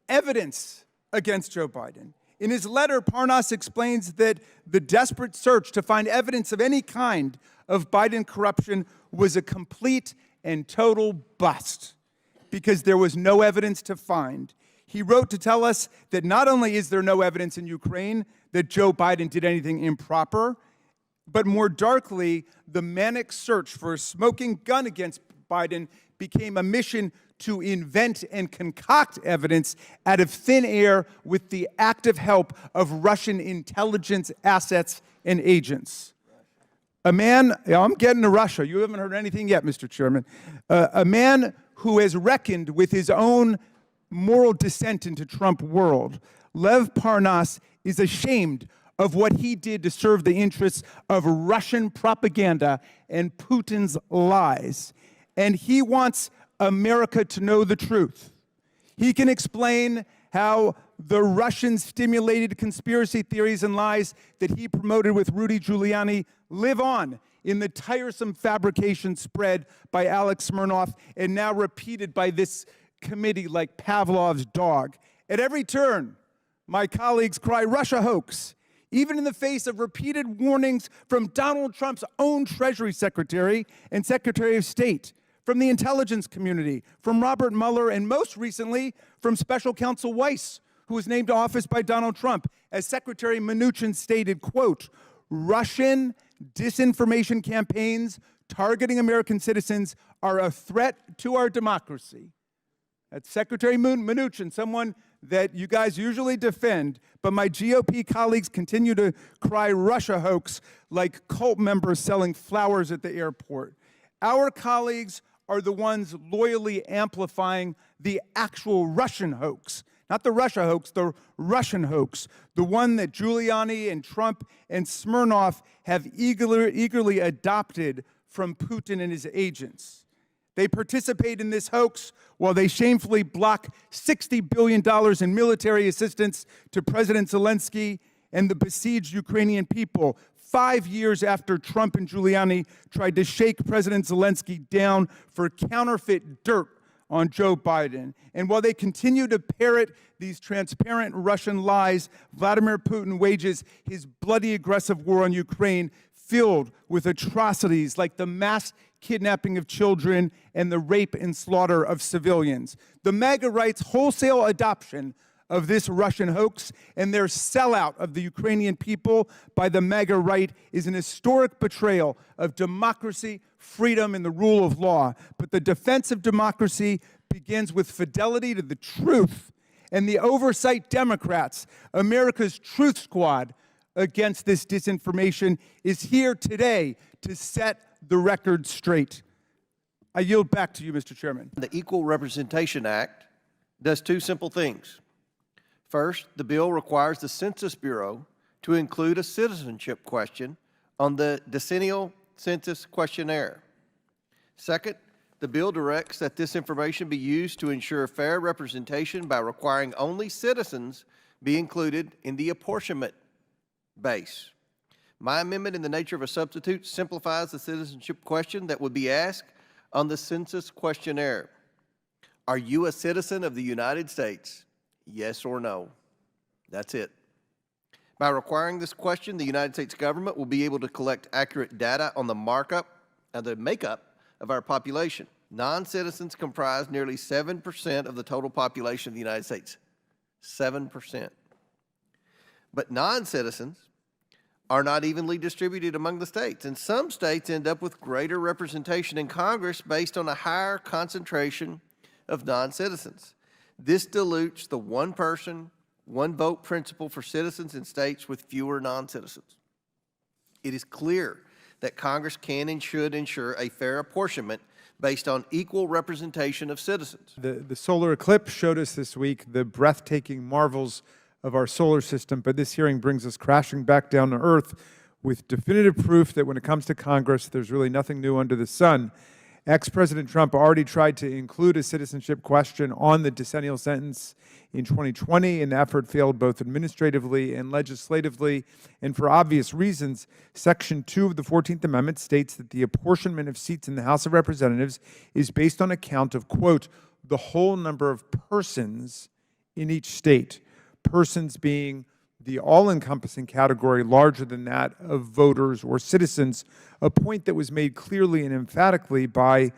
evidence against Joe Biden. In his letter, Parnas explains that the desperate search to find evidence of any kind of Biden corruption was a complete and total bust because there was no evidence to find. He wrote to tell us that not only is there no evidence in Ukraine that Joe Biden did anything improper, but more darkly, the manic search for a smoking gun against Biden became a mission to invent and concoct evidence out of thin air with the active help of Russian intelligence assets and agents. I'm getting to Russia. You haven't heard anything yet, Mr. Chairman. A man who has reckoned with his own moral descent into Trump world, Lev Parnas, is ashamed of what he did to serve the interests of Russian propaganda and Putin's lies. And he wants America to know the truth. He can explain how the Russian-stimulated conspiracy theories and lies that he promoted with Rudy Giuliani live on in the tiresome fabrication spread by Alex Smirnoff and now repeated by this committee like Pavlov's dog. At every turn, my colleagues cry Russia hoax, even in the face of repeated warnings from Donald Trump's own Treasury Secretary and Secretary of State, from the intelligence community, from Robert Mueller, and most recently from Special Counsel Weiss, who was named to office by Donald Trump. As Secretary Mnuchin stated, quote, Russian disinformation campaigns targeting American citizens are a threat to our democracy. That's Secretary Mnuchin, someone that you guys usually defend, but my GOP colleagues continue to cry Russia hoax like cult members selling flowers at the airport. Our colleagues are the ones loyally amplifying the actual Russian hoax, not the Russia hoax, the Russian hoax, the one that Giuliani and Trump and Smirnoff have eagerly adopted from Putin and his agents. They participate in this hoax while they shamefully block $60 billion in military assistance to President Zelensky and the besieged Ukrainian people 5 years after Trump and Giuliani tried to shake President Zelensky down for counterfeit dirt on Joe Biden. And while they continue to parrot these transparent Russian lies, Vladimir Putin wages his bloody aggressive war on Ukraine filled with atrocities like the mass kidnapping of children and the rape and slaughter of civilians. The MAGA right's wholesale adoption of this Russian hoax and their sellout of the Ukrainian people by the MAGA right is an historic betrayal of democracy, freedom, and the rule of law. But the defense of democracy begins with fidelity to the truth, and the oversight Democrats, America's truth squad against this disinformation, is here today to set the record straight. I yield back to you, Mr. Chairman. The Equal Representation Act does two simple things. First, the bill requires the Census Bureau to include a citizenship question on the decennial census questionnaire. Second, the bill directs that this information be used to ensure fair representation by requiring only citizens be included in the apportionment base. My amendment, in the nature of a substitute, simplifies the citizenship question that would be asked on the census questionnaire. Are you a citizen of the United States? Yes or no? That's it. By requiring this question, the United States government will be able to collect accurate data on the makeup of our population. Non-citizens comprise nearly 7% of the total population of the United States. 7%. But non-citizens are not evenly distributed among the states, and some states end up with greater representation in Congress based on a higher concentration of non-citizens. This dilutes the one-person, one-vote principle for citizens in states with fewer non-citizens. It is clear that Congress can and should ensure a fair apportionment based on equal representation of citizens. The solar eclipse showed us this week the breathtaking marvels of our solar system, but this hearing brings us crashing back down to earth with definitive proof that when it comes to Congress, there's really nothing new under the sun. Ex-President Trump already tried to include a citizenship question on the decennial sentence in 2020. An effort failed both administratively and legislatively, and for obvious reasons. Section 2 of the 14th Amendment states that the apportionment of seats in the House of Representatives is based on a count of, quote, the whole number of persons in each state. Persons being the all-encompassing category larger than that of voters or citizens, a point that was made clearly and emphatically by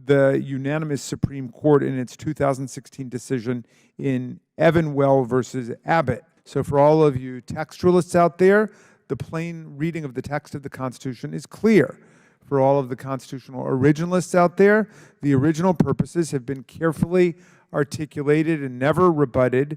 the unanimous Supreme Court in its 2016 decision in Evanwell versus Abbott. So for all of you textualists out there, the plain reading of the text of the Constitution is clear. For all of the constitutional originalists out there, the original purposes have been carefully articulated and never rebutted.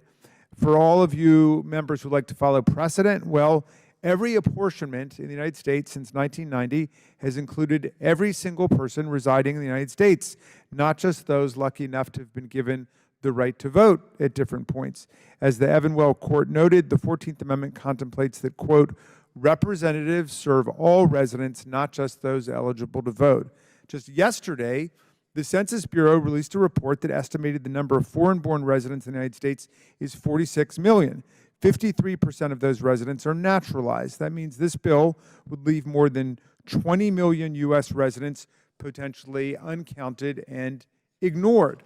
For all of you members who like to follow precedent, well, every apportionment in the United States since 1990 has included every single person residing in the United States, not just those lucky enough to have been given the right to vote at different points. As the Evanwell Court noted, the 14th Amendment contemplates that, quote, representatives serve all residents, not just those eligible to vote. Just yesterday, the Census Bureau released a report that estimated the number of foreign-born residents in the United States is 46 million. 53% of those residents are naturalized. That means this bill would leave more than 20 million U.S. residents potentially uncounted and ignored.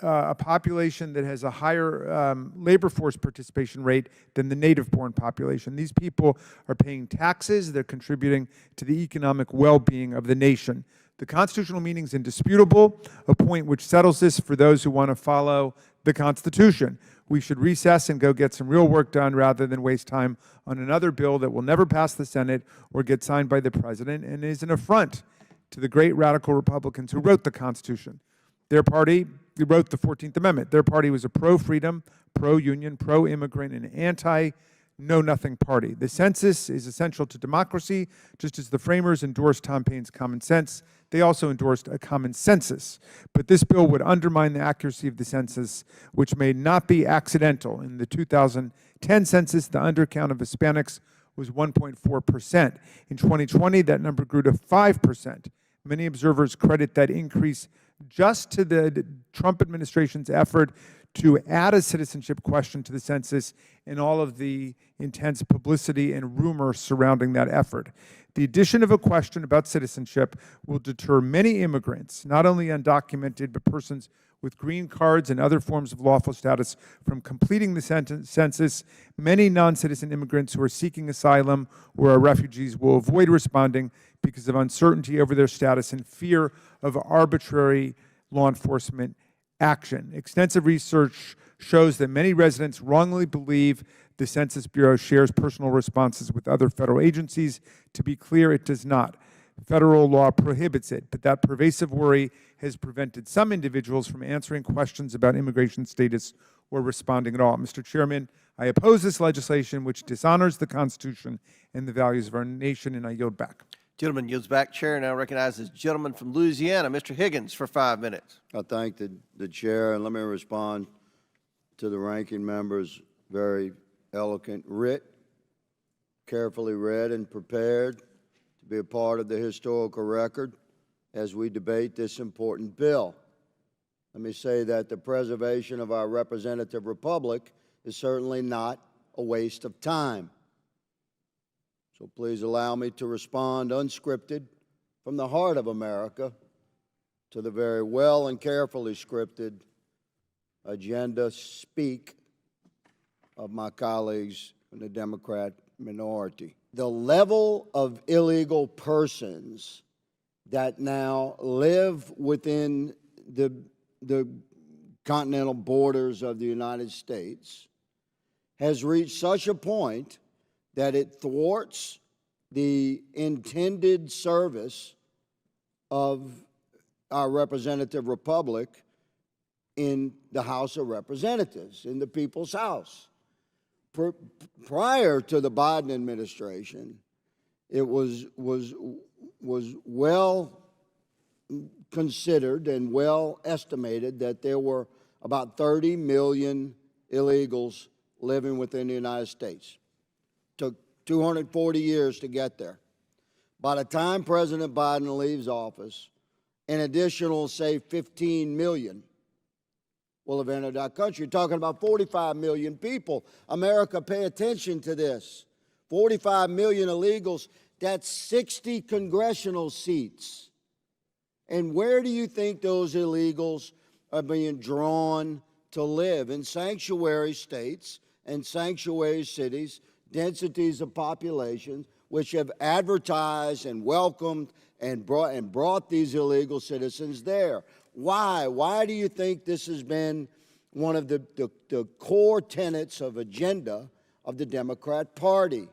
A population that has a higher labor force participation rate than the native-born population. These people are paying taxes, they're contributing to the economic well-being of the nation. The constitutional meaning is indisputable, a point which settles this for those who want to follow the Constitution. We should recess and go get some real work done rather than waste time on another bill that will never pass the Senate or get signed by the President and is an affront to the great radical Republicans who wrote the Constitution. Their party wrote the 14th Amendment. Their party was a pro-freedom, pro-union, pro-immigrant, and anti-know-nothing party. The census is essential to democracy, just as the framers endorsed Tom Paine's common sense. They also endorsed a common census. But this bill would undermine the accuracy of the census, which may not be accidental. In the 2010 census, the undercount of Hispanics was 1.4%. In 2020, that number grew to 5%. Many observers credit that increase just to the Trump administration's effort to add a citizenship question to the census and all of the intense publicity and rumor surrounding that effort. The addition of a question about citizenship will deter many immigrants, not only undocumented, but persons with green cards and other forms of lawful status from completing the census. Many non-citizen immigrants who are seeking asylum or are refugees will avoid responding because of uncertainty over their status and fear of arbitrary law enforcement action. Extensive research shows that many residents wrongly believe the Census Bureau shares personal responses with other federal agencies. To be clear, it does not. Federal law prohibits it, but that pervasive worry has prevented some individuals from answering questions about immigration status or responding at all. Mr. Chairman, I oppose this legislation which dishonors the Constitution and the values of our nation, and I yield back. Gentleman yields back. Chair now recognizes the gentleman from Louisiana, Mr. Higgins, for 5 minutes. I thank the chair, and let me respond to the ranking member's very eloquent writ, carefully read and prepared to be a part of the historical record as we debate this important bill. Let me say that the preservation of our representative republic is certainly not a waste of time. So please allow me to respond unscripted from the heart of America to the very well and carefully scripted agenda speak of my colleagues in the Democrat minority. The level of illegal persons that now live within the continental borders of the United States has reached such a point that it thwarts the intended service of our representative republic in the House of Representatives, in the people's house. Prior to the Biden administration, it was well considered and well estimated that there were about 30 million illegals living within the United States. Took 240 years to get there. By the time President Biden leaves office, an additional, say, 15 million will have entered our country. You're talking about 45 million people. America, pay attention to this. 45 million illegals, that's 60 congressional seats. And where do you think those illegals are being drawn to live? In sanctuary states and sanctuary cities, densities of population, which have advertised and welcomed and brought these illegal citizens there. Why? Why do you think this has been one of the core tenets of agenda of the Democrat Party?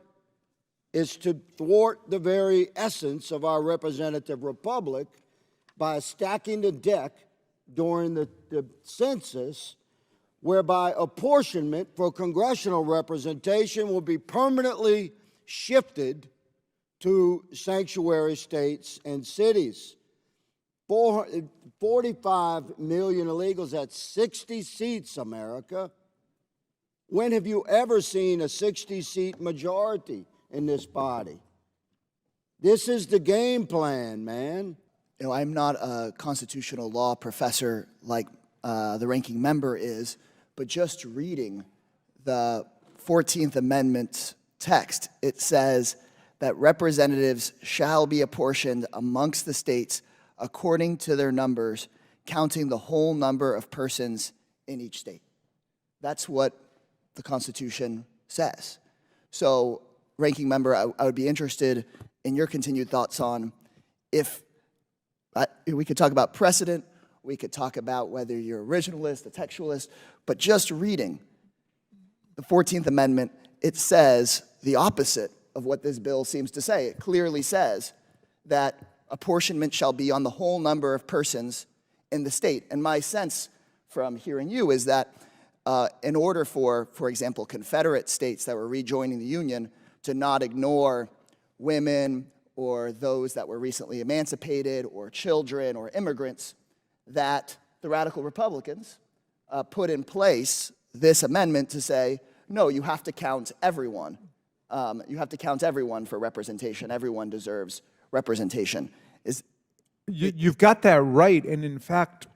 Is to thwart the very essence of our representative republic by stacking the deck during the census, whereby apportionment for congressional representation will be permanently shifted to sanctuary states and cities. 45 million illegals, that's 60 seats, America. When have you ever seen a 60-seat majority in this body? This is the game plan, man. You know, I'm not a constitutional law professor like the ranking member is, but just reading the 14th Amendment text, it says that representatives shall be apportioned amongst the states according to their numbers, counting the whole number of persons in each state. That's what the Constitution says. So, ranking member, I would be interested in your continued thoughts on if we could talk about precedent, we could talk about whether you're originalist, a textualist, but just reading the 14th Amendment, it says the opposite of what this bill seems to say. It clearly says that apportionment shall be on the whole number of persons in the state. And my sense from hearing you is that in order for example, Confederate states that were rejoining the Union to not ignore women or those that were recently emancipated or children or immigrants, that the radical Republicans put in place this amendment to say, no, you have to count everyone. You have to count everyone for representation. Everyone deserves representation. You've got that right. And in fact,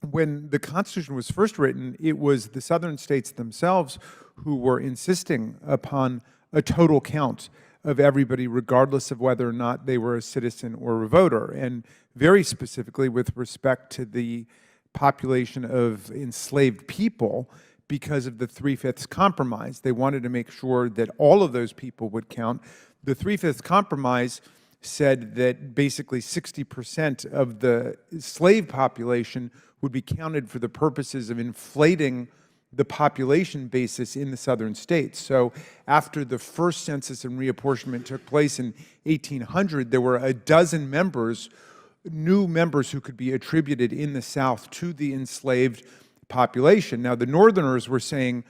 when the Constitution was first written, it was the southern states themselves who were insisting upon a total count of everybody, regardless of whether or not they were a citizen or a voter. And very specifically with respect to the population of enslaved people, because of the 3/5 compromise. They wanted to make sure that all of those people would count. The 3/5 compromise said that basically 60% of the slave population would be counted for the purposes of inflating the population basis in the southern states. So after the first census and reapportionment took place in 1800, there were a dozen members, new members who could be attributed in the South to the enslaved population. Now, the Northerners were saying,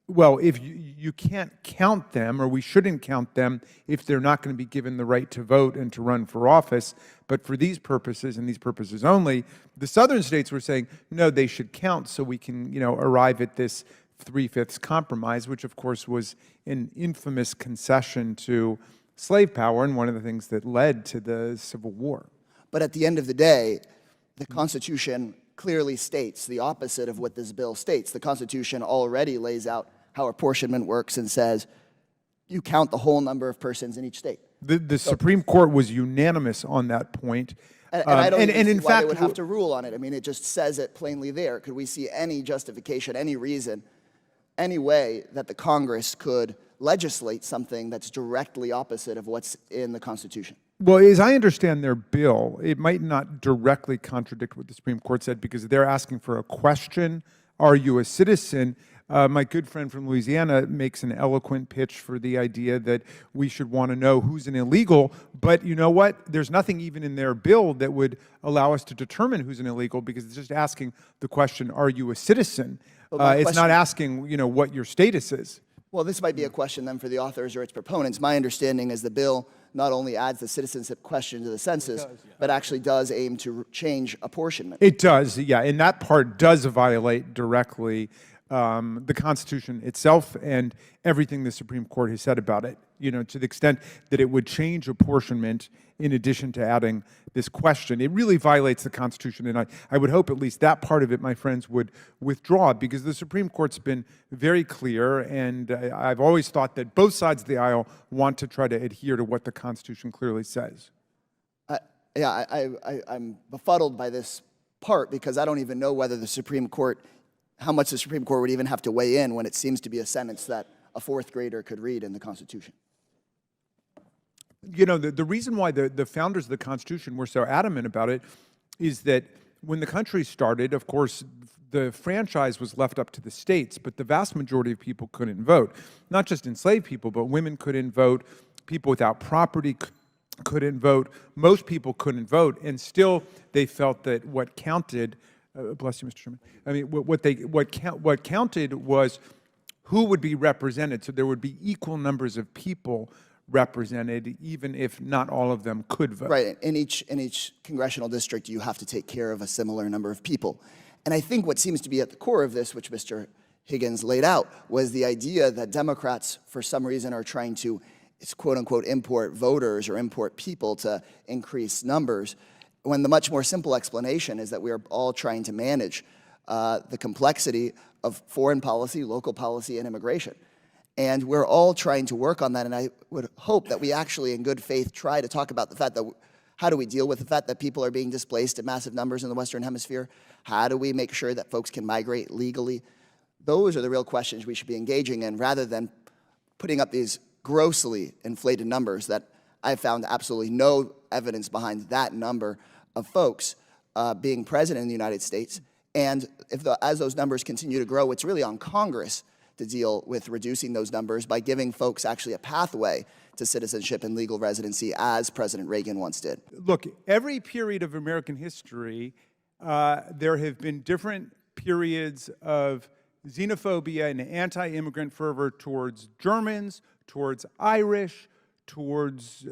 well, if you can't count them, or we shouldn't count them if they're not going to be given the right to vote and to run for office, but for these purposes and these purposes only, the southern states were saying, no, they should count so we can, arrive at this 3/5 compromise, which of course was an infamous concession to slave power and one of the things that led to the Civil War. But at the end of the day, the Constitution clearly states the opposite of what this bill states. The Constitution already lays out how apportionment works and says you count the whole number of persons in each state. The Supreme Court was unanimous on that point. And I don't even see why they would have to rule on it. I mean, it just says it plainly there. Could we see any justification, any reason, any way that the Congress could legislate something that's directly opposite of what's in the Constitution. Well, as I understand their bill, it might not directly contradict what the Supreme Court said because they're asking for a question. Are you a citizen? My good friend from Louisiana makes an eloquent pitch for the idea that we should want to know who's an illegal. But you know what? There's nothing even in their bill that would allow us to determine who's an illegal because it's just asking the question, are you a citizen? It's not asking, what your status is. Well, this might be a question then for the authors or its proponents. My understanding is the bill not only adds the citizenship question to the census, but actually does aim to change apportionment. It does, yeah, and that part does violate directly the Constitution itself and everything the Supreme Court has said about it, to the extent that it would change apportionment in addition to adding this question. It really violates the Constitution, and I would hope at least that part of it, my friends, would withdraw, because the Supreme Court's been very clear, and I've always thought that both sides of the aisle want to try to adhere to what the Constitution clearly says. I'm befuddled by this part because I don't even know whether the Supreme Court, how much the Supreme Court would even have to weigh in when it seems to be a sentence that a fourth grader could read in the Constitution. The reason why the founders of the Constitution were so adamant about it is that when the country started, of course, the franchise was left up to the states, but the vast majority of people couldn't vote. Not just enslaved people, but women couldn't vote, people without property couldn't vote, most people couldn't vote, and still they felt that what counted, bless you, Mr. Chairman, I mean, what counted was who would be represented, so there would be equal numbers of people represented, even if not all of them could vote. Right. In each congressional district, you have to take care of a similar number of people. And I think what seems to be at the core of this, which Mr. Higgins laid out, was the idea that Democrats, for some reason, are trying to, it's quote-unquote, import voters or import people to increase numbers, when the much more simple explanation is that we are all trying to manage the complexity of foreign policy, local policy, and immigration. And we're all trying to work on that, and I would hope that we actually, in good faith, try to talk about the fact that how do we deal with the fact that people are being displaced in massive numbers in the Western Hemisphere? How do we make sure that folks can migrate legally? Those are the real questions we should be engaging in, rather than putting up these grossly inflated numbers that I've found absolutely no evidence behind that number of folks being present in the United States. And as those numbers continue to grow, it's really on Congress to deal with reducing those numbers by giving folks actually a pathway to citizenship and legal residency, as President Reagan once did. Look, every period of American history, there have been different periods of xenophobia and anti-immigrant fervor towards Germans, towards Irish, towards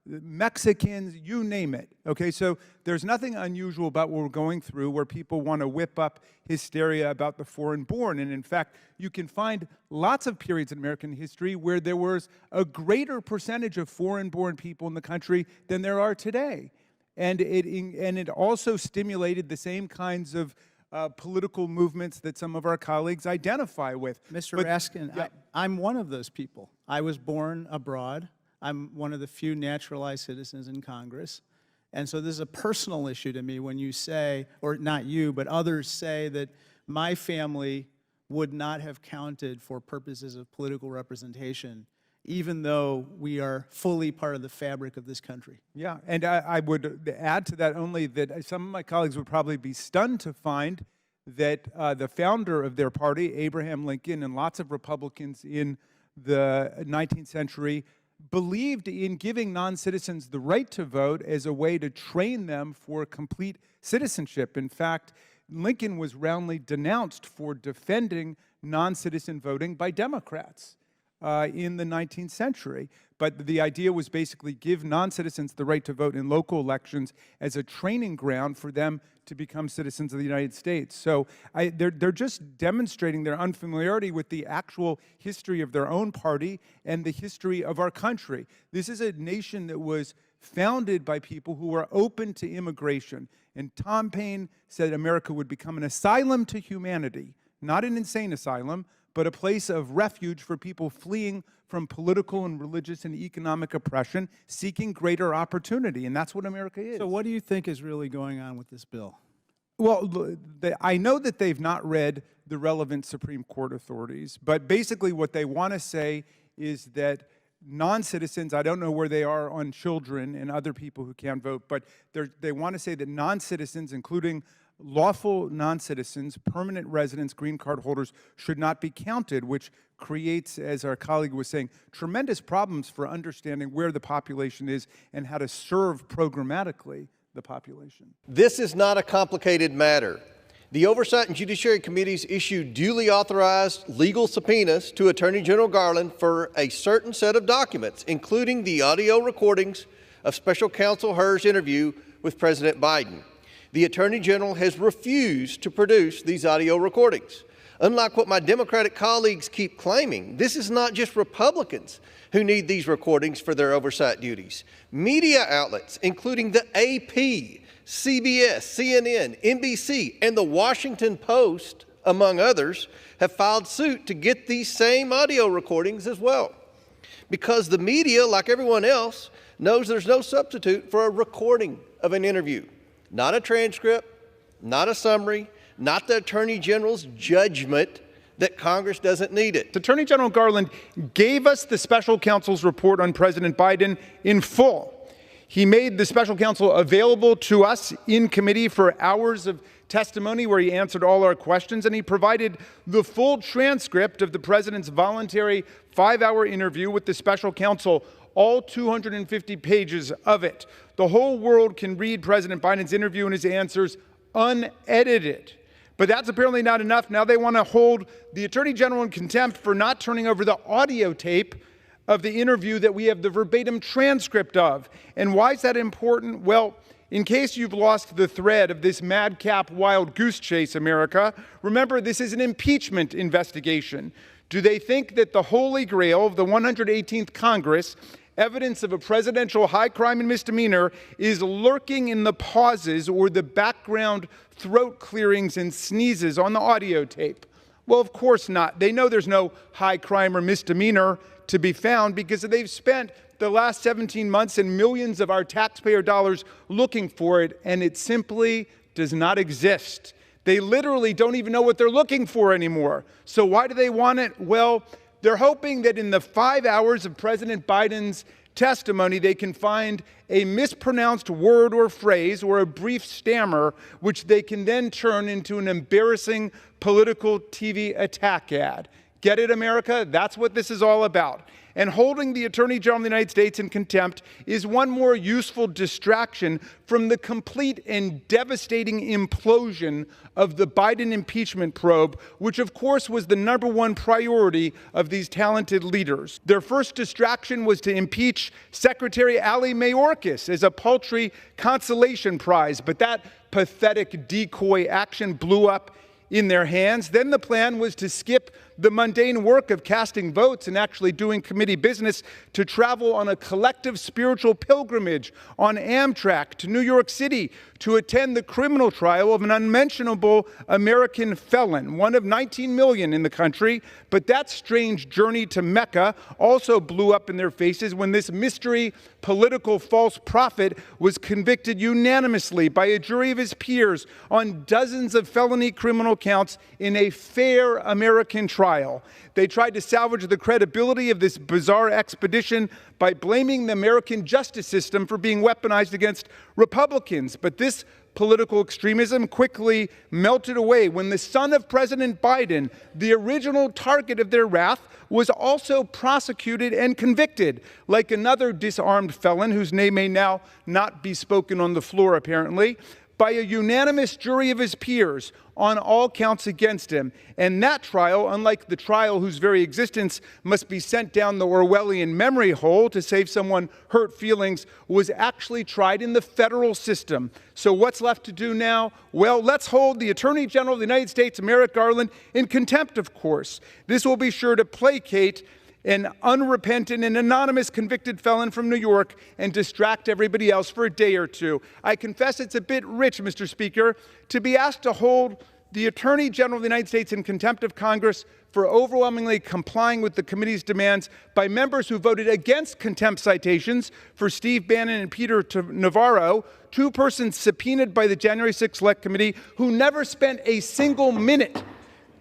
Mexicans, you name it. Okay, so there's nothing unusual about what we're going through where people want to whip up hysteria about the foreign-born. And in fact, you can find lots of periods in American history where there was a greater percentage of foreign-born people in the country than there are today. And it also stimulated the same kinds of political movements that some of our colleagues identify with. Mr. Raskin, yeah. I'm one of those people. I was born abroad. I'm one of the few naturalized citizens in Congress. And so this is a personal issue to me when you say, or not you, but others say that my family would not have counted for purposes of political representation, even though we are fully part of the fabric of this country. Yeah, and I would add to that only that some of my colleagues would probably be stunned to find that the founder of their party, Abraham Lincoln, and lots of Republicans in the 19th century believed in giving non-citizens the right to vote as a way to train them for complete citizenship. In fact, Lincoln was roundly denounced for defending non-citizen voting by Democrats in the 19th century. But the idea was basically give non-citizens the right to vote in local elections as a training ground for them to become citizens of the United States. So they're just demonstrating their unfamiliarity with the actual history of their own party and the history of our country. This is a nation that was founded by people who were open to immigration. And Tom Paine said America would become an asylum to humanity, not an insane asylum, but a place of refuge for people fleeing from political and religious and economic oppression, seeking greater opportunity. And that's what America is. So what do you think is really going on with this bill? Well, I know that they've not read the relevant Supreme Court authorities, but basically what they want to say is that non-citizens, I don't know where they are on children and other people who can't vote, but they want to say that non-citizens, including lawful non-citizens, permanent residents, green card holders, should not be counted, which creates, as our colleague was saying, tremendous problems for understanding where the population is and how to serve programmatically the population. This is not a complicated matter. The Oversight and Judiciary Committees issued duly authorized legal subpoenas to Attorney General Garland for a certain set of documents, including the audio recordings of Special Counsel Hur's interview with President Biden. The Attorney General has refused to produce these audio recordings. Unlike what my Democratic colleagues keep claiming, this is not just Republicans who need these recordings for their oversight duties. Media outlets, including the AP, CBS, CNN, NBC, and the Washington Post, among others, have filed suit to get these same audio recordings as well. Because the media, like everyone else, knows there's no substitute for a recording of an interview. Not a transcript, not a summary, not the Attorney General's judgment that Congress doesn't need it. Attorney General Garland gave us the special counsel's report on President Biden in full. He made the special counsel available to us in committee for hours of testimony where he answered all our questions, and he provided the full transcript of the president's voluntary 5-hour interview with the special counsel, all 250 pages of it. The whole world can read President Biden's interview and his answers unedited. But that's apparently not enough. Now they want to hold the Attorney General in contempt for not turning over the audio tape of the interview that we have the verbatim transcript of. And why is that important? Well, in case you've lost the thread of this madcap wild goose chase, America, remember this is an impeachment investigation. Do they think that the holy grail of the 118th Congress, evidence of a presidential high crime and misdemeanor, is lurking in the pauses or the background throat clearings and sneezes on the audio tape? Well, of course not. They know there's no high crime or misdemeanor to be found because they've spent the last 17 months and millions of our taxpayer dollars looking for it, and it simply does not exist. They literally don't even know what they're looking for anymore. So why do they want it? Well, they're hoping that in the 5 hours of President Biden's testimony, they can find a mispronounced word or phrase or a brief stammer, which they can then turn into an embarrassing political TV attack ad. Get it, America? That's what this is all about. And holding the Attorney General of the United States in contempt is one more useful distraction from the complete and devastating implosion of the Biden impeachment probe, which of course was the #1 priority of these talented leaders. Their first distraction was to impeach Secretary Ali Mayorkas as a paltry consolation prize, but that pathetic decoy action blew up in their hands. Then the plan was to skip the mundane work of casting votes and actually doing committee business to travel on a collective spiritual pilgrimage on Amtrak to New York City to attend the criminal trial of an unmentionable American felon, one of 19 million in the country. But that strange journey to Mecca also blew up in their faces when this mystery political false prophet was convicted unanimously by a jury of his peers on dozens of felony criminal counts in a fair American trial. They tried to salvage the credibility of this bizarre expedition by blaming the American justice system for being weaponized against Republicans. But this political extremism quickly melted away when the son of President Biden, the original target of their wrath, was also prosecuted and convicted, like another disarmed felon whose name may now not be spoken on the floor, apparently, by a unanimous jury of his peers on all counts against him. And that trial, unlike the trial whose very existence must be sent down the Orwellian memory hole to save someone hurt feelings, was actually tried in the federal system. So what's left to do now? Well, let's hold the Attorney General of the United States, Merrick Garland, in contempt, of course. This will be sure to placate an unrepentant and anonymous convicted felon from New York and distract everybody else for a day or two. I confess it's a bit rich, Mr. Speaker, to be asked to hold the Attorney General of the United States in contempt of Congress for overwhelmingly complying with the committee's demands by members who voted against contempt citations for Steve Bannon and Peter Navarro, two persons subpoenaed by the January 6th Select Committee who never spent a single minute.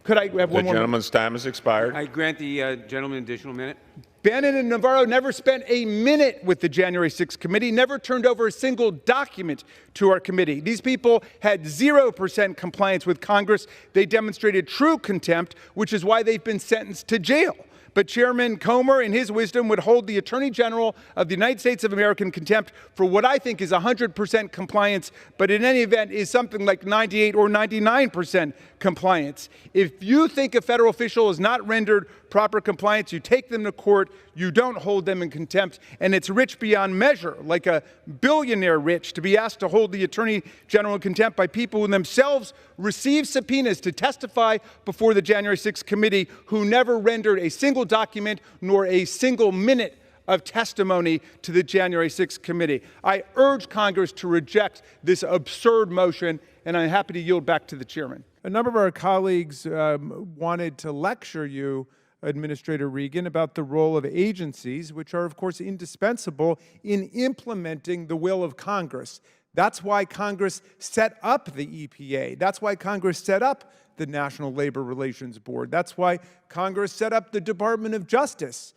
Could I have one more? The gentleman's time has expired. I grant the gentleman an additional minute. Bannon and Navarro never spent a minute with the January 6th committee, never turned over a single document to our committee. These people had 0% compliance with Congress. They demonstrated true contempt, which is why they've been sentenced to jail. But Chairman Comer, in his wisdom, would hold the Attorney General of the United States of America in contempt for what I think is 100% compliance, but in any event is something like 98 or 99% compliance. If you think a federal official is not rendered proper compliance, you take them to court, you don't hold them in contempt, and it's rich beyond measure, like a billionaire rich, to be asked to hold the Attorney General in contempt by people who themselves received subpoenas to testify before the January 6th committee, who never rendered a single document nor a single minute of testimony to the January 6th committee. I urge Congress to reject this absurd motion, and I'm happy to yield back to the chairman. A number of our colleagues wanted to lecture you, Administrator Regan, about the role of agencies, which are, of course, indispensable in implementing the will of Congress. That's why Congress set up the EPA. That's why Congress set up the National Labor Relations Board. That's why Congress set up the Department of Justice.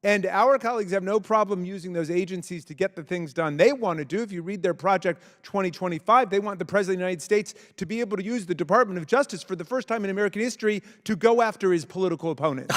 And our colleagues have no problem using those agencies to get the things done they want to do. If you read their Project 2025, they want the President of the United States to be able to use the Department of Justice for the first time in American history to go after his political opponents.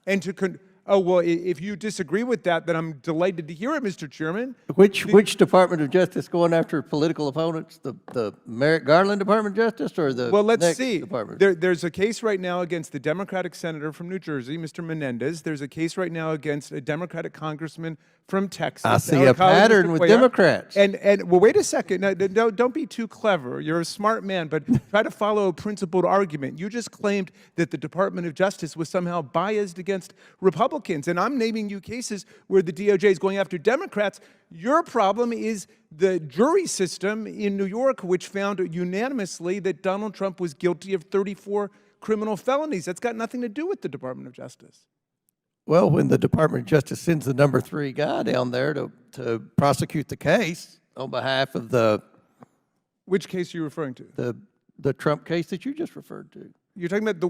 And to oh, well, if you disagree with that, then I'm delighted to hear it, Mr. Chairman. Which Department of Justice going after political opponents? The Merrick Garland Department of Justice or the next department? There's a case right now against the Democratic senator from New Jersey, Mr. Menendez. There's a case right now against a Democratic congressman from Texas. I see a pattern with Democrats. And well, wait a second. No, don't be too clever. You're a smart man, but try to follow a principled argument. You just claimed that the Department of Justice was somehow biased against Republicans. And I'm naming you cases where the DOJ is going after Democrats. Your problem is the jury system in New York, which found unanimously that Donald Trump was guilty of 34 criminal felonies. That's got nothing to do with the Department of Justice. Well, when the Department of Justice sends the number 3 guy down there to prosecute the case on behalf of the... Which case are you referring to? The Trump case that you just referred to. You're talking about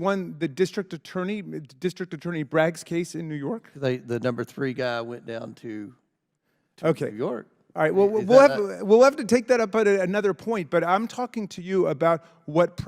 the District Attorney Bragg's case in New York? The number 3 guy went down to New York. All right, well, we'll have to take that up at another point, but I'm talking to you about what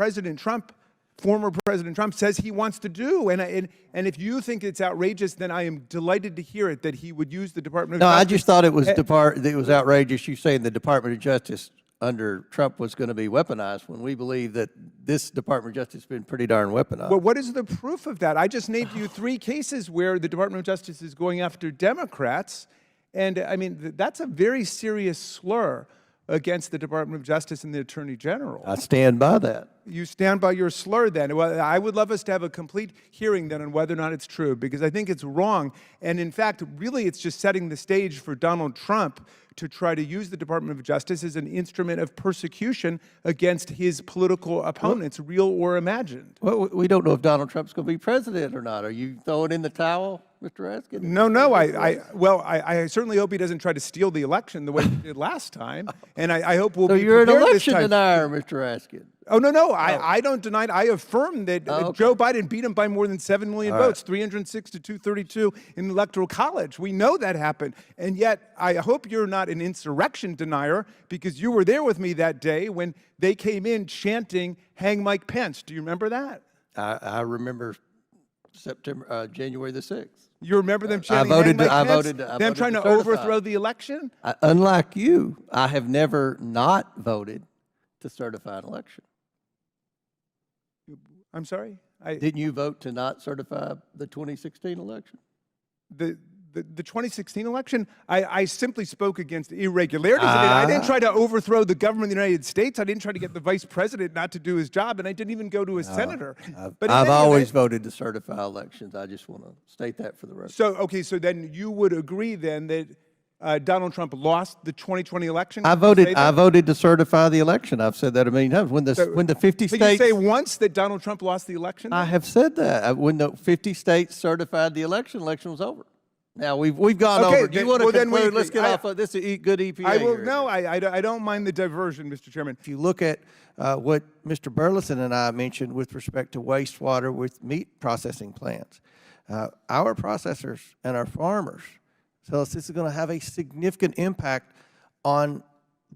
former President Trump says he wants to do. And if you think it's outrageous, then I am delighted to hear it, that he would use the Department of Justice. No, I just thought it was outrageous you saying the Department of Justice under Trump was going to be weaponized when we believe that this Department of Justice has been pretty darn weaponized. Well, what is the proof of that? I just named you 3 cases where the Department of Justice is going after Democrats. And I mean, that's a very serious slur against the Department of Justice and the Attorney General. I stand by that. You stand by your slur then. Well, I would love us to have a complete hearing then on whether or not it's true, because I think it's wrong. And in fact, really, it's just setting the stage for Donald Trump to try to use the Department of Justice as an instrument of persecution against his political opponents, real or imagined. Well, we don't know if Donald Trump's going to be president or not. Are you throwing in the towel, Mr. Raskin? No. I certainly hope he doesn't try to steal the election the way he did last time. And I hope we'll be you're an prepared election this time. denier, Mr. Raskin. Oh, no. I don't deny it. I affirm that Joe Biden beat him by more than 7 million votes, 306 to 232 in the Electoral College. We know that happened. And yet, I hope you're not an insurrection denier, because you were there with me that day when they came in chanting, "Hang Mike Pence." Do you remember that? I remember January the 6th. You remember them chanting, "Hang Mike Pence"? Them trying to overthrow the election? Unlike you, I have never not voted to certify an election. I'm sorry? Didn't you vote to not certify the 2016 election? The 2016 election, I simply spoke against irregularities. I didn't try to overthrow the government of the United States. I didn't try to get the vice president not to do his job, and I didn't even go to a senator. But I've always voted to certify elections. I just want to state that for the record. So then you would agree then that Donald Trump lost the 2020 election? I voted to certify the election. I've said that a million times. When the 50 states... Did you say once that Donald Trump lost the election? I have said that. When the 50 states certified the election was over. Now, we've gone over. Do you want to conclude? Let's get off of this. This is a good EPA. I don't mind the diversion, Mr. Chairman. If you look at what Mr. Burleson and I mentioned with respect to wastewater with meat processing plants, Our processors and our farmers tell us this is going to have a significant impact on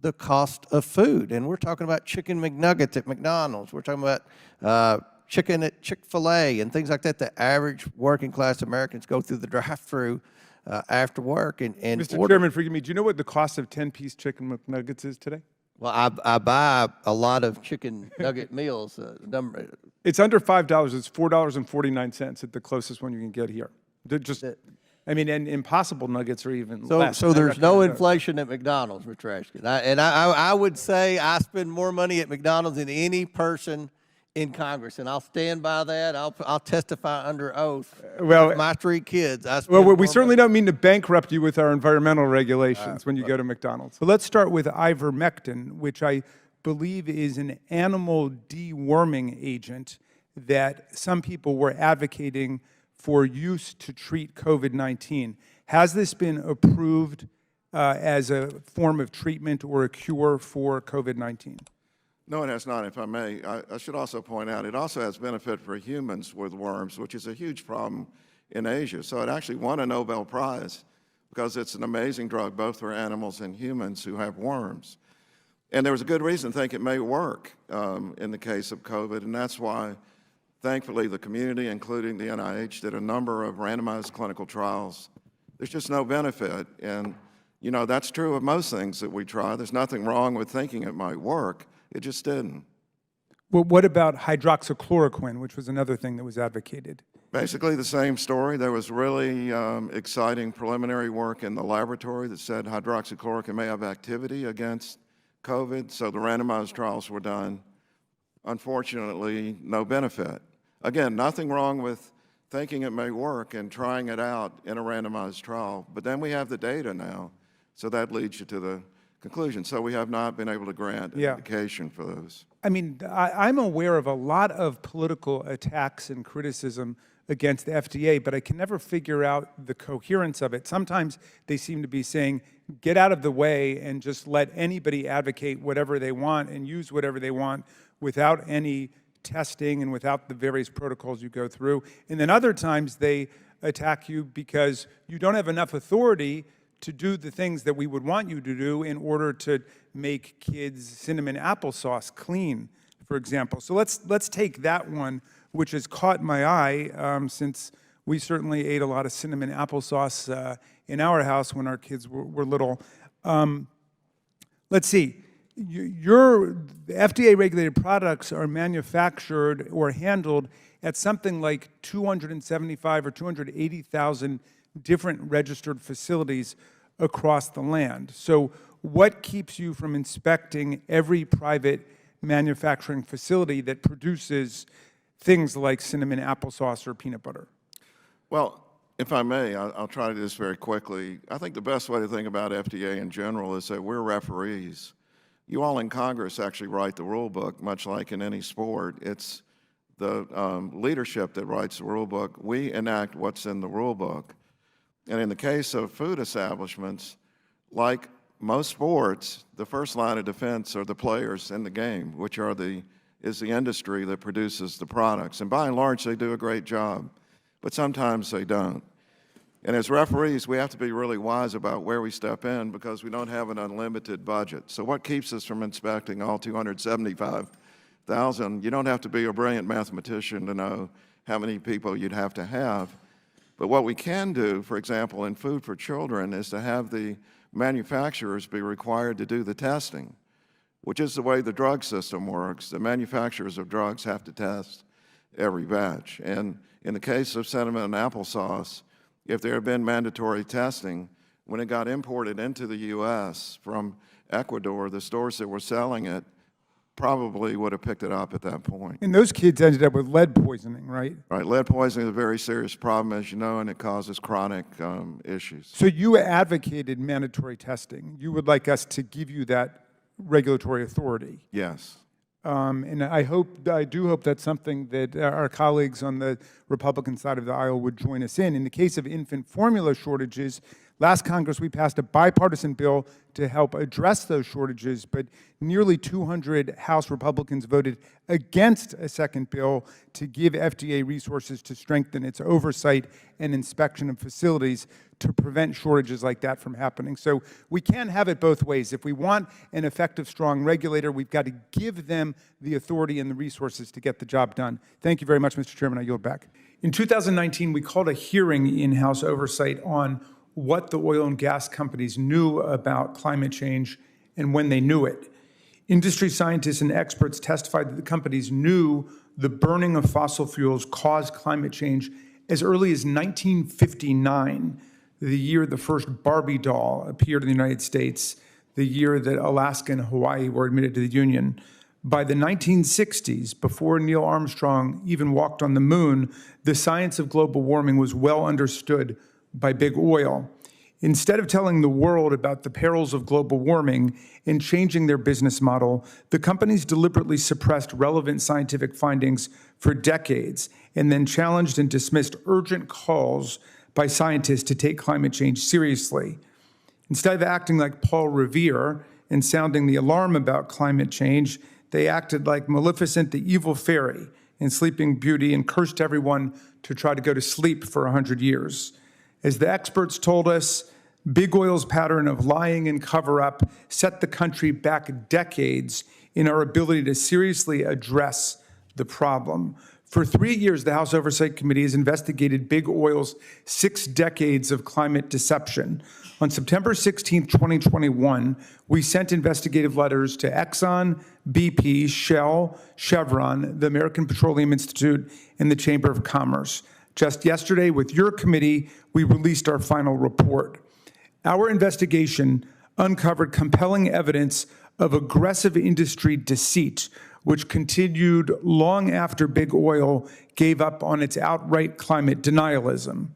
the cost of food. And we're talking about chicken McNuggets at McDonald's. We're talking about chicken at Chick-fil-A and things like that. The average working class Americans go through the drive-through after work and Mr. order. Chairman, forgive me, do you know what the cost of 10-piece chicken McNuggets is today? Well, I buy a lot of chicken nugget meals. It's under $5. It's $4.49 at the closest one you can get here. I mean, and Impossible Nuggets are even less. So there's no inflation at McDonald's, Mr. Raskin. I would say I spend more money at McDonald's than any person in Congress, and I'll stand by that. I'll testify under oath. Well, my 3 kids. We certainly don't mean to bankrupt you with our environmental regulations when you go to McDonald's. But let's start with ivermectin, which I believe is an animal deworming agent that some people were advocating for use to treat COVID-19. Has this been approved as a form of treatment or a cure for COVID-19? No, it has not, if I may. I should also point out it also has benefit for humans with worms, which is a huge problem in Asia. So it actually won a Nobel Prize because it's an amazing drug both for animals and humans who have worms. And there was a good reason to think it may work in the case of COVID, and that's why, thankfully, the community, including the NIH, did a number of randomized clinical trials. There's just no benefit, and you know that's true of most things that we try. There's nothing wrong with thinking it might work. It just didn't. Well, what about hydroxychloroquine, which was another thing that was advocated? Basically the same story. There was really exciting preliminary work in the laboratory that said hydroxychloroquine may have activity against COVID, so the randomized trials were done. Unfortunately, no benefit. Again, nothing wrong with thinking it may work and trying it out in a randomized trial, but then we have the data now, so that leads you to the conclusion. So we have not been able to grant an indication for those. I mean, I'm aware of a lot of political attacks and criticism against the FDA, but I can never figure out the coherence of it. Sometimes they seem to be saying, get out of the way and just let anybody advocate whatever they want and use whatever they want without any testing and without the various protocols you go through. And then other times they attack you because you don't have enough authority to do the things that we would want you to do in order to make kids' cinnamon applesauce clean, for example. So let's take that one, which has caught my eye since we certainly ate a lot of cinnamon applesauce in our house when our kids were little. Let's see. Your FDA-regulated products are manufactured or handled at something like 275 or 280,000 different registered facilities across the land. So what keeps you from inspecting every private manufacturing facility that produces things like cinnamon applesauce or peanut butter? Well, if I may, I'll try to do this very quickly. I think the best way to think about FDA in general is that we're referees. You all in Congress actually write the rule book, much like in any sport. It's the leadership that writes the rule book. We enact what's in the rule book. And in the case of food establishments, like most sports, the first line of defense are the players in the game, which are is the industry that produces the products. And by and large, they do a great job, but sometimes they don't. And as referees, we have to be really wise about where we step in because we don't have an unlimited budget. So what keeps us from inspecting all 275,000? You don't have to be a brilliant mathematician to know how many people you'd have to have. But what we can do, for example, in food for children, is to have the manufacturers be required to do the testing, which is the way the drug system works. The manufacturers of drugs have to test every batch. And in the case of cinnamon and applesauce, if there had been mandatory testing, when it got imported into the U.S. from Ecuador, the stores that were selling it probably would have picked it up at that point. And those kids ended up with lead poisoning, right? Right. Lead poisoning is a very serious problem, as you know, and it causes chronic issues. So you advocated mandatory testing. You would like us to give you that regulatory authority. Yes. And I do hope that's something that our colleagues on the Republican side of the aisle would join us in. In the case of infant formula shortages, Last Congress, we passed a bipartisan bill to help address those shortages, but nearly 200 House Republicans voted against a second bill to give FDA resources to strengthen its oversight and inspection of facilities to prevent shortages like that from happening. So we can't have it both ways. If we want an effective, strong regulator, we've got to give them the authority and the resources to get the job done. Thank you very much, Mr. Chairman. I yield back. In 2019, we called a hearing in House Oversight on what the oil and gas companies knew about climate change and when they knew it. Industry scientists and experts testified that the companies knew the burning of fossil fuels caused climate change as early as 1959, the year the first Barbie doll appeared in the United States, the year that Alaska and Hawaii were admitted to the Union. By the 1960s, before Neil Armstrong even walked on the moon, the science of global warming was well understood by big oil. Instead of telling the world about the perils of global warming and changing their business model, the companies deliberately suppressed relevant scientific findings for decades and then challenged and dismissed urgent calls by scientists to take climate change seriously. Instead of acting like Paul Revere and sounding the alarm about climate change, they acted like Maleficent, the evil fairy in Sleeping Beauty, and cursed everyone to try to go to sleep for 100 years. As the experts told us, big oil's pattern of lying and cover-up set the country back decades in our ability to seriously address the problem. For 3 years, the House Oversight Committee has investigated big oil's 6 decades of climate deception. On September 16, 2021, we sent investigative letters to Exxon, BP, Shell, Chevron, the American Petroleum Institute, and the Chamber of Commerce. Just yesterday, with your committee, we released our final report. Our investigation uncovered compelling evidence of aggressive industry deceit, which continued long after big oil gave up on its outright climate denialism.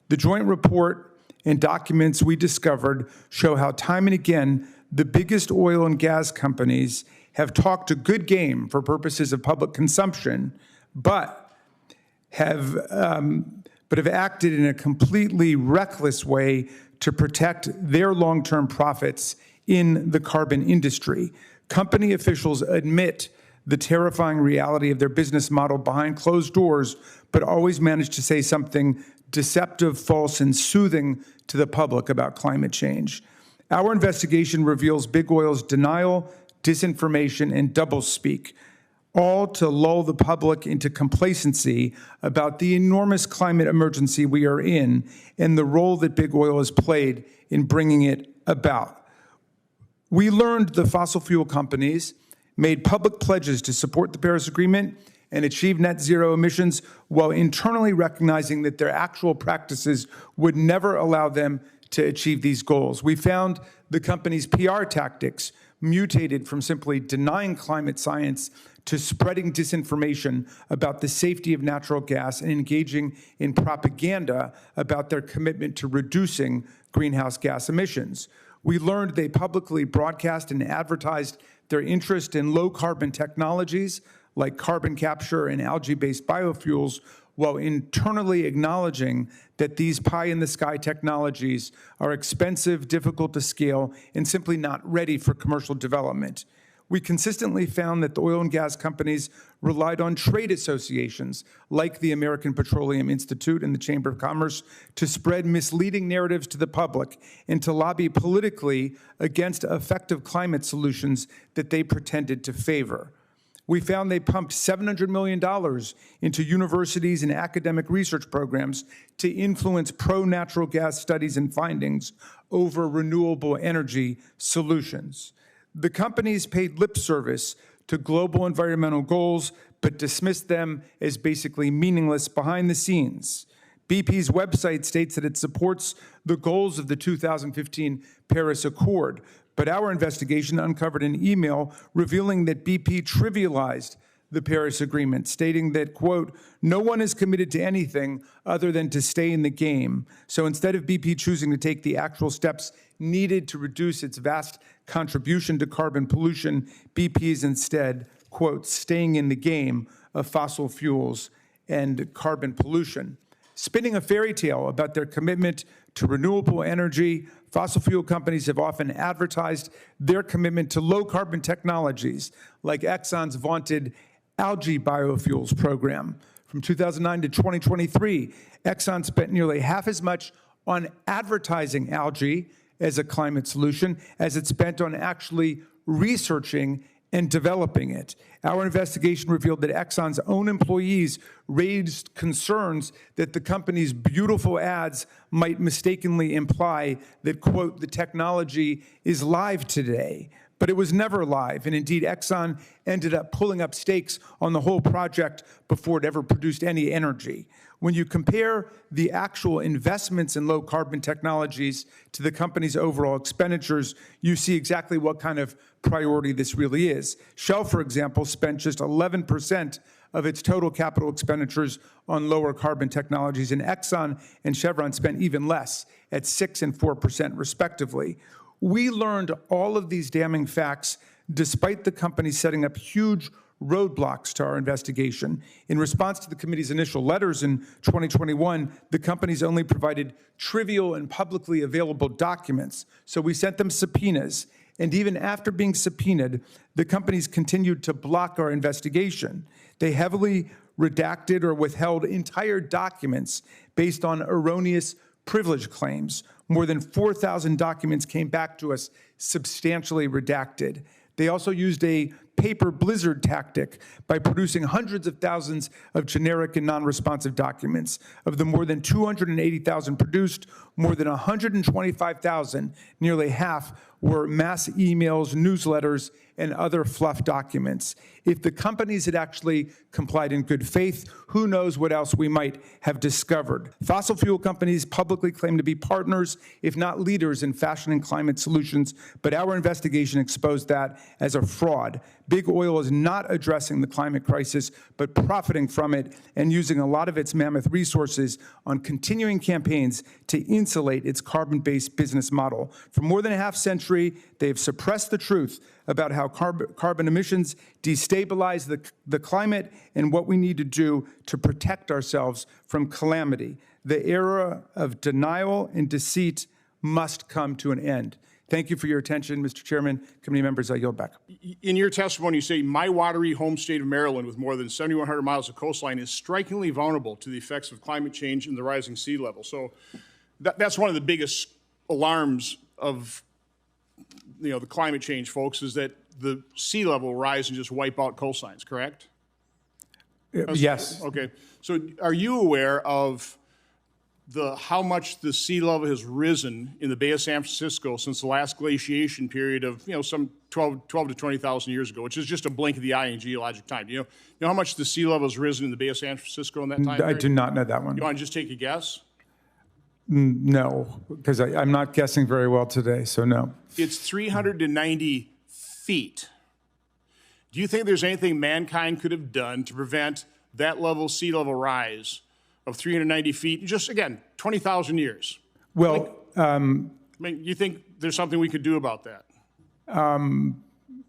The joint report and documents we discovered show how time and again the biggest oil and gas companies have talked a good game for purposes of public consumption, but have acted in a completely reckless way to protect their long-term profits in the carbon industry. Company officials admit the terrifying reality of their business model behind closed doors, but always manage to say something deceptive, false, and soothing to the public about climate change. Our investigation reveals big oil's denial, disinformation, and doublespeak, all to lull the public into complacency about the enormous climate emergency we are in and the role that big oil has played in bringing it about. We learned the fossil fuel companies made public pledges to support the Paris Agreement and achieve net zero emissions while internally recognizing that their actual practices would never allow them to achieve these goals. We found the company's PR tactics mutated from simply denying climate science to spreading disinformation about the safety of natural gas and engaging in propaganda about their commitment to reducing greenhouse gas emissions. We learned they publicly broadcast and advertised their interest in low-carbon technologies like carbon capture and algae-based biofuels, while internally acknowledging that these pie-in-the-sky technologies are expensive, difficult to scale, and simply not ready for commercial development. We consistently found that the oil and gas companies relied on trade associations like the American Petroleum Institute and the Chamber of Commerce to spread misleading narratives to the public and to lobby politically against effective climate solutions that they pretended to favor. We found they pumped $700 million into universities and academic research programs to influence pro-natural gas studies and findings over renewable energy solutions. The companies paid lip service to global environmental goals, but dismissed them as basically meaningless behind the scenes. BP's website states that it supports the goals of the 2015 Paris Accord, but our investigation uncovered an email revealing that BP trivialized the Paris Agreement, stating that, quote, "No one is committed to anything other than to stay in the game. So instead of BP choosing to take the actual steps needed to reduce its vast contribution to carbon pollution, BP is instead, quote, staying in the game of fossil fuels and carbon pollution." Spinning a fairy tale about their commitment to renewable energy. Fossil fuel companies have often advertised their commitment to low-carbon technologies, like Exxon's vaunted algae biofuels program. From 2009 to 2023, Exxon spent nearly half as much on advertising algae as a climate solution as it spent on actually researching and developing it. Our investigation revealed that Exxon's own employees raised concerns that the company's beautiful ads might mistakenly imply that, quote, the technology is live today. But it was never live, and indeed Exxon ended up pulling up stakes on the whole project before it ever produced any energy. When you compare the actual investments in low-carbon technologies to the company's overall expenditures, you see exactly what kind of priority this really is. Shell, for example, spent just 11% of its total capital expenditures on lower carbon technologies, and Exxon and Chevron spent even less, at 6 and 4% respectively. We learned all of these damning facts despite the company setting up huge roadblocks to our investigation. In response to the committee's initial letters in 2021, the companies only provided trivial and publicly available documents, so we sent them subpoenas. And even after being subpoenaed, the companies continued to block our investigation. They heavily redacted or withheld entire documents based on erroneous privilege claims. More than 4,000 documents came back to us substantially redacted. They also used a paper blizzard tactic by producing hundreds of thousands of generic and non-responsive documents. Of the more than 280,000 produced, more than 125,000, nearly half, were mass emails, newsletters, and other fluff documents. If the companies had actually complied in good faith, who knows what else we might have discovered. Fossil fuel companies publicly claim to be partners, if not leaders, in fashioning climate solutions, but our investigation exposed that as a fraud. Big oil is not addressing the climate crisis, but profiting from it and using a lot of its mammoth resources on continuing campaigns to insulate its carbon-based business model. For more than a half century, they have suppressed the truth about how carbon emissions destabilize the climate and what we need to do to protect ourselves from calamity. The era of denial and deceit must come to an end. Thank you for your attention, Mr. Chairman. Committee members, I yield back. In your testimony, you say, my watery home state of Maryland with more than 7,100 miles of coastline is strikingly vulnerable to the effects of climate change and the rising sea level. So that's one of the biggest alarms of the climate change, folks, is that the sea level will rise and just wipe out coastlines, correct? Yes. Okay. So are you aware of how much the sea level has risen in the Bay of San Francisco since the last glaciation period of, some 12 to 20,000 years ago, which is just a blink of the eye in geologic time. You know how much the sea level has risen in the Bay of San Francisco in that time period? I do not know that one. You want to just take a guess? No, because I'm not guessing very well today, so no. It's 390 feet. Do you think there's anything mankind could have done to prevent that level sea level rise of 390 feet, just, again, 20,000 years? Well, you think there's something we could do about that?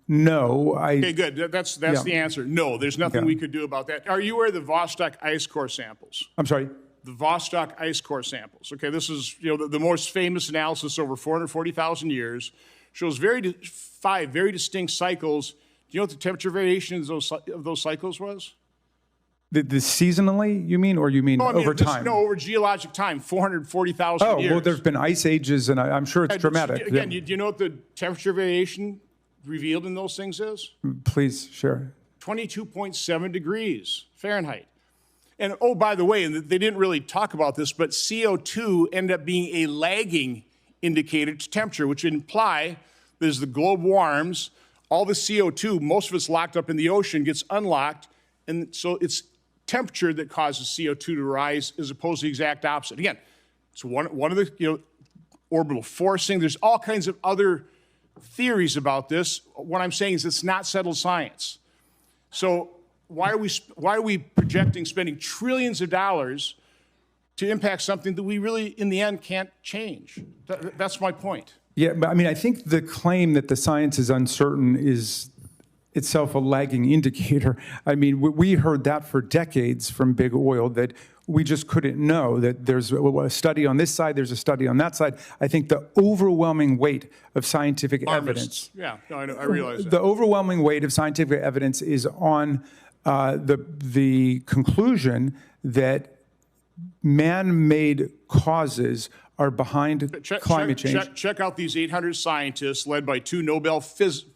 No. Okay, good. That's the answer. No, there's nothing we could do about that. Are you aware of the Vostok ice core samples? I'm sorry? The Vostok ice core samples. Okay, this is the most famous analysis over 440,000 years. Shows 5 very distinct cycles. Do you know what the temperature variation of those cycles was? The seasonally, you mean, or you mean over time? No, over geologic time, 440,000 years. Oh, well, there's been ice ages, and I'm sure it's dramatic. Again, do you know what the temperature variation revealed in those things is? Please, share. 22.7 degrees Fahrenheit. And, oh, by the way, and they didn't really talk about this, but CO2 ended up being a lagging indicator to temperature, which would imply that as the globe warms, all the CO2, most of it's locked up in the ocean, gets unlocked, and so it's temperature that causes CO2 to rise as opposed to the exact opposite. Again, it's one of the, orbital forcing. There's all kinds of other theories about this. What I'm saying is it's not settled science. So why are we projecting spending trillions of dollars to impact something that we really, in the end, can't change? That's my point. Yeah, but I think the claim that the science is uncertain is itself a lagging indicator. We heard that for decades from big oil, that we just couldn't know that there's a study on this side, there's a study on that side. I think the overwhelming weight of scientific evidence. Yeah, no, I realize that. The overwhelming weight of scientific evidence is on the conclusion that man-made causes are behind climate change. Check out these 800 scientists led by 2 Nobel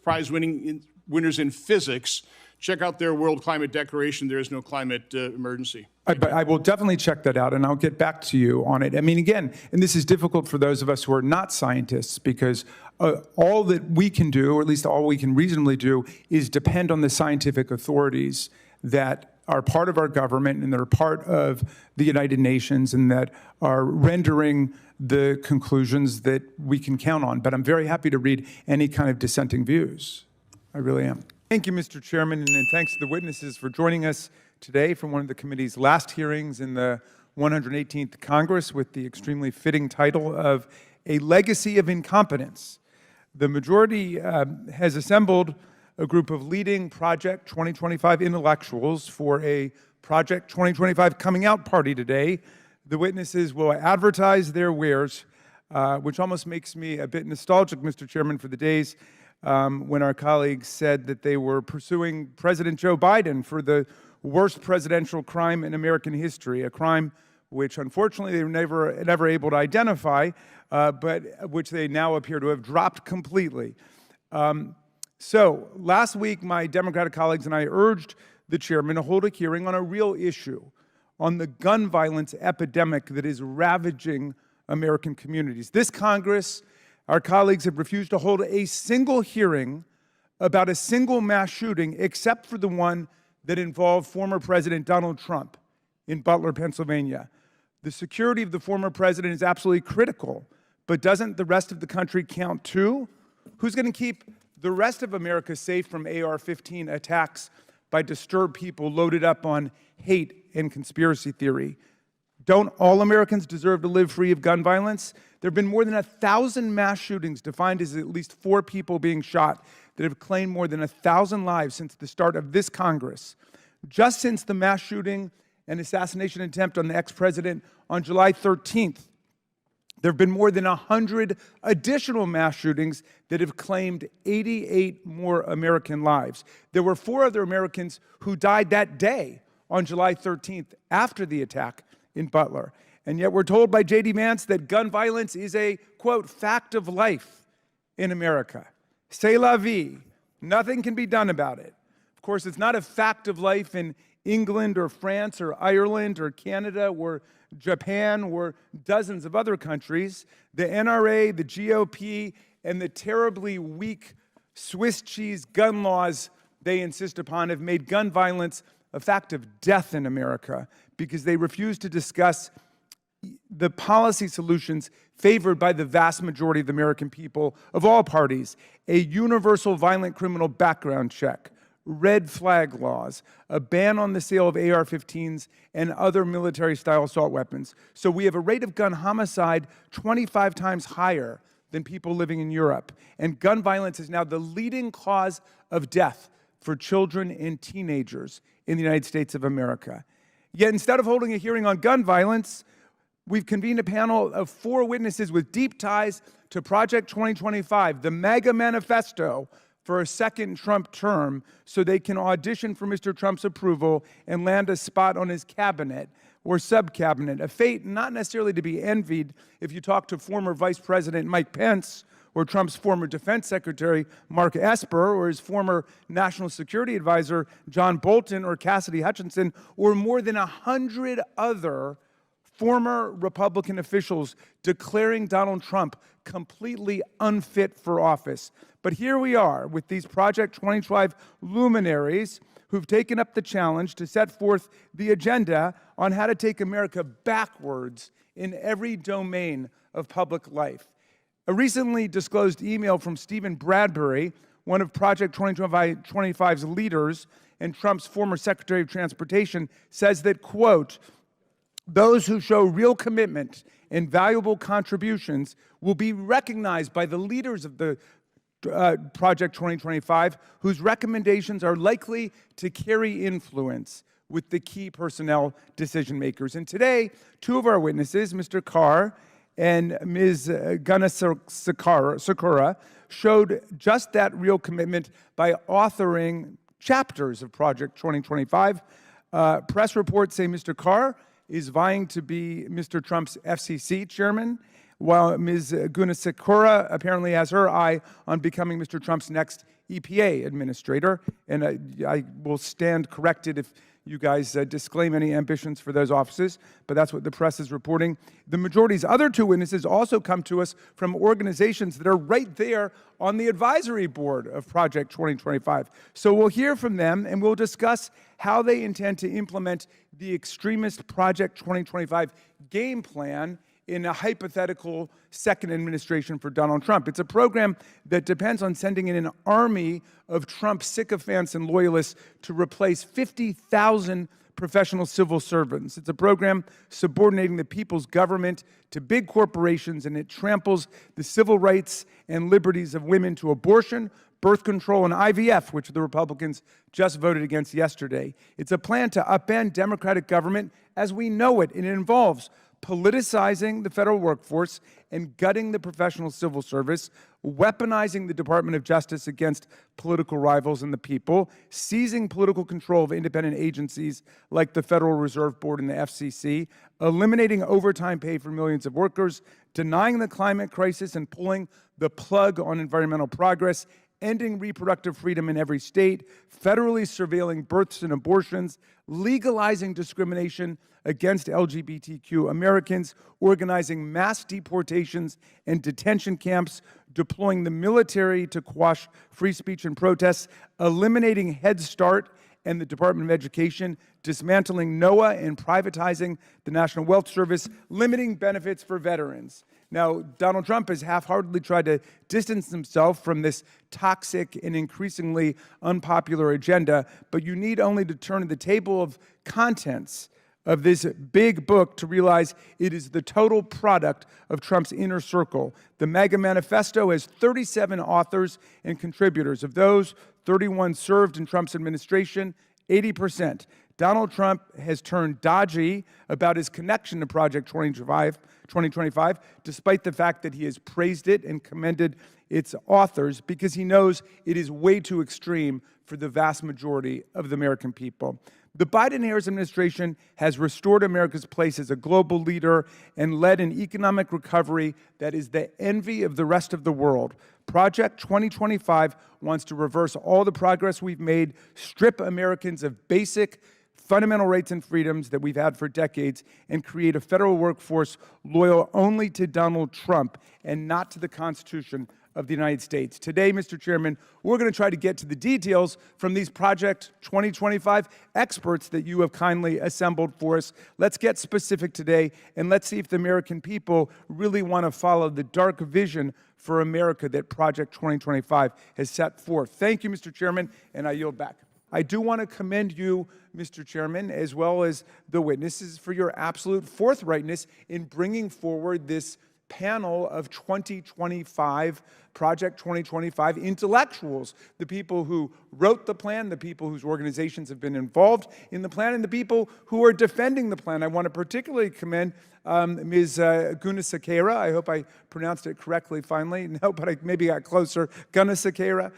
Prize winners in physics. Check out their World Climate Declaration. There is no climate emergency. I will definitely check that out, and I'll get back to you on it. I mean, again, and this is difficult for those of us who are not scientists, because all that we can do, or at least all we can reasonably do, is depend on the scientific authorities that are part of our government and that are part of the United Nations and that are rendering the conclusions that we can count on. But I'm very happy to read any kind of dissenting views. I really am. Thank you, Mr. Chairman, and thanks to the witnesses for joining us today from one of the committee's last hearings in the 118th Congress with the extremely fitting title of A Legacy of Incompetence. The majority has assembled a group of leading Project 2025 intellectuals for a Project 2025 coming out party today. The witnesses will advertise their wares, which almost makes me a bit nostalgic, Mr. Chairman, for the days when our colleagues said that they were pursuing President Joe Biden for the worst presidential crime in American history, a crime which unfortunately they were never able to identify, but which they now appear to have dropped completely. So last week, my Democratic colleagues and I urged the chairman to hold a hearing on a real issue, on the gun violence epidemic that is ravaging American communities. This Congress, our colleagues have refused to hold a single hearing about a single mass shooting, except for the one that involved former President Donald Trump in Butler, Pennsylvania. The security of the former president is absolutely critical, but doesn't the rest of the country count too? Who's going to keep the rest of America safe from AR-15 attacks by disturbed people loaded up on hate and conspiracy theory? Don't all Americans deserve to live free of gun violence? There have been more than 1,000 mass shootings defined as at least 4 people being shot that have claimed more than 1,000 lives since the start of this Congress. Just since the mass shooting and assassination attempt on the ex-president on July 13th, there have been more than 100 additional mass shootings that have claimed 88 more American lives. There were 4 other Americans who died that day on July 13th after the attack in Butler. And yet we're told by J.D. Vance that gun violence is a, quote, fact of life in America. C'est la vie. Nothing can be done about it. Of course, it's not a fact of life in England or France or Ireland or Canada or Japan or dozens of other countries. The NRA, the GOP, and the terribly weak Swiss cheese gun laws they insist upon have made gun violence a fact of death in America because they refuse to discuss the policy solutions favored by the vast majority of the American people of all parties: a universal violent criminal background check, red flag laws, a ban on the sale of AR-15s and other military-style assault weapons. So we have a rate of gun homicide 25 times higher than people living in Europe. And gun violence is now the leading cause of death for children and teenagers in the United States of America. Yet instead of holding a hearing on gun violence, we've convened a panel of 4 witnesses with deep ties to Project 2025, the MAGA manifesto for a second Trump term, so they can audition for Mr. Trump's approval and land a spot on his cabinet or sub-cabinet, a fate not necessarily to be envied if you talk to former Vice President Mike Pence or Trump's former Defense Secretary Mark Esper or his former National Security Advisor John Bolton or Cassidy Hutchinson or more than 100 other former Republican officials declaring Donald Trump completely unfit for office. But here we are with these Project 2025 luminaries who've taken up the challenge to set forth the agenda on how to take America backwards in every domain of public life. A recently disclosed email from Stephen Bradbury, one of Project 2025's leaders and Trump's former Secretary of Transportation, says that, quote, those who show real commitment and valuable contributions will be recognized by the leaders of the Project 2025, whose recommendations are likely to carry influence. with the key personnel decision makers. And today, two of our witnesses, Mr. Carr and Ms. Sakura, showed just that real commitment by authoring chapters of Project 2025. Press reports say Mr. Carr is vying to be Mr. Trump's FCC chairman, while Ms. Sakura apparently has her eye on becoming Mr. Trump's next EPA administrator. And I will stand corrected if you guys disclaim any ambitions for those offices, but that's what the press is reporting. The majority's other two witnesses also come to us from organizations that are right there on the advisory board of Project 2025. So we'll hear from them and we'll discuss how they intend to implement the extremist Project 2025 game plan in a hypothetical second administration for Donald Trump. It's a program that depends on sending in an army of Trump sycophants and loyalists to replace 50,000 professional civil servants. It's a program subordinating the people's government to big corporations, and it tramples the civil rights and liberties of women to abortion, birth control, and IVF, which the Republicans just voted against yesterday. It's a plan to upend democratic government as we know it, and it involves politicizing the federal workforce and gutting the professional civil service, weaponizing the Department of Justice against political rivals and the people, seizing political control of independent agencies like the Federal Reserve Board and the FCC, eliminating overtime pay for millions of workers, denying the climate crisis and pulling the plug on environmental progress, ending reproductive freedom in every state, federally surveilling births and abortions, legalizing discrimination against LGBTQ Americans, organizing mass deportations and detention camps, deploying the military to quash free speech and protests, eliminating Head Start and the Department of Education, dismantling NOAA and privatizing the National Wealth Service, limiting benefits for veterans. Now, Donald Trump has half-heartedly tried to distance himself from this toxic and increasingly unpopular agenda, but you need only to turn to the table of contents of this big book to realize it is the total product of Trump's inner circle. The MAGA manifesto has 37 authors and contributors. Of those, 31 served in Trump's administration, 80%. Donald Trump has turned dodgy about his connection to Project 2025, despite the fact that he has praised it and commended its authors, because he knows it is way too extreme for the vast majority of the American people. The Biden-Harris administration has restored America's place as a global leader and led an economic recovery that is the envy of the rest of the world. Project 2025 wants to reverse all the progress we've made, strip Americans of basic fundamental rights and freedoms that we've had for decades, and create a federal workforce loyal only to Donald Trump and not to the Constitution of the United States. Today, Mr. Chairman, we're going to try to get to the details from these Project 2025 experts that you have kindly assembled for us. Let's get specific today, and let's see if the American people really want to follow the dark vision for America that Project 2025 has set forth. Thank you, Mr. Chairman, and I yield back. I do want to commend you, Mr. Chairman, as well as the witnesses for your absolute forthrightness in bringing forward this panel of 2025, Project 2025 intellectuals, the people who wrote the plan, the people whose organizations have been involved in the plan, and the people who are defending the plan. I want to particularly commend Ms. Sakura. I hope I pronounced it correctly finally. No, but I maybe got closer. Sakura.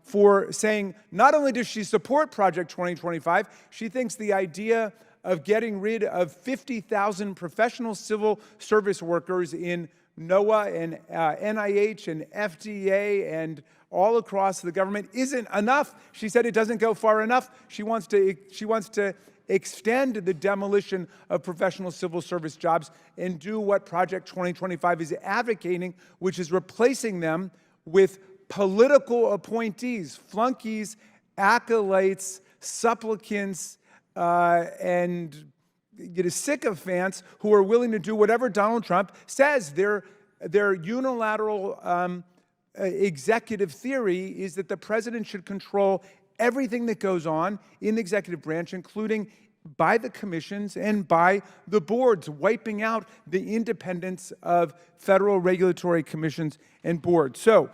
For saying not only does she support Project 2025, she thinks the idea of getting rid of 50,000 professional civil service workers in NOAA and NIH and FDA and all across the government isn't enough. She said it doesn't go far enough. She wants to extend the demolition of professional civil service jobs and do what Project 2025 is advocating, which is replacing them with political appointees, flunkies, acolytes, supplicants, and sycophants who are willing to do whatever Donald Trump says. Their unilateral executive theory is that the president should control everything that goes on in the executive branch, including by the commissions and by the boards, wiping out the independence of federal regulatory commissions and boards. So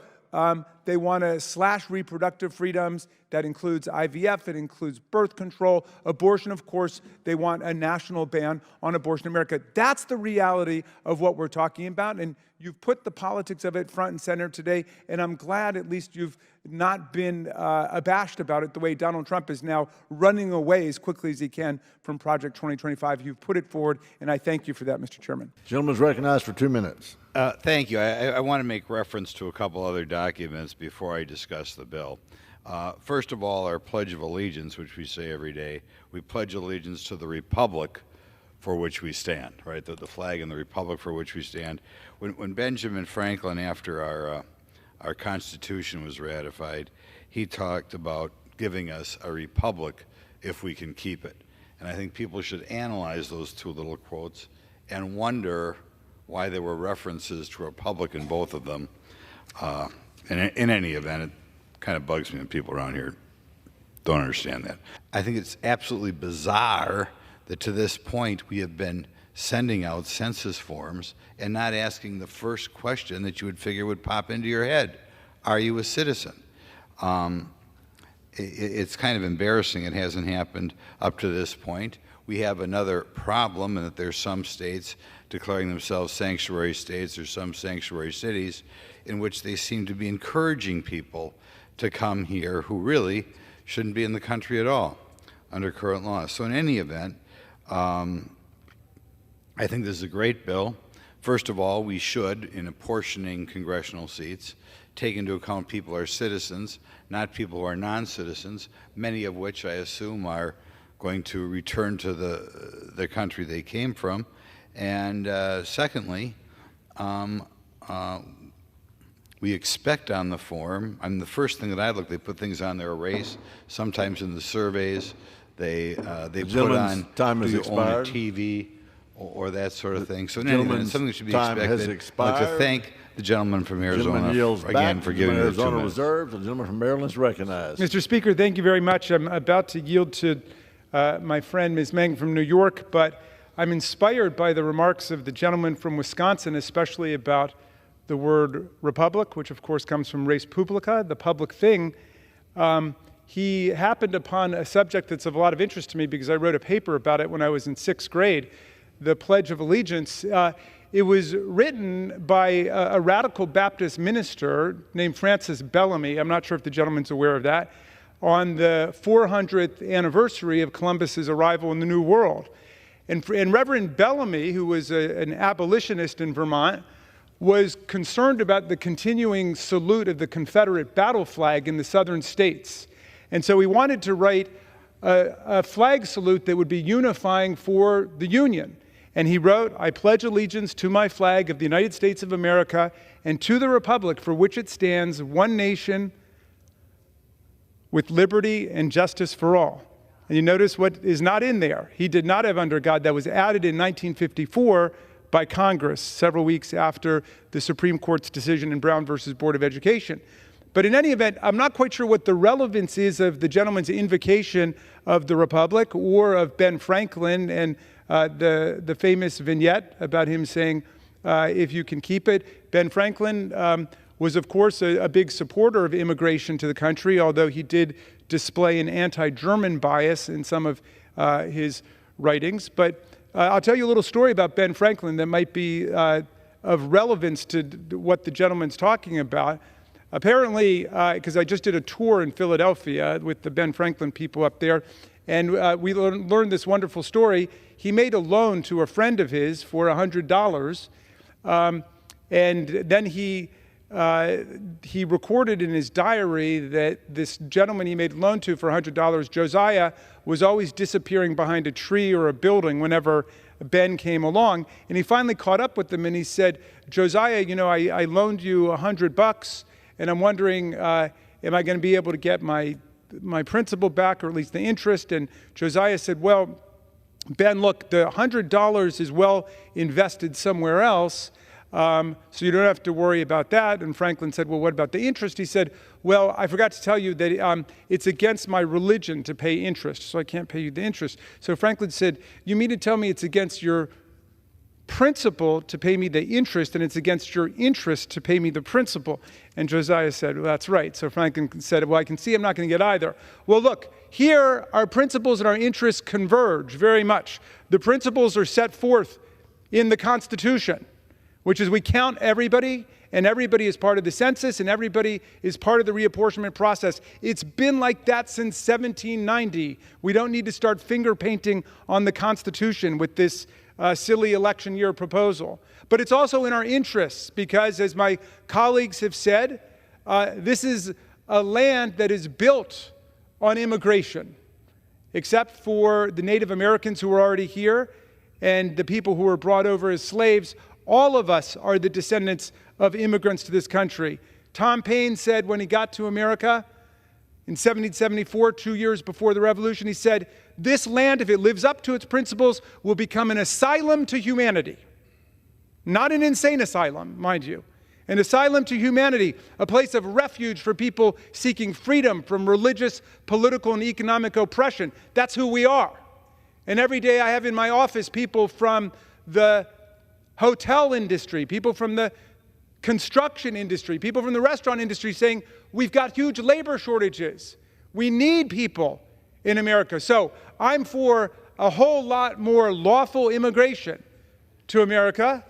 they want to slash reproductive freedoms. That includes IVF, it includes birth control, abortion, of course. They want a national ban on abortion in America. That's the reality of what we're talking about, and you've put the politics of it front and center today, and I'm glad at least you've not been abashed about it the way Donald Trump is now running away as quickly as he can from Project 2025. You've put it forward, and I thank you for that, Mr. Chairman. Gentleman's recognized for 2 minutes. Thank you. I want to make reference to a couple other documents before I discuss the bill. First of all, our Pledge of Allegiance, which we say every day, we pledge allegiance to the Republic for which we stand, right? The flag and the Republic for which we stand. When Benjamin Franklin, after our Constitution was ratified, he talked about giving us a republic if we can keep it. And I think people should analyze those two little quotes and wonder why there were references to republic in both of them. In any event, it kind of bugs me when people around here don't understand that. I think it's absolutely bizarre that to this point we have been sending out census forms and not asking the first question that you would figure would pop into your head. Are you a citizen? It's kind of embarrassing it hasn't happened up to this point. We have another problem in that there's some states declaring themselves sanctuary states or some sanctuary cities in which they seem to be encouraging people to come here who really shouldn't be in the country at all under current law. So in any event, I think this is a great bill. First of all, we should, in apportioning congressional seats, take into account people who are citizens, not people who are non-citizens, many of which I assume are going to return to the country they came from. And secondly, we expect on the form, the first thing that I look, they put things on their race. Sometimes in the surveys, they put on, time do has you expired. own a TV or that sort of thing. So in any event, it's something that should be time expected. has I'd expired. like to thank the gentleman from Arizona Gentleman yields again back. for giving me the 2 Arizona minutes. reserved. The gentleman from Maryland is recognized. Mr. Speaker, thank you very much. I'm about to yield to my friend, Ms. Megan from New York, but I'm inspired by the remarks of the gentleman from Wisconsin, especially about the word republic, which of course comes from res publica, the public thing. He happened upon a subject that's of a lot of interest to me because I wrote a paper about it when I was in 6th grade, the Pledge of Allegiance. It was written by a radical Baptist minister named Francis Bellamy. I'm not sure if the gentleman's aware of that, on the 400th anniversary of Columbus's arrival in the New World. And Reverend Bellamy, who was an abolitionist in Vermont, was concerned about the continuing salute of the Confederate battle flag in the southern states. And so he wanted to write a flag salute that would be unifying for the Union. And he wrote, "I pledge allegiance to my flag of the United States of America and to the republic for which it stands, one nation with liberty and justice for all." And you notice what is not in there. He did not have under God. That was added in 1954 by Congress, several weeks after the Supreme Court's decision in Brown versus Board of Education. But in any event, I'm not quite sure what the relevance is of the gentleman's invocation of the Republic or of Ben Franklin and the famous vignette about him saying, if you can keep it. Ben Franklin was, of course, a big supporter of immigration to the country, although he did display an anti-German bias in some of his writings. But I'll tell you a little story about Ben Franklin that might be of relevance to what the gentleman's talking about. Apparently, because I just did a tour in Philadelphia with the Ben Franklin people up there, and we learned this wonderful story. He made a loan to a friend of his for $100, and then he recorded in his diary that this gentleman he made a loan to for $100, Josiah, was always disappearing behind a tree or a building whenever Ben came along. And he finally caught up with him and he said, "Josiah, you know, I loaned you $100, and I'm wondering, am I going to be able to get my principal back, or at least the interest?" And Josiah said, "Well, Ben, look, the $100 is well invested somewhere else, so you don't have to worry about that." And Franklin said, "Well, what about the interest?" He said, "Well, I forgot to tell you that it's against my religion to pay interest, so I can't pay you the interest." So Franklin said, "You mean to tell me it's against your principal to pay me the interest, and it's against your interest to pay me the principal. And Josiah said, well, that's right. So Franklin said, well, I can see I'm not going to get either. Well, look, here our principles and our interests converge very much. The principles are set forth in the Constitution, which is we count everybody, and everybody is part of the census, and everybody is part of the reapportionment process. It's been like that since 1790. We don't need to start finger painting on the Constitution with this silly election year proposal. But it's also in our interests because, as my colleagues have said, this is a land that is built on immigration, except for the Native Americans who are already here and the people who were brought over as slaves. All of us are the descendants of immigrants to this country. Tom Paine said when he got to America in 1774, 2 years before the Revolution, he said, this land, if it lives up to its principles, will become an asylum to humanity. Not an insane asylum, mind you. An asylum to humanity, a place of refuge for people seeking freedom from religious, political, and economic oppression. That's who we are. And every day I have in my office people from the hotel industry, people from the construction industry, people from the restaurant industry saying, we've got huge labor shortages. We need people in America. So I'm for a whole lot more lawful immigration to America,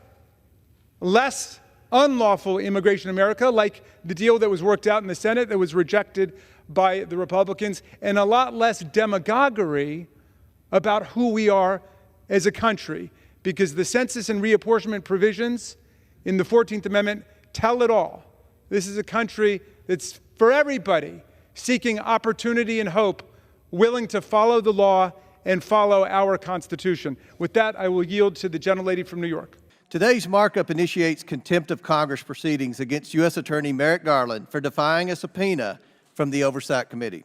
less unlawful immigration to America, like the deal that was worked out in the Senate that was rejected by the Republicans, and a lot less demagoguery about who we are as a country, because the census and reapportionment provisions in the 14th Amendment tell it all. This is a country that's for everybody, seeking opportunity and hope, willing to follow the law and follow our Constitution. With that, I will yield to the gentlelady from New York. Today's markup initiates contempt of Congress proceedings against U.S. Attorney Merrick Garland for defying a subpoena from the Oversight Committee.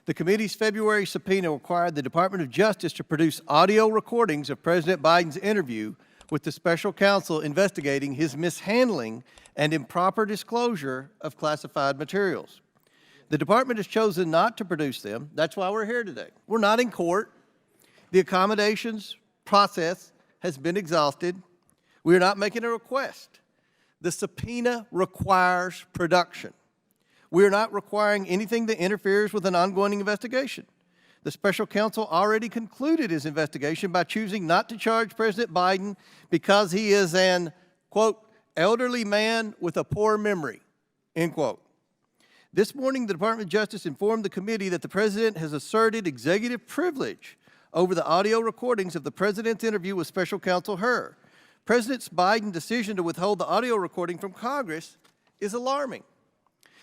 The committee's February subpoena required the Department of Justice to produce audio recordings of President Biden's interview with the special counsel investigating his mishandling and improper disclosure of classified materials. The department has chosen not to produce them. That's why we're here today. We're not in court. The accommodations process has been exhausted. We are not making a request. The subpoena requires production. We are not requiring anything that interferes with an ongoing investigation. The special counsel already concluded his investigation by choosing not to charge President Biden because he is an, quote, elderly man with a poor memory, end quote. This morning, the Department of Justice informed the committee that the President has asserted executive privilege over the audio recordings of the President's interview with Special Counsel Hur. President Biden's decision to withhold the audio recording from Congress is alarming.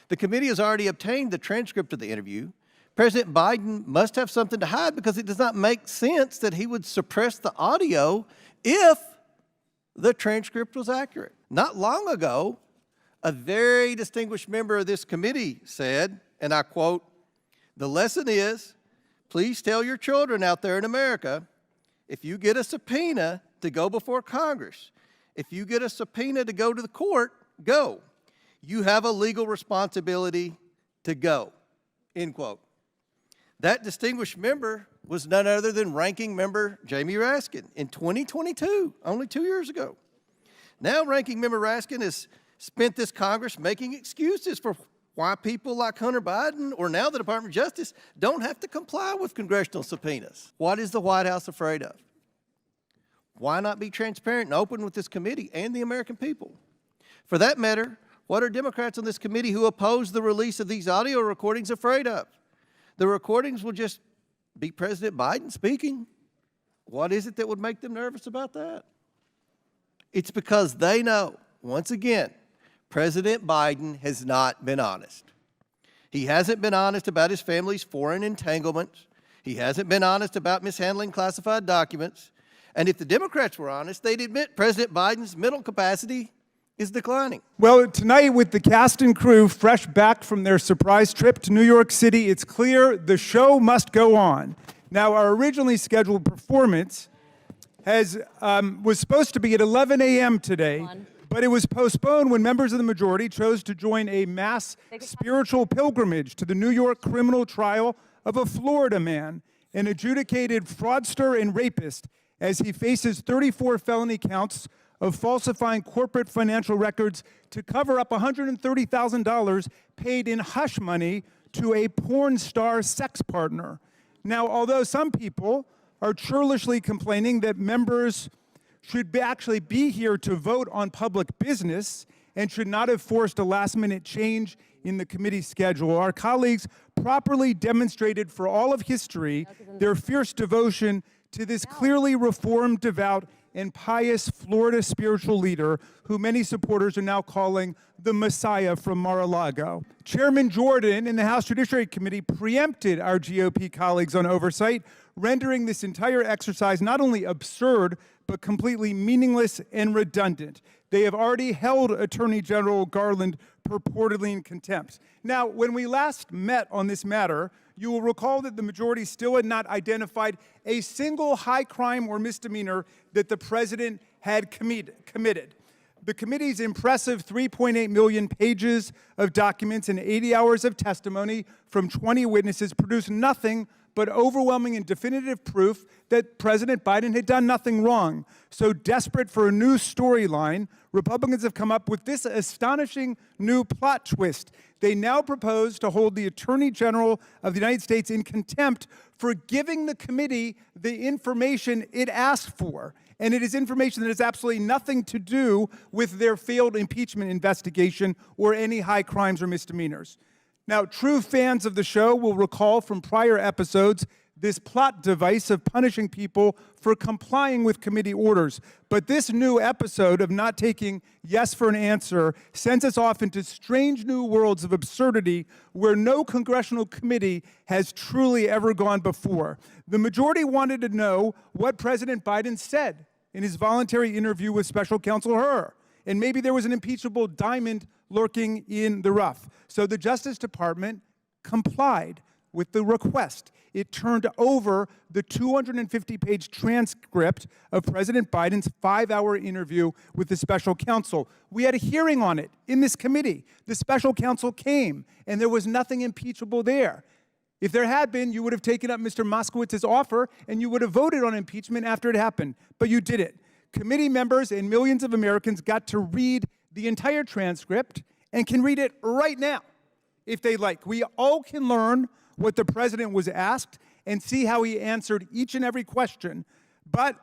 The committee has already obtained the transcript of the interview. President Biden must have something to hide because it does not make sense that he would suppress the audio if the transcript was accurate. Not long ago, a very distinguished member of this committee said, and I quote, "The lesson is, please tell your children out there in America, if you get a subpoena to go before Congress, if you get a subpoena to go to the court, go. You have a legal responsibility to go," end quote. That distinguished member was none other than Ranking Member Jamie Raskin in 2022, only 2 years ago. Now Ranking Member Raskin has spent this Congress making excuses for why people like Hunter Biden or now the Department of Justice don't have to comply with congressional subpoenas. What is the White House afraid of? Why not be transparent and open with this committee and the American people? For that matter, what are Democrats on this committee who oppose the release of these audio recordings afraid of? The recordings will just be President Biden speaking. What is it that would make them nervous about that? It's because they know, once again, President Biden has not been honest. He hasn't been honest about his family's foreign entanglements. He hasn't been honest about mishandling classified documents. And if the Democrats were honest, they'd admit President Biden's mental capacity is declining. Well, tonight with the cast and crew fresh back from their surprise trip to New York City, it's clear the show must go on. Now, our originally scheduled performance was supposed to be at 11 a.m. today, but it was postponed when members of the majority chose to join a mass spiritual pilgrimage to the New York criminal trial of a Florida man, an adjudicated fraudster and rapist, as he faces 34 felony counts of falsifying corporate financial records to cover up $130,000 paid in hush money to a porn star sex partner. Now, although some people are churlishly complaining that members should actually be here to vote on public business and should not have forced a last-minute change in the committee schedule, our colleagues properly demonstrated for all of history their fierce devotion to this clearly reformed, devout, and pious Florida spiritual leader who many supporters are now calling the Messiah from Mar-a-Lago. Chairman Jordan in the House Judiciary Committee preempted our GOP colleagues on oversight, rendering this entire exercise not only absurd, but completely meaningless and redundant. They have already held Attorney General Garland purportedly in contempt. Now, when we last met on this matter, you will recall that the majority still had not identified a single high crime or misdemeanor that the president had committed. The committee's impressive 3.8 million pages of documents and 80 hours of testimony from 20 witnesses produced nothing but overwhelming and definitive proof that President Biden had done nothing wrong. So desperate for a new storyline, Republicans have come up with this astonishing new plot twist. They now propose to hold the Attorney General of the United States in contempt for giving the committee the information it asked for. And it is information that has absolutely nothing to do with their failed impeachment investigation or any high crimes or misdemeanors. Now, true fans of the show will recall from prior episodes this plot device of punishing people for complying with committee orders. But this new episode of not taking yes for an answer sends us off into strange new worlds of absurdity where no congressional committee has truly ever gone before. The majority wanted to know what President Biden said in his voluntary interview with Special Counsel Hur. And maybe there was an impeachable diamond lurking in the rough. So the Justice Department complied with the request. It turned over the 250-page transcript of President Biden's 5-hour interview with the special counsel. We had a hearing on it in this committee. The special counsel came, and there was nothing impeachable there. If there had been, you would have taken up Mr. Moskowitz's offer, and you would have voted on impeachment after it happened. But you did it. Committee members and millions of Americans got to read the entire transcript and can read it right now if they like. We all can learn what the president was asked and see how he answered each and every question. But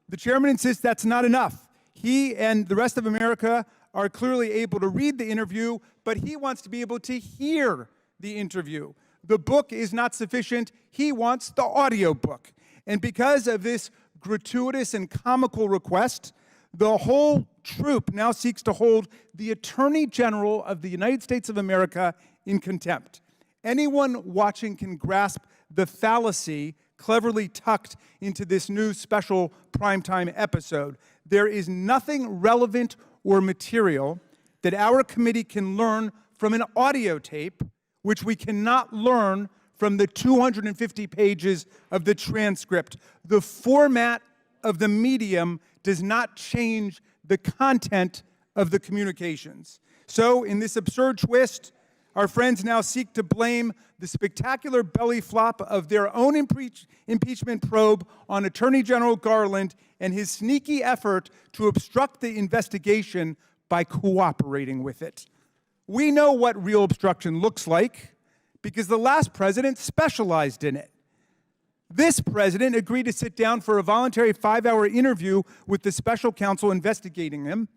the chairman insists that's not enough. He and the rest of America are clearly able to read the interview, but he wants to be able to hear the interview. The book is not sufficient. He wants the audio book. And because of this gratuitous and comical request, the whole troop now seeks to hold the Attorney General of the United States of America in contempt. Anyone watching can grasp the fallacy cleverly tucked into this new special primetime episode. There is nothing relevant or material that our committee can learn from an audio tape, which we cannot learn from the 250 pages of the transcript. The format of the medium does not change the content of the communications. So, in this absurd twist, our friends now seek to blame the spectacular belly flop of their own impeachment probe on Attorney General Garland and his sneaky effort to obstruct the investigation by cooperating with it. We know what real obstruction looks like because the last president specialized in it. This president agreed to sit down for a voluntary 5-hour interview with the special counsel investigating him.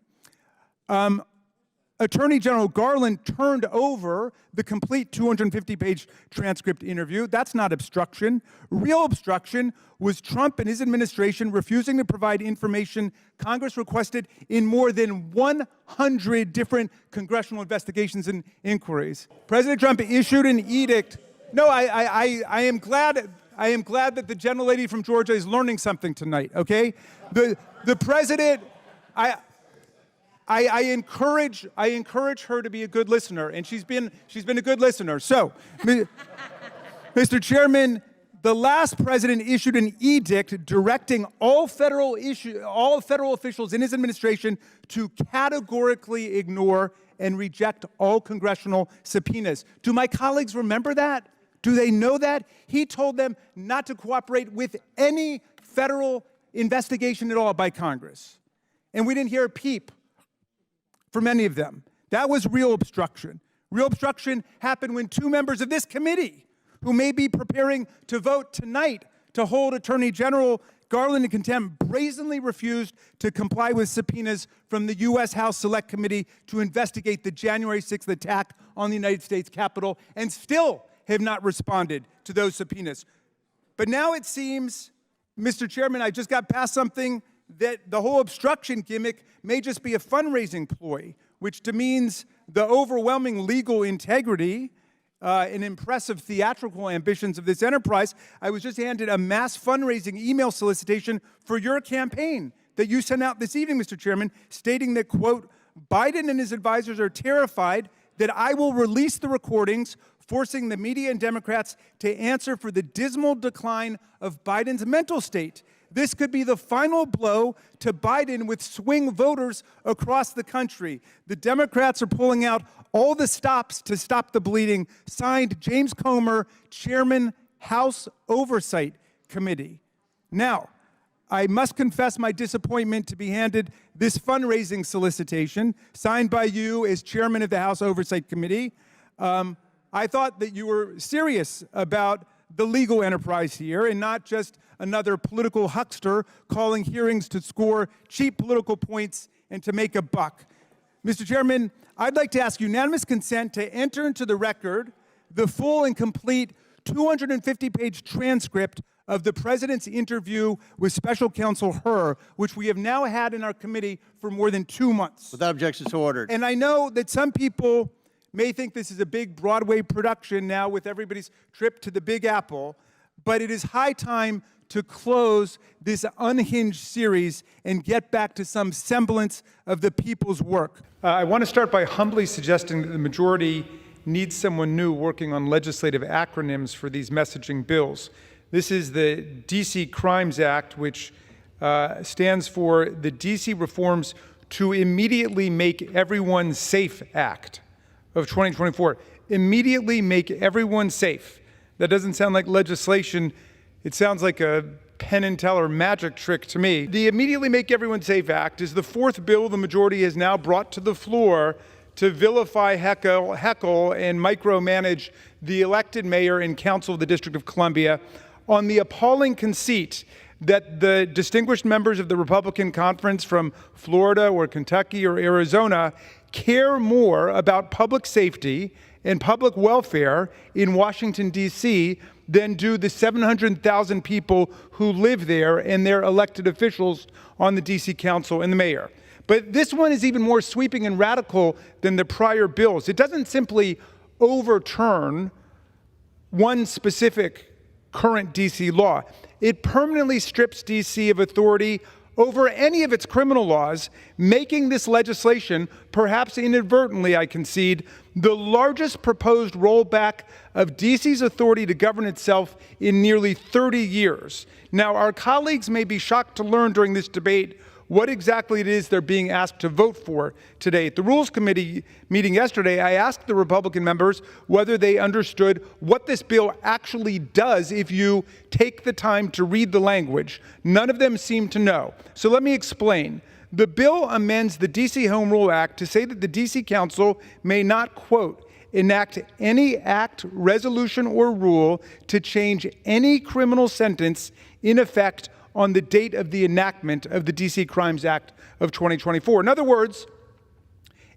Attorney General Garland turned over the complete 250-page transcript interview. That's not obstruction. Real obstruction was Trump and his administration refusing to provide information Congress requested in more than 100 different congressional investigations and inquiries. President Trump issued an edict. No, I am glad that the gentlelady from Georgia is learning something tonight, okay? The president, I encourage her to be a good listener, and she's been a good listener. So, Mr. Chairman, the last president issued an edict directing all federal officials in his administration to categorically ignore and reject all congressional subpoenas. Do my colleagues remember that? Do they know that? He told them not to cooperate with any federal investigation at all by Congress. And we didn't hear a peep from any of them. That was real obstruction. Real obstruction happened when 2 members of this committee, who may be preparing to vote tonight to hold Attorney General Garland in contempt, brazenly refused to comply with subpoenas from the U.S. House Select Committee to investigate the January 6th attack on the United States Capitol, and still have not responded to those subpoenas. But now it seems, Mr. Chairman, I just got past something that the whole obstruction gimmick may just be a fundraising ploy, which demeans the overwhelming legal integrity and impressive theatrical ambitions of this enterprise. I was just handed a mass fundraising email solicitation for your campaign that you sent out this evening, Mr. Chairman, stating that, quote, Biden and his advisors are terrified that I will release the recordings, forcing the media and Democrats to answer for the dismal decline of Biden's mental state. This could be the final blow to Biden with swing voters across the country. The Democrats are pulling out all the stops to stop the bleeding. Signed, James Comer, Chairman, House Oversight Committee. Now, I must confess my disappointment to be handed this fundraising solicitation, signed by you as Chairman of the House Oversight Committee. I thought that you were serious about the legal enterprise here and not just another political huckster calling hearings to score cheap political points and to make a buck. Mr. Chairman, I'd like to ask unanimous consent to enter into the record the full and complete 250-page transcript of the President's interview with Special Counsel Hur, which we have now had in our committee for more than 2 months. Without objection, so ordered. And I know that some people may think this is a big Broadway production now with everybody's trip to the Big Apple, but it is high time to close this unhinged series and get back to some semblance of the people's work. I want to start by humbly suggesting that the majority needs someone new working on legislative acronyms for these messaging bills. This is the DC Crimes Act, which stands for the DC Reforms to Immediately Make Everyone Safe Act of 2024. Immediately make everyone safe. That doesn't sound like legislation. It sounds like a Penn and Teller magic trick to me. The Immediately Make Everyone Safe Act is the 4th bill the majority has now brought to the floor to vilify, heckle, and micromanage the elected mayor and council of the District of Columbia on the appalling conceit that the distinguished members of the Republican conference from Florida or Kentucky or Arizona care more about public safety and public welfare in Washington, D.C. than do the 700,000 people who live there and their elected officials on the D.C. Council and the mayor. But this one is even more sweeping and radical than the prior bills. It doesn't simply overturn one specific current D.C. law. It permanently strips D.C. of authority over any of its criminal laws, making this legislation, perhaps inadvertently, I concede, the largest proposed rollback of D.C.'s authority to govern itself in nearly 30 years. Now, our colleagues may be shocked to learn during this debate what exactly it is they're being asked to vote for today. At the Rules Committee meeting yesterday, I asked the Republican members whether they understood what this bill actually does if you take the time to read the language. None of them seemed to know. So let me explain. The bill amends the D.C. Home Rule Act to say that the D.C. Council may not, quote, enact any act, resolution, or rule to change any criminal sentence in effect on the date of the enactment of the D.C. Crimes Act of 2024. In other words,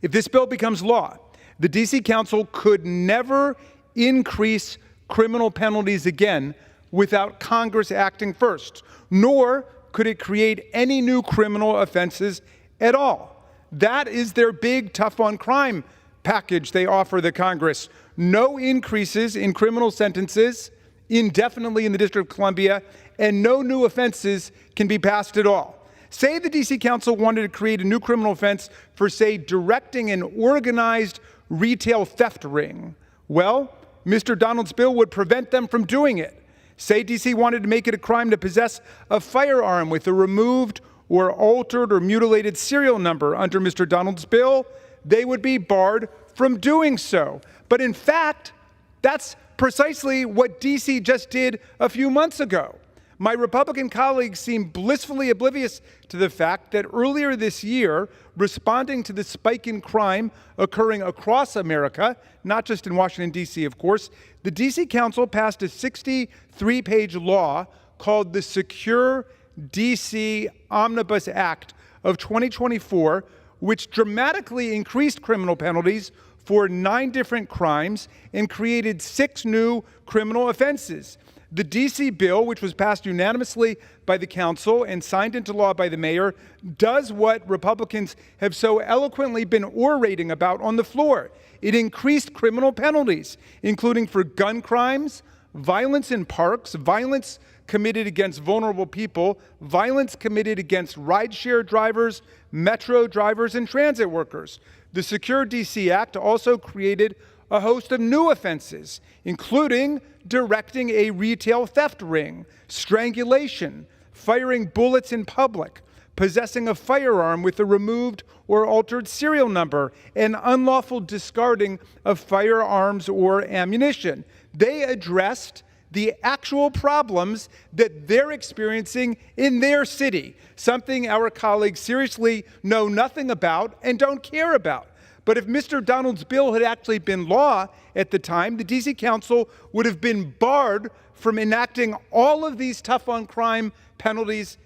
if this bill becomes law, the D.C. Council could never increase criminal penalties again without Congress acting first, nor could it create any new criminal offenses at all. That is their big tough on crime package they offer the Congress. No increases in criminal sentences indefinitely in the District of Columbia, and no new offenses can be passed at all. Say the D.C. Council wanted to create a new criminal offense for, say, directing an organized retail theft ring. Well, Mr. Donald's bill would prevent them from doing it. Say D.C. wanted to make it a crime to possess a firearm with a removed or altered or mutilated serial number under Mr. Donald's bill, they would be barred from doing so. But in fact, that's precisely what D.C. just did a few months ago. My Republican colleagues seem blissfully oblivious to the fact that earlier this year, responding to the spike in crime occurring across America, not just in Washington, D.C., of course, the D.C. Council passed a 63-page law called the Secure D.C. Omnibus Act of 2024, which dramatically increased criminal penalties for 9 different crimes and created 6 new criminal offenses. The D.C. bill, which was passed unanimously by the council and signed into law by the mayor, does what Republicans have so eloquently been orating about on the floor. It increased criminal penalties, including for gun crimes, violence in parks, violence committed against vulnerable people, violence committed against rideshare drivers, metro drivers, and transit workers. The Secure D.C. Act also created a host of new offenses, including directing a retail theft ring, strangulation, firing bullets in public, possessing a firearm with a removed or altered serial number, and unlawful discarding of firearms or ammunition. They addressed the actual problems that they're experiencing in their city, something our colleagues seriously know nothing about and don't care about. But if Mr. Donald's bill had actually been law at the time, the D.C. Council would have been barred from enacting all of these tough-on-crime penalties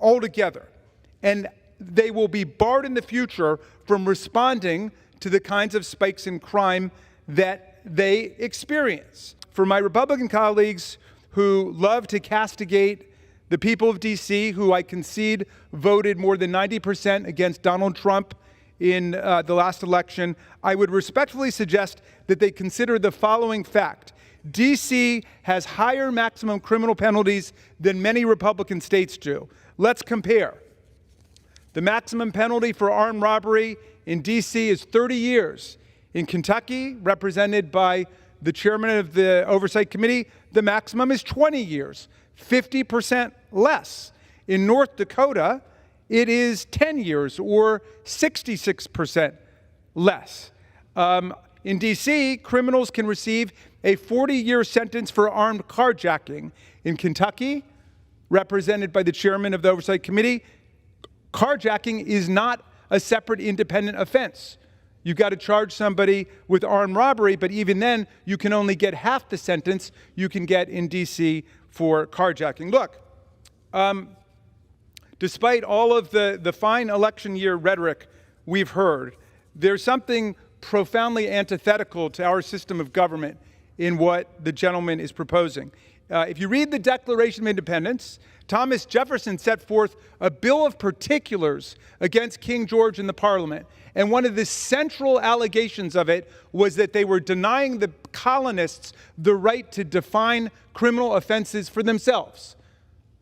altogether. And they will be barred in the future from responding to the kinds of spikes in crime that they experience. For my Republican colleagues who love to castigate the people of D.C., who I concede voted more than 90% against Donald Trump in the last election, I would respectfully suggest that they consider the following fact. D.C. has higher maximum criminal penalties than many Republican states do. Let's compare. The maximum penalty for armed robbery in D.C. is 30 years. In Kentucky, represented by the chairman of the Oversight Committee, the maximum is 20 years, 50% less. In North Dakota, it is 10 years or 66% less. In D.C., criminals can receive a 40-year sentence for armed carjacking. In Kentucky, represented by the chairman of the Oversight Committee, carjacking is not a separate independent offense. You've got to charge somebody with armed robbery, but even then, you can only get half the sentence you can get in D.C. for carjacking. Look, despite all of the fine election year rhetoric we've heard, there's something profoundly antithetical to our system of government in what the gentleman is proposing. If you read the Declaration of Independence, Thomas Jefferson set forth a bill of particulars against King George and the Parliament. And one of the central allegations of it was that they were denying the colonists the right to define criminal offenses for themselves.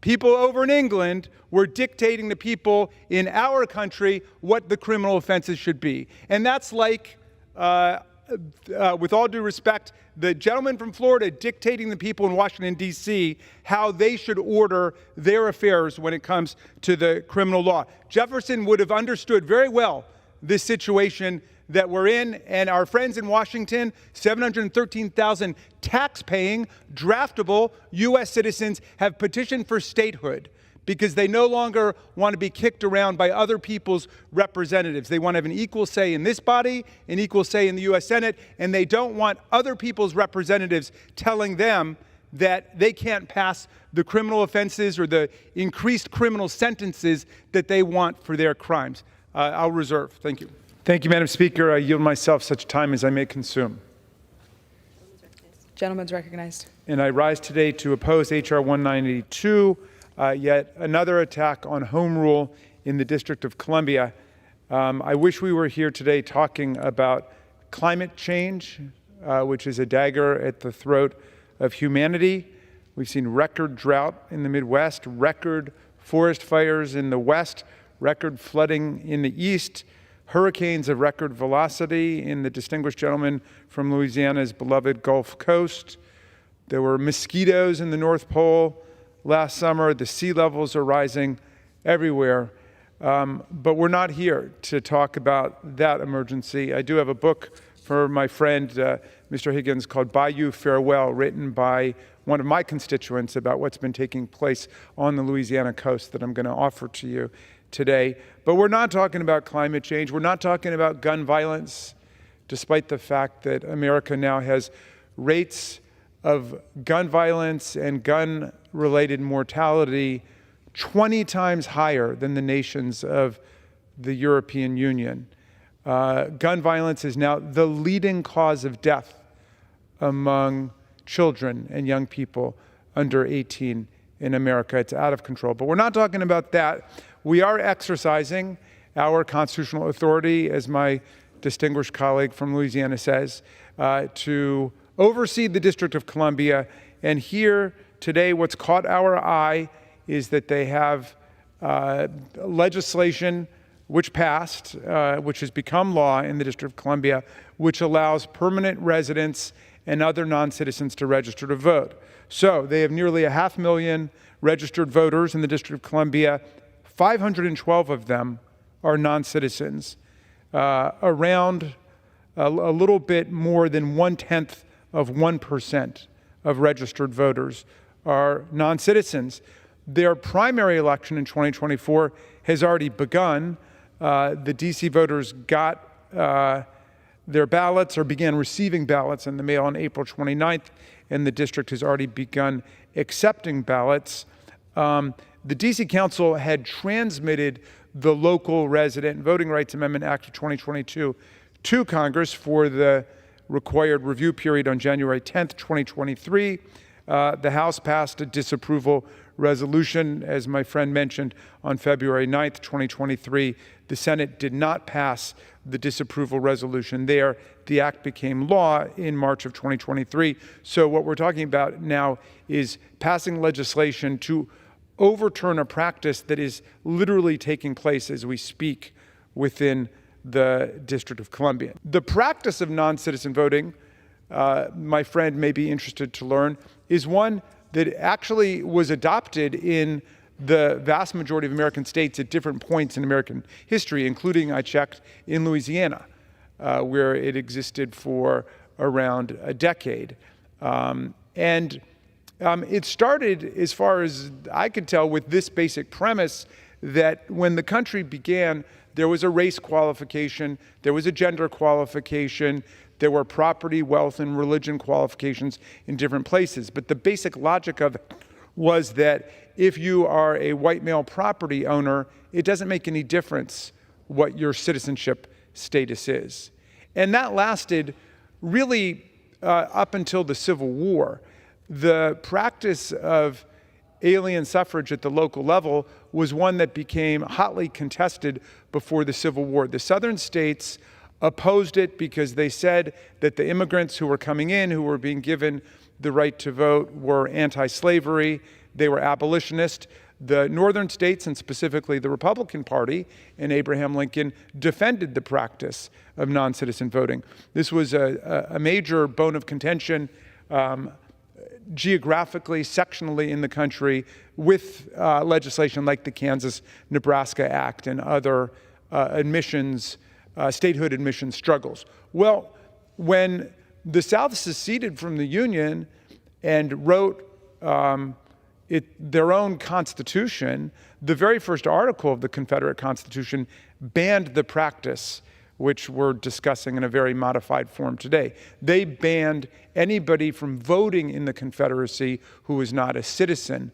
People over in England were dictating to people in our country what the criminal offenses should be. And that's like, with all due respect, the gentleman from Florida dictating the people in Washington, D.C., how they should order their affairs when it comes to the criminal law. Jefferson would have understood very well this situation that we're in, and our friends in Washington, 713,000 tax-paying, draftable U.S. citizens have petitioned for statehood because they no longer want to be kicked around by other people's representatives. They want to have an equal say in this body, an equal say in the U.S. Senate, and they don't want other people's representatives telling them that they can't pass the criminal offenses or the increased criminal sentences that they want for their crimes. I'll reserve. Thank you. Thank you, Madam Speaker. I yield myself such time as I may consume. Gentleman's recognized. And I rise today to oppose H.R. 192, yet another attack on home rule in the District of Columbia. I wish we were here today talking about climate change, which is a dagger at the throat of humanity. We've seen record drought in the Midwest, record forest fires in the West, record flooding in the East, hurricanes of record velocity in the distinguished gentleman from Louisiana's beloved Gulf Coast. There were mosquitoes in the North Pole last summer. The sea levels are rising everywhere. But we're not here to talk about that emergency. I do have a book for my friend Mr. Higgins, called Bayou Farewell, written by one of my constituents about what's been taking place on the Louisiana coast that I'm going to offer to you today. But we're not talking about climate change. We're not talking about gun violence, despite the fact that America now has rates of gun violence and gun-related mortality 20 times higher than the nations of the European Union. Gun violence is now the leading cause of death among children and young people under 18 in America. It's out of control. But we're not talking about that. We are exercising our constitutional authority, as my distinguished colleague from Louisiana says, to oversee the District of Columbia. And here today, what's caught our eye is that they have legislation which passed, which has become law in the District of Columbia, which allows permanent residents and other non-citizens to register to vote. So they have nearly 500,000 registered voters in the District of Columbia. 512 of them are non-citizens. Around a little bit more than 0.1% of registered voters are non-citizens. Their primary election in 2024 has already begun. The DC voters got their ballots or began receiving ballots in the mail on April 29th, and the district has already begun accepting ballots. The DC Council had transmitted the Local Resident Voting Rights Amendment Act of 2022 to Congress for the required review period on January 10th, 2023. The House passed a disapproval resolution, as my friend mentioned, on February 9th, 2023. The Senate did not pass the disapproval resolution there. The act became law in March of 2023. So what we're talking about now is passing legislation to overturn a practice that is literally taking place as we speak within the District of Columbia. The practice of non-citizen voting, my friend may be interested to learn, is one that actually was adopted in the vast majority of American states at different points in American history, including, I checked, in Louisiana, where it existed for around a decade. It started, as far as I could tell, with this basic premise that when the country began, there was a race qualification, there was a gender qualification, there were property, wealth, and religion qualifications in different places. But the basic logic of it was that if you are a white male property owner, it doesn't make any difference what your citizenship status is. And that lasted really up until the Civil War. The practice of alien suffrage at the local level was one that became hotly contested before the Civil War. The southern states opposed it because they said that the immigrants who were coming in, who were being given the right to vote, were anti-slavery, they were abolitionist. The northern states, and specifically the Republican Party and Abraham Lincoln, defended the practice of non-citizen voting. This was a major bone of contention geographically, sectionally in the country with legislation like the Kansas-Nebraska Act and other statehood admission struggles. Well, when the South seceded from the Union and wrote their own constitution, the very first article of the Confederate Constitution banned the practice which we're discussing in a very modified form today. They banned anybody from voting in the Confederacy who was not a citizen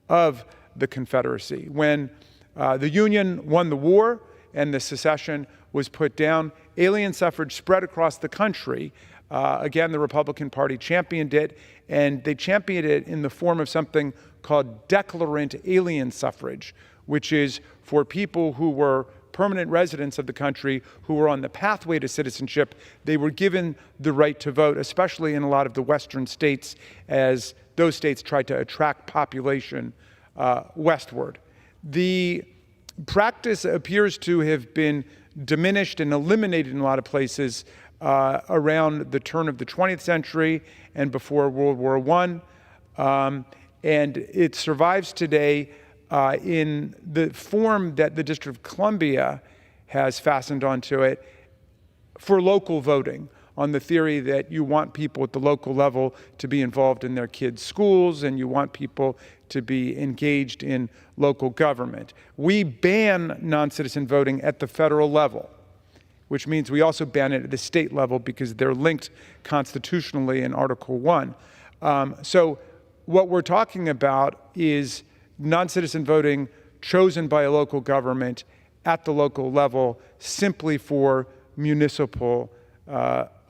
of the Confederacy. When the Union won the war and the secession was put down, alien suffrage spread across the country. Again, the Republican Party championed it, and they championed it in the form of something called declarant alien suffrage, which is for people who were permanent residents of the country who were on the pathway to citizenship. They were given the right to vote, especially in a lot of the western states, as those states tried to attract population westward. The practice appears to have been diminished and eliminated in a lot of places around the turn of the 20th century and before World War I. And it survives today in the form that the District of Columbia has fastened onto it for local voting. on the theory that you want people at the local level to be involved in their kids' schools and you want people to be engaged in local government. We ban non-citizen voting at the federal level, which means we also ban it at the state level because they're linked constitutionally in Article 1. So what we're talking about is non-citizen voting chosen by a local government at the local level simply for municipal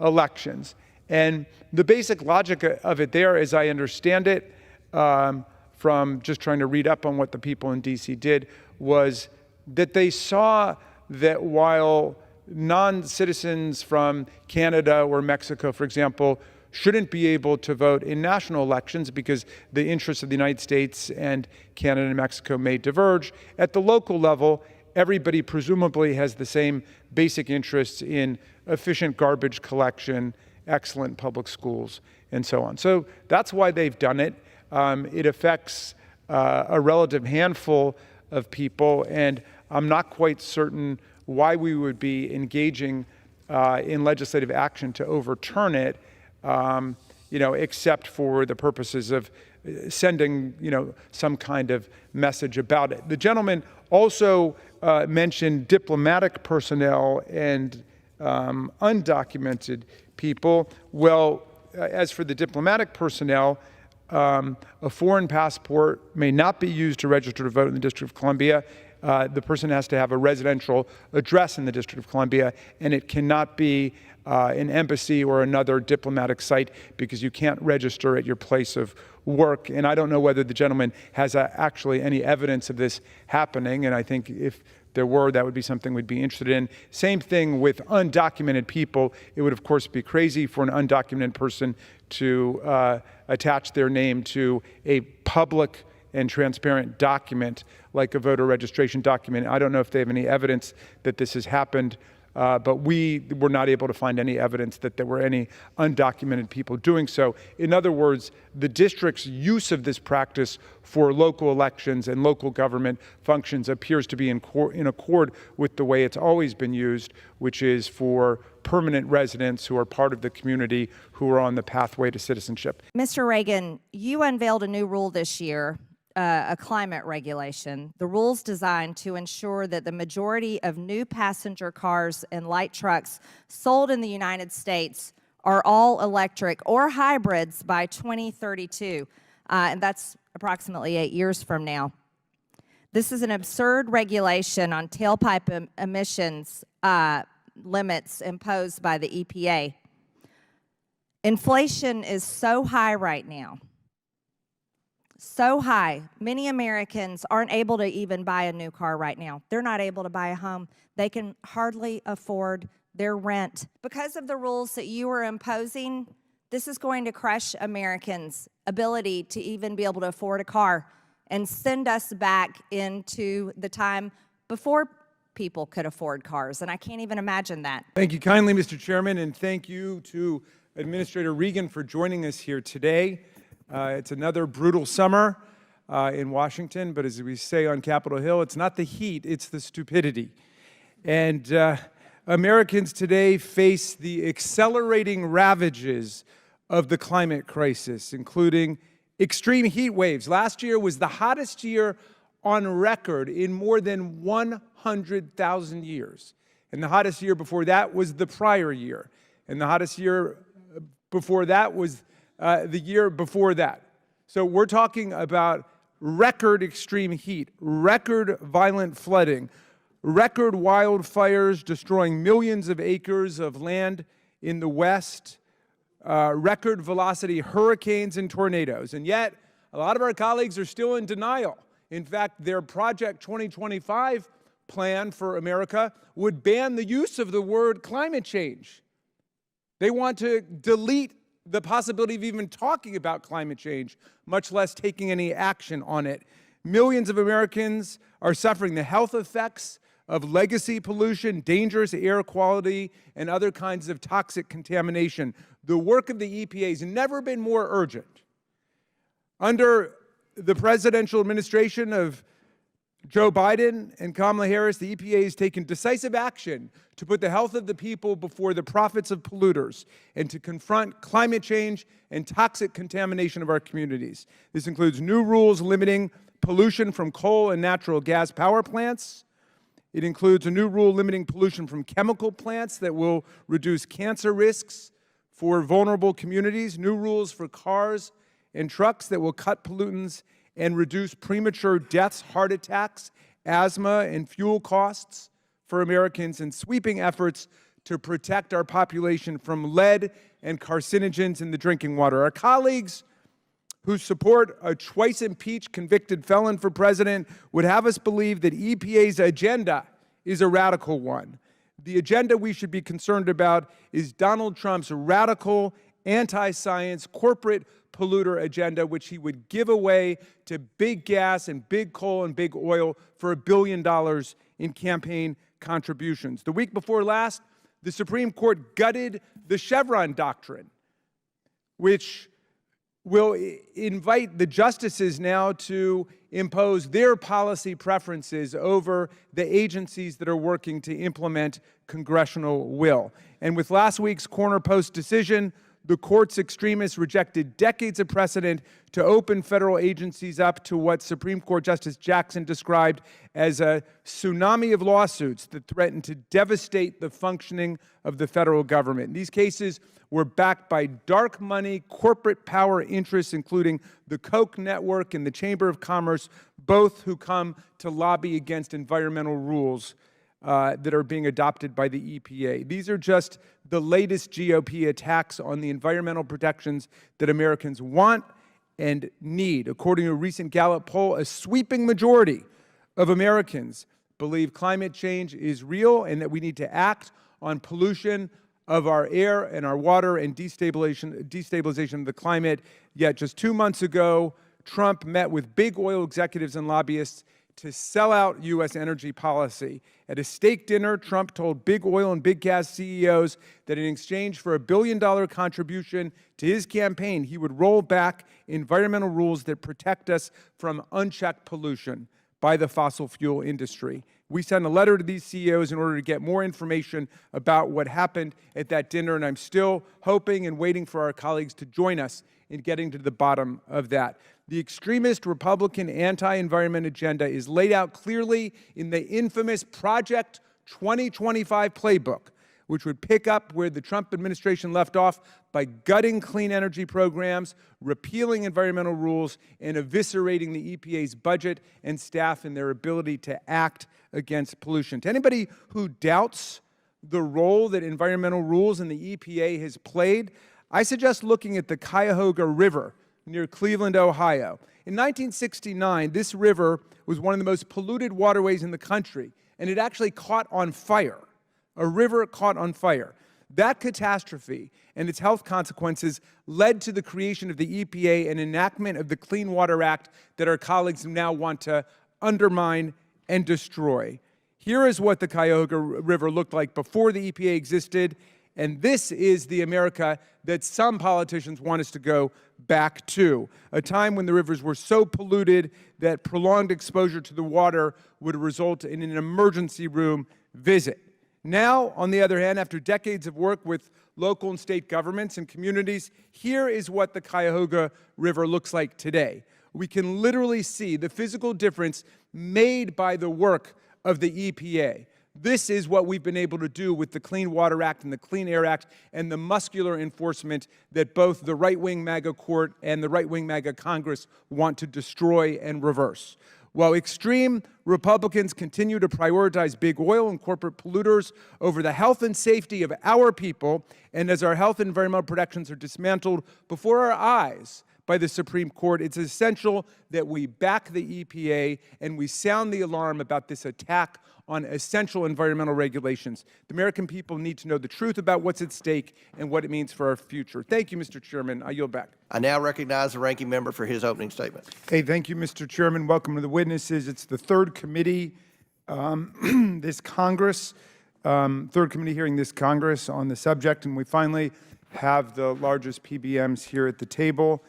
elections. And the basic logic of it there, as I understand it, from just trying to read up on what the people in DC did, was that they saw that while non-citizens from Canada or Mexico, for example, shouldn't be able to vote in national elections because the interests of the United States and Canada and Mexico may diverge, at the local level, everybody presumably has the same basic interests in efficient garbage collection, excellent public schools, and so on. So that's why they've done it. It affects a relative handful of people, and I'm not quite certain why we would be engaging in legislative action to overturn it, except for the purposes of sending, some kind of message about it. The gentleman also mentioned diplomatic personnel and undocumented people. Well, as for the diplomatic personnel, a foreign passport may not be used to register to vote in the District of Columbia. The person has to have a residential address in the District of Columbia, and it cannot be an embassy or another diplomatic site because you can't register at your place of work. And I don't know whether the gentleman has actually any evidence of this happening, and I think if there were, that would be something we'd be interested in. Same thing with undocumented people. It would, of course, be crazy for an undocumented person to attach their name to a public and transparent document like a voter registration document. I don't know if they have any evidence that this has happened, but we were not able to find any evidence that there were any undocumented people doing so. In other words, the district's use of this practice for local elections and local government functions appears to be in accord with the way it's always been used, which is for permanent residents who are part of the community who are on the pathway to citizenship. Mr. Reagan, you unveiled a new rule this year, a climate regulation. The rule's designed to ensure that the majority of new passenger cars and light trucks sold in the United States are all electric or hybrids by 2032, and that's approximately 8 years from now. This is an absurd regulation on tailpipe emissions limits imposed by the EPA. Inflation is so high right now, so high. Many Americans aren't able to even buy a new car right now. They're not able to buy a home. They can hardly afford their rent. Because of the rules that you are imposing, this is going to crush Americans' ability to even be able to afford a car and send us back into the time before people could afford cars, and I can't even imagine that. Thank you kindly, Mr. Chairman, and thank you to Administrator Regan for joining us here today. It's another brutal summer in Washington, but as we say on Capitol Hill, it's not the heat, it's the stupidity. And Americans today face the accelerating ravages of the climate crisis, including extreme heat waves. Last year was the hottest year on record in more than 100,000 years. And the hottest year before that was the prior year. And the hottest year before that was the year before that. So we're talking about record extreme heat, record violent flooding, record wildfires destroying millions of acres of land in the West, record velocity hurricanes and tornadoes. And yet, a lot of our colleagues are still in denial. In fact, their Project 2025 plan for America would ban the use of the word climate change. They want to delete the possibility of even talking about climate change, much less taking any action on it. Millions of Americans are suffering the health effects of legacy pollution, dangerous air quality, and other kinds of toxic contamination. The work of the EPA has never been more urgent. Under the presidential administration of Joe Biden and Kamala Harris, the EPA has taken decisive action to put the health of the people before the profits of polluters and to confront climate change and toxic contamination of our communities. This includes new rules limiting pollution from coal and natural gas power plants. It includes a new rule limiting pollution from chemical plants that will reduce cancer risks for vulnerable communities, new rules for cars and trucks that will cut pollutants and reduce premature deaths, heart attacks, asthma, and fuel costs for Americans, and sweeping efforts to protect our population from lead and carcinogens in the drinking water. Our colleagues who support a twice-impeached convicted felon for president would have us believe that EPA's agenda is a radical one. The agenda we should be concerned about is Donald Trump's radical, anti-science, corporate polluter agenda, which he would give away to big gas and big coal and big oil for $1 billion in campaign contributions. The week before last, the Supreme Court gutted the Chevron doctrine, which will invite the justices now to impose their policy preferences over the agencies that are working to implement congressional will. And with last week's Corner Post decision, the court's extremists rejected decades of precedent to open federal agencies up to what Supreme Court Justice Jackson described as a tsunami of lawsuits that threaten to devastate the functioning of the federal government. These cases were backed by dark money, corporate power interests, including the Koch network and the Chamber of Commerce, both who come to lobby against environmental rules that are being adopted by the EPA. These are just the latest GOP attacks on the environmental protections that Americans want and need. According to a recent Gallup poll, a sweeping majority of Americans believe climate change is real and that we need to act on pollution of our air and our water and destabilization of the climate. Yet just 2 months ago, Trump met with big oil executives and lobbyists to sell out U.S. energy policy. At a steak dinner, Trump told big oil and big gas CEOs that in exchange for $1 billion contribution to his campaign, he would roll back environmental rules that protect us from unchecked pollution by the fossil fuel industry. We sent a letter to these CEOs in order to get more information about what happened at that dinner, and I'm still hoping and waiting for our colleagues to join us in getting to the bottom of that. The extremist Republican anti-environment agenda is laid out clearly in the infamous Project 2025 playbook, which would pick up where the Trump administration left off by gutting clean energy programs, repealing environmental rules, and eviscerating the EPA's budget and staff in their ability to act against pollution. To anybody who doubts the role that environmental rules in the EPA has played, I suggest looking at the Cuyahoga River near Cleveland, Ohio. In 1969, this river was one of the most polluted waterways in the country, and it actually caught on fire. A river caught on fire. That catastrophe and its health consequences led to the creation of the EPA and enactment of the Clean Water Act that our colleagues now want to undermine and destroy. Here is what the Cuyahoga River looked like before the EPA existed, and this is the America that some politicians want us to go back to, a time when the rivers were so polluted that prolonged exposure to the water would result in an emergency room visit. Now, on the other hand, after decades of work with local and state governments and communities, here is what the Cuyahoga River looks like today. We can literally see the physical difference made by the work of the EPA. This is what we've been able to do with the Clean Water Act and the Clean Air Act and the muscular enforcement that both the right-wing MAGA court and the right-wing MAGA Congress want to destroy and reverse. While extreme Republicans continue to prioritize big oil and corporate polluters over the health and safety of our people, and as our health and environmental protections are dismantled before our eyes by the Supreme Court, it's essential that we back the EPA and we sound the alarm about this attack on essential environmental regulations. The American people need to know the truth about what's at stake and what it means for our future. Thank you, Mr. Chairman. I yield back. I now recognize the ranking member for his opening statement. Hey, thank you, Mr. Chairman. Welcome to the witnesses. It's the third committee hearing this Congress on the subject, and we finally have the largest PBMs here at the table.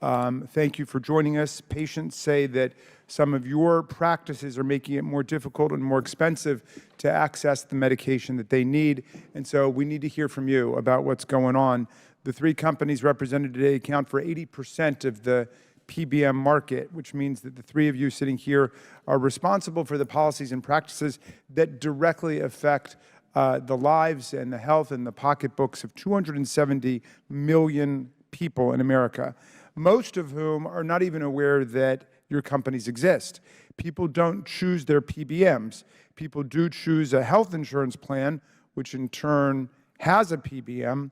Thank you for joining us. Patients say that some of your practices are making it more difficult and more expensive to access the medication that they need. And so we need to hear from you about what's going on. The three companies represented today account for 80% of the PBM market, which means that the three of you sitting here are responsible for the policies and practices that directly affect the lives and the health and the pocketbooks of 270 million people in America, most of whom are not even aware that your companies exist. People don't choose their PBMs. People do choose a health insurance plan, which in turn has a PBM.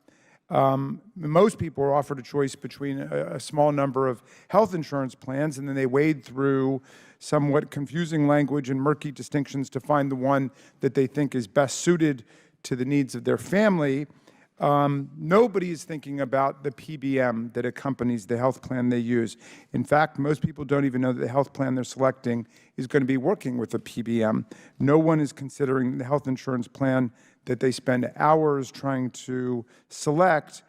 Most people are offered a choice between a small number of health insurance plans, and then they wade through somewhat confusing language and murky distinctions to find the one that they think is best suited to the needs of their family. Nobody is thinking about the PBM that accompanies the health plan they use. In fact, most people don't even know that the health plan they're selecting is going to be working with a PBM. No one is considering the health insurance plan that they spend hours trying to select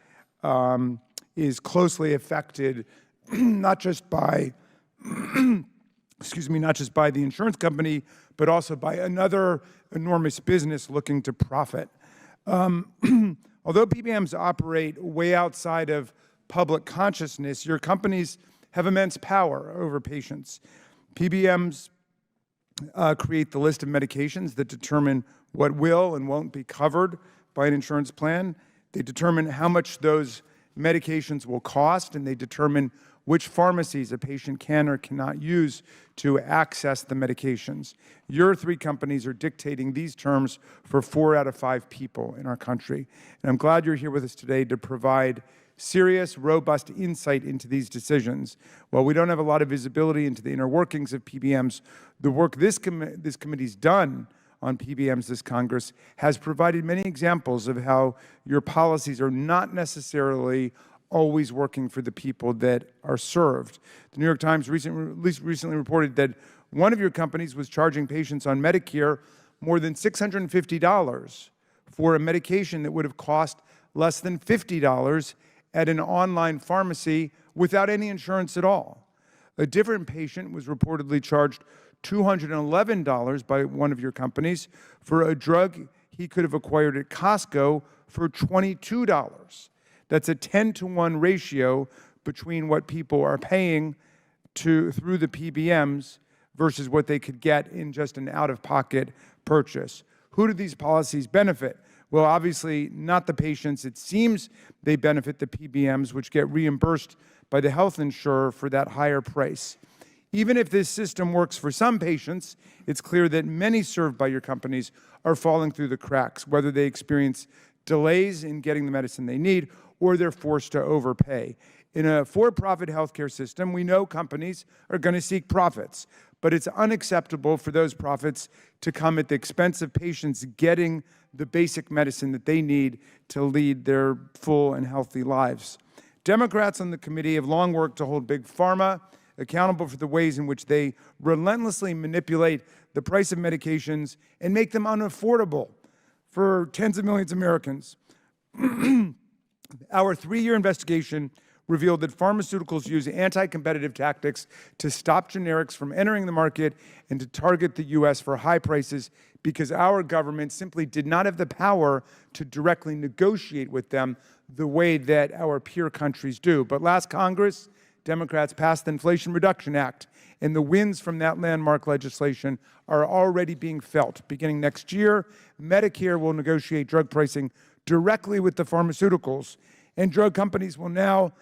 is closely affected not just by not just by the insurance company, but also by another enormous business looking to profit. Although PBMs operate way outside of public consciousness, your companies have immense power over patients. PBMs create the list of medications that determine what will and won't be covered by an insurance plan. They determine how much those medications will cost, and they determine which pharmacies a patient can or cannot use to access the medications. Your three companies are dictating these terms for 4 out of 5 people in our country. And I'm glad you're here with us today to provide serious, robust insight into these decisions. While we don't have a lot of visibility into the inner workings of PBMs, the work this committee's done on PBMs this Congress has provided many examples of how your policies are not necessarily always working for the people that are served. The New York Times recently reported that one of your companies was charging patients on Medicare more than $650 for a medication that would have cost less than $50 at an online pharmacy without any insurance at all. A different patient was reportedly charged $211 by one of your companies for a drug he could have acquired at Costco for $22. That's a 10-to-1 ratio between what people are paying through the PBMs versus what they could get in just an out-of-pocket purchase. Who do these policies benefit? Well, obviously not the patients. It seems they benefit the PBMs, which get reimbursed by the health insurer for that higher price. Even if this system works for some patients, it's clear that many served by your companies are falling through the cracks, whether they experience delays in getting the medicine they need or they're forced to overpay. In a for-profit healthcare system, we know companies are going to seek profits, but it's unacceptable for those profits to come at the expense of patients getting the basic medicine that they need to lead their full and healthy lives. Democrats on the committee have long worked to hold Big Pharma accountable for the ways in which they relentlessly manipulate the price of medications and make them unaffordable for tens of millions of Americans. Our 3-year investigation revealed that pharmaceuticals use anti-competitive tactics to stop generics from entering the market and to target the U.S. for high prices because our government simply did not have the power to directly negotiate with them the way that our peer countries do. But last Congress, Democrats passed the Inflation Reduction Act, and the wins from that landmark legislation are already being felt. Beginning next year, Medicare will negotiate drug pricing directly with the pharmaceuticals, and drug companies will now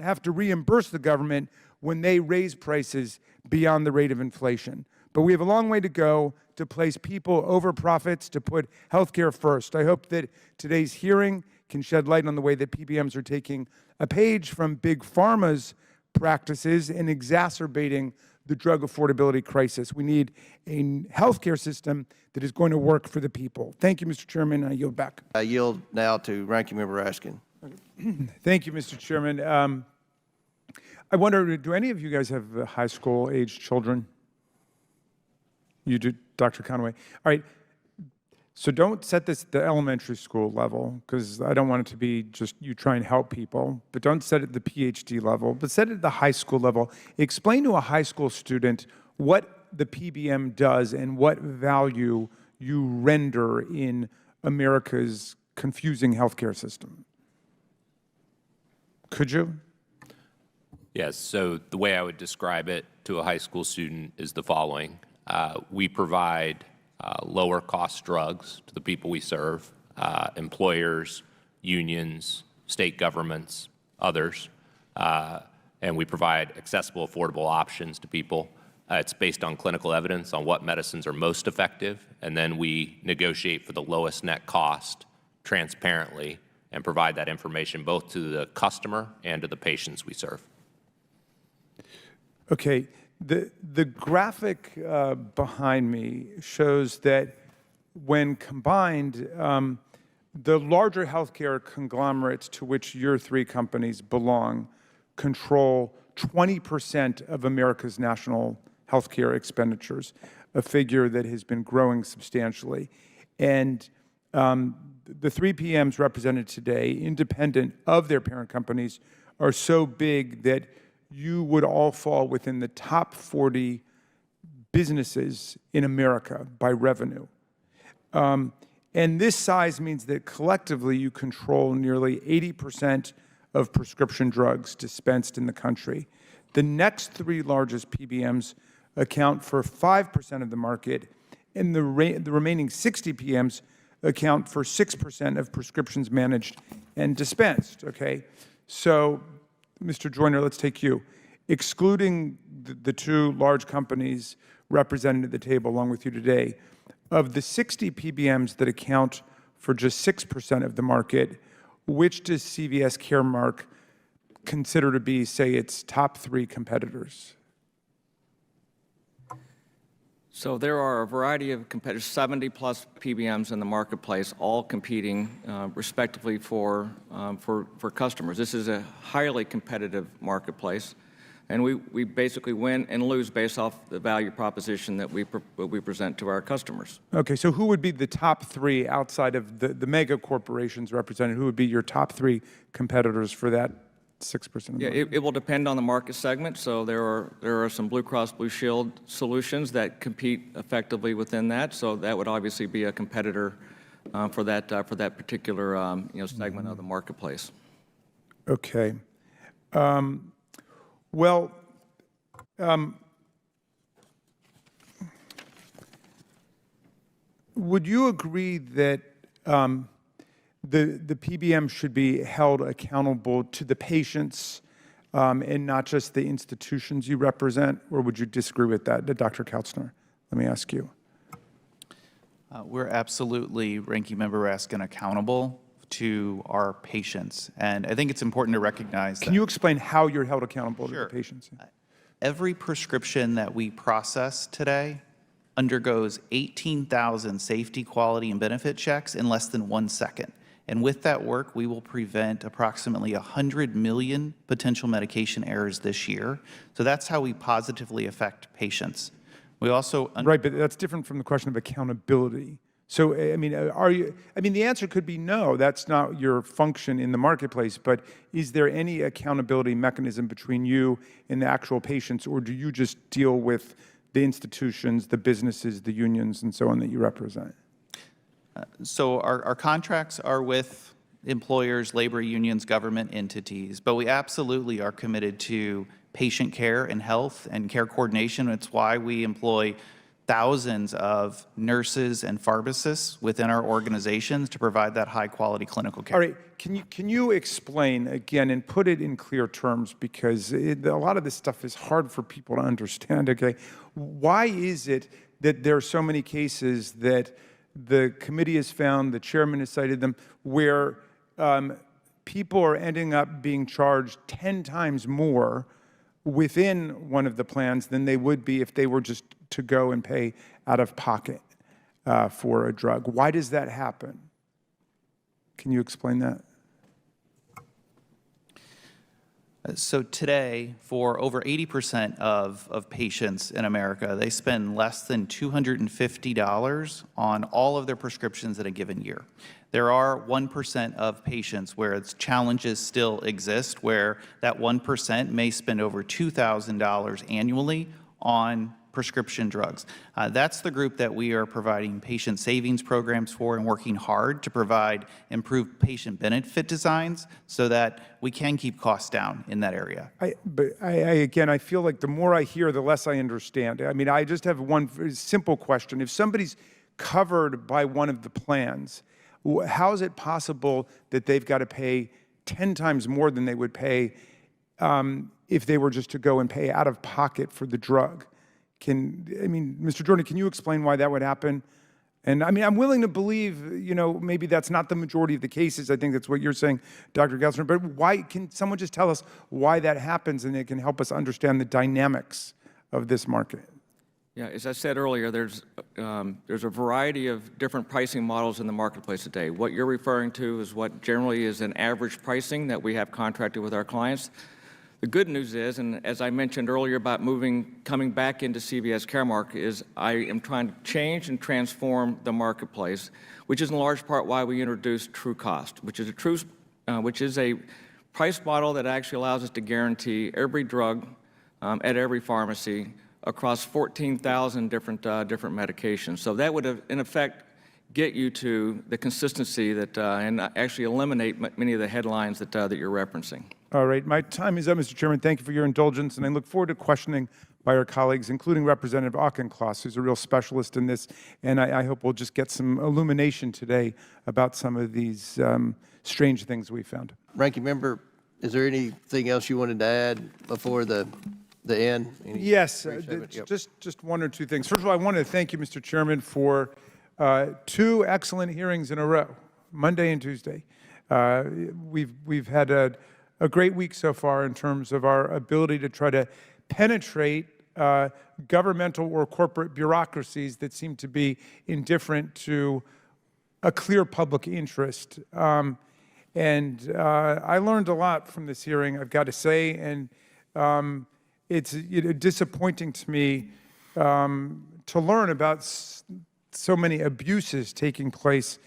have to reimburse the government when they raise prices beyond the rate of inflation. But we have a long way to go to place people over profits, to put healthcare first. I hope that today's hearing can shed light on the way that PBMs are taking a page from Big Pharma's practices and exacerbating the drug affordability crisis. We need a healthcare system that is going to work for the people. Thank you, Mr. Chairman. I yield back. I yield now to Ranking Member Raskin. Thank you, Mr. Chairman. I wonder, do any of you guys have high school-aged children? You do, Dr. Conway. All right. So don't set this at the elementary school level, because I don't want it to be just you try and help people, but don't set it at the PhD level, but set it at the high school level. Explain to a high school student what the PBM does and what value you render in America's confusing healthcare system. Could you? Yes, so the way I would describe it to a high school student is the following. We provide lower cost drugs to the people we serve, employers, unions, state governments, others, and we provide accessible, affordable options to people. It's based on clinical evidence on what medicines are most effective, and then we negotiate for the lowest net cost transparently and provide that information both to the customer and to the patients we serve. Okay, the graphic behind me shows that when combined, the larger healthcare conglomerates to which your three companies belong control 20% of America's national healthcare expenditures, a figure that has been growing substantially. And the three PMs represented today, independent of their parent companies, are so big that you would all fall within the top 40 businesses in America by revenue. And this size means that collectively you control nearly 80% of prescription drugs dispensed in the country. The next three largest PBMs account for 5% of the market, and the remaining 60 PMs account for 6% of prescriptions managed and dispensed, okay? So, Mr. Joyner, let's take you. Excluding the two large companies represented at the table along with you today, of the 60 PBMs that account for just 6% of the market, which does CVS Caremark consider to be, say, its top three competitors? So there are a variety of competitors, 70-plus PBMs in the marketplace, all competing respectively for customers. This is a highly competitive marketplace, and we basically win and lose based off the value proposition that we present to our customers. Okay, so who would be the top three outside of the mega corporations represented? Who would be your top three competitors for that 6%? Yeah, it will depend on the market segment. So there are some Blue Cross Blue Shield solutions that compete effectively within that. So that would obviously be a competitor for that particular segment of the marketplace. Okay. Would you agree that the PBM should be held accountable to the patients and not just the institutions you represent, or would you disagree with that? Dr. Kautzner, let me ask you. We're absolutely, Ranking Member Raskin, accountable to our patients. And I think it's important to recognize Can you explain how you're held accountable to the patients? every prescription that we process today undergoes 18,000 safety, quality, and benefit checks in less than 1 second. And with that work, we will prevent approximately 100 million potential medication errors this year. So that's how we positively affect patients. We also right, but that's different from the question of accountability. So, I mean, the answer could be no, that's not your function in the marketplace, but is there any accountability mechanism between you and the actual patients, or do you just deal with the institutions, the businesses, the unions, and so on that you represent? So our contracts are with employers, labor unions, government entities, but we absolutely are committed to patient care and health and care coordination. It's why we employ thousands of nurses and pharmacists within our organizations to provide that high-quality clinical care. All right, can you explain again and put it in clear terms, because a lot of this stuff is hard for people to understand, okay? Why is it that there are so many cases that the committee has found, the chairman has cited them, where people are ending up being charged 10 times more within one of the plans than they would be if they were just to go and pay out of pocket for a drug? Why does that happen? Can you explain that? So today, for over 80% of patients in America, they spend less than $250 on all of their prescriptions in a given year. There are 1% of patients where challenges still exist, where that 1% may spend over $2,000 annually on prescription drugs. That's the group that we are providing patient savings programs for and working hard to provide improved patient benefit designs so that we can keep costs down in that area. Again, I feel like the more I hear, the less I understand. I mean, I just have one simple question. If somebody's covered by one of the plans, how is it possible that they've got to pay 10 times more than they would pay if they were just to go and pay out of pocket for the drug? Mr. Jordan, can you explain why that would happen? And I mean, I'm willing to believe, maybe that's not the majority of the cases. I think that's what you're saying, Dr. Gelsner. But why, can someone just tell us why that happens, and it can help us understand the dynamics of this market? Yeah, as I said earlier, there's a variety of different pricing models in the marketplace today. What you're referring to is what generally is an average pricing that we have contracted with our clients. The good news is, and as I mentioned earlier about coming back into CVS Caremark, is I am trying to change and transform the marketplace, which is in large part why we introduced True Cost, which is a price model that actually allows us to guarantee every drug at every pharmacy across 14,000 different medications. So that would, in effect, get you to the consistency that and actually eliminate many of the headlines that you're referencing. All right, my time is up, Mr. Chairman. Thank you for your indulgence, and I look forward to questioning by our colleagues, including Representative Auchincloss, who's a real specialist in this, and I hope we'll just get some illumination today about some of these strange things we found. Ranking Member, is there anything else you wanted to add before the end? Yes, just one or two things. First of all, I want to thank you, Mr. Chairman, for 2 excellent hearings in a row, Monday and Tuesday. We've had a great week so far in terms of our ability to try to penetrate governmental or corporate bureaucracies that seem to be indifferent to a clear public interest. And I learned a lot from this hearing, I've got to say, and it's disappointing to me to learn about so many abuses taking place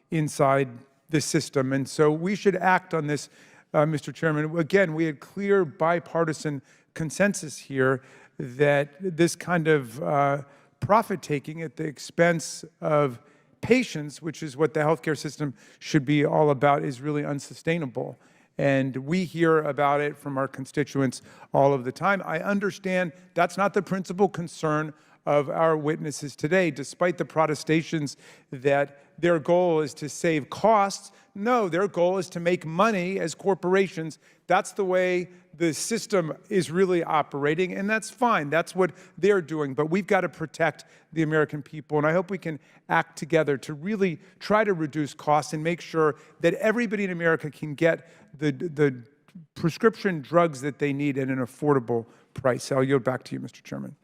inside the system. And so we should act on this, Mr. Chairman. Again, we had clear bipartisan consensus here that this kind of profit-taking at the expense of patients, which is what the healthcare system should be all about, is really unsustainable. And we hear about it from our constituents all of the time. I understand that's not the principal concern of our witnesses today, despite the protestations that their goal is to save costs. No, their goal is to make money as corporations. That's the way the system is really operating, and that's fine. That's what they're doing. But we've got to protect the American people, and I hope we can act together to really try to reduce costs and make sure that everybody in America can get the prescription drugs that they need at an affordable price. I'll yield back to you, Mr. Chairman.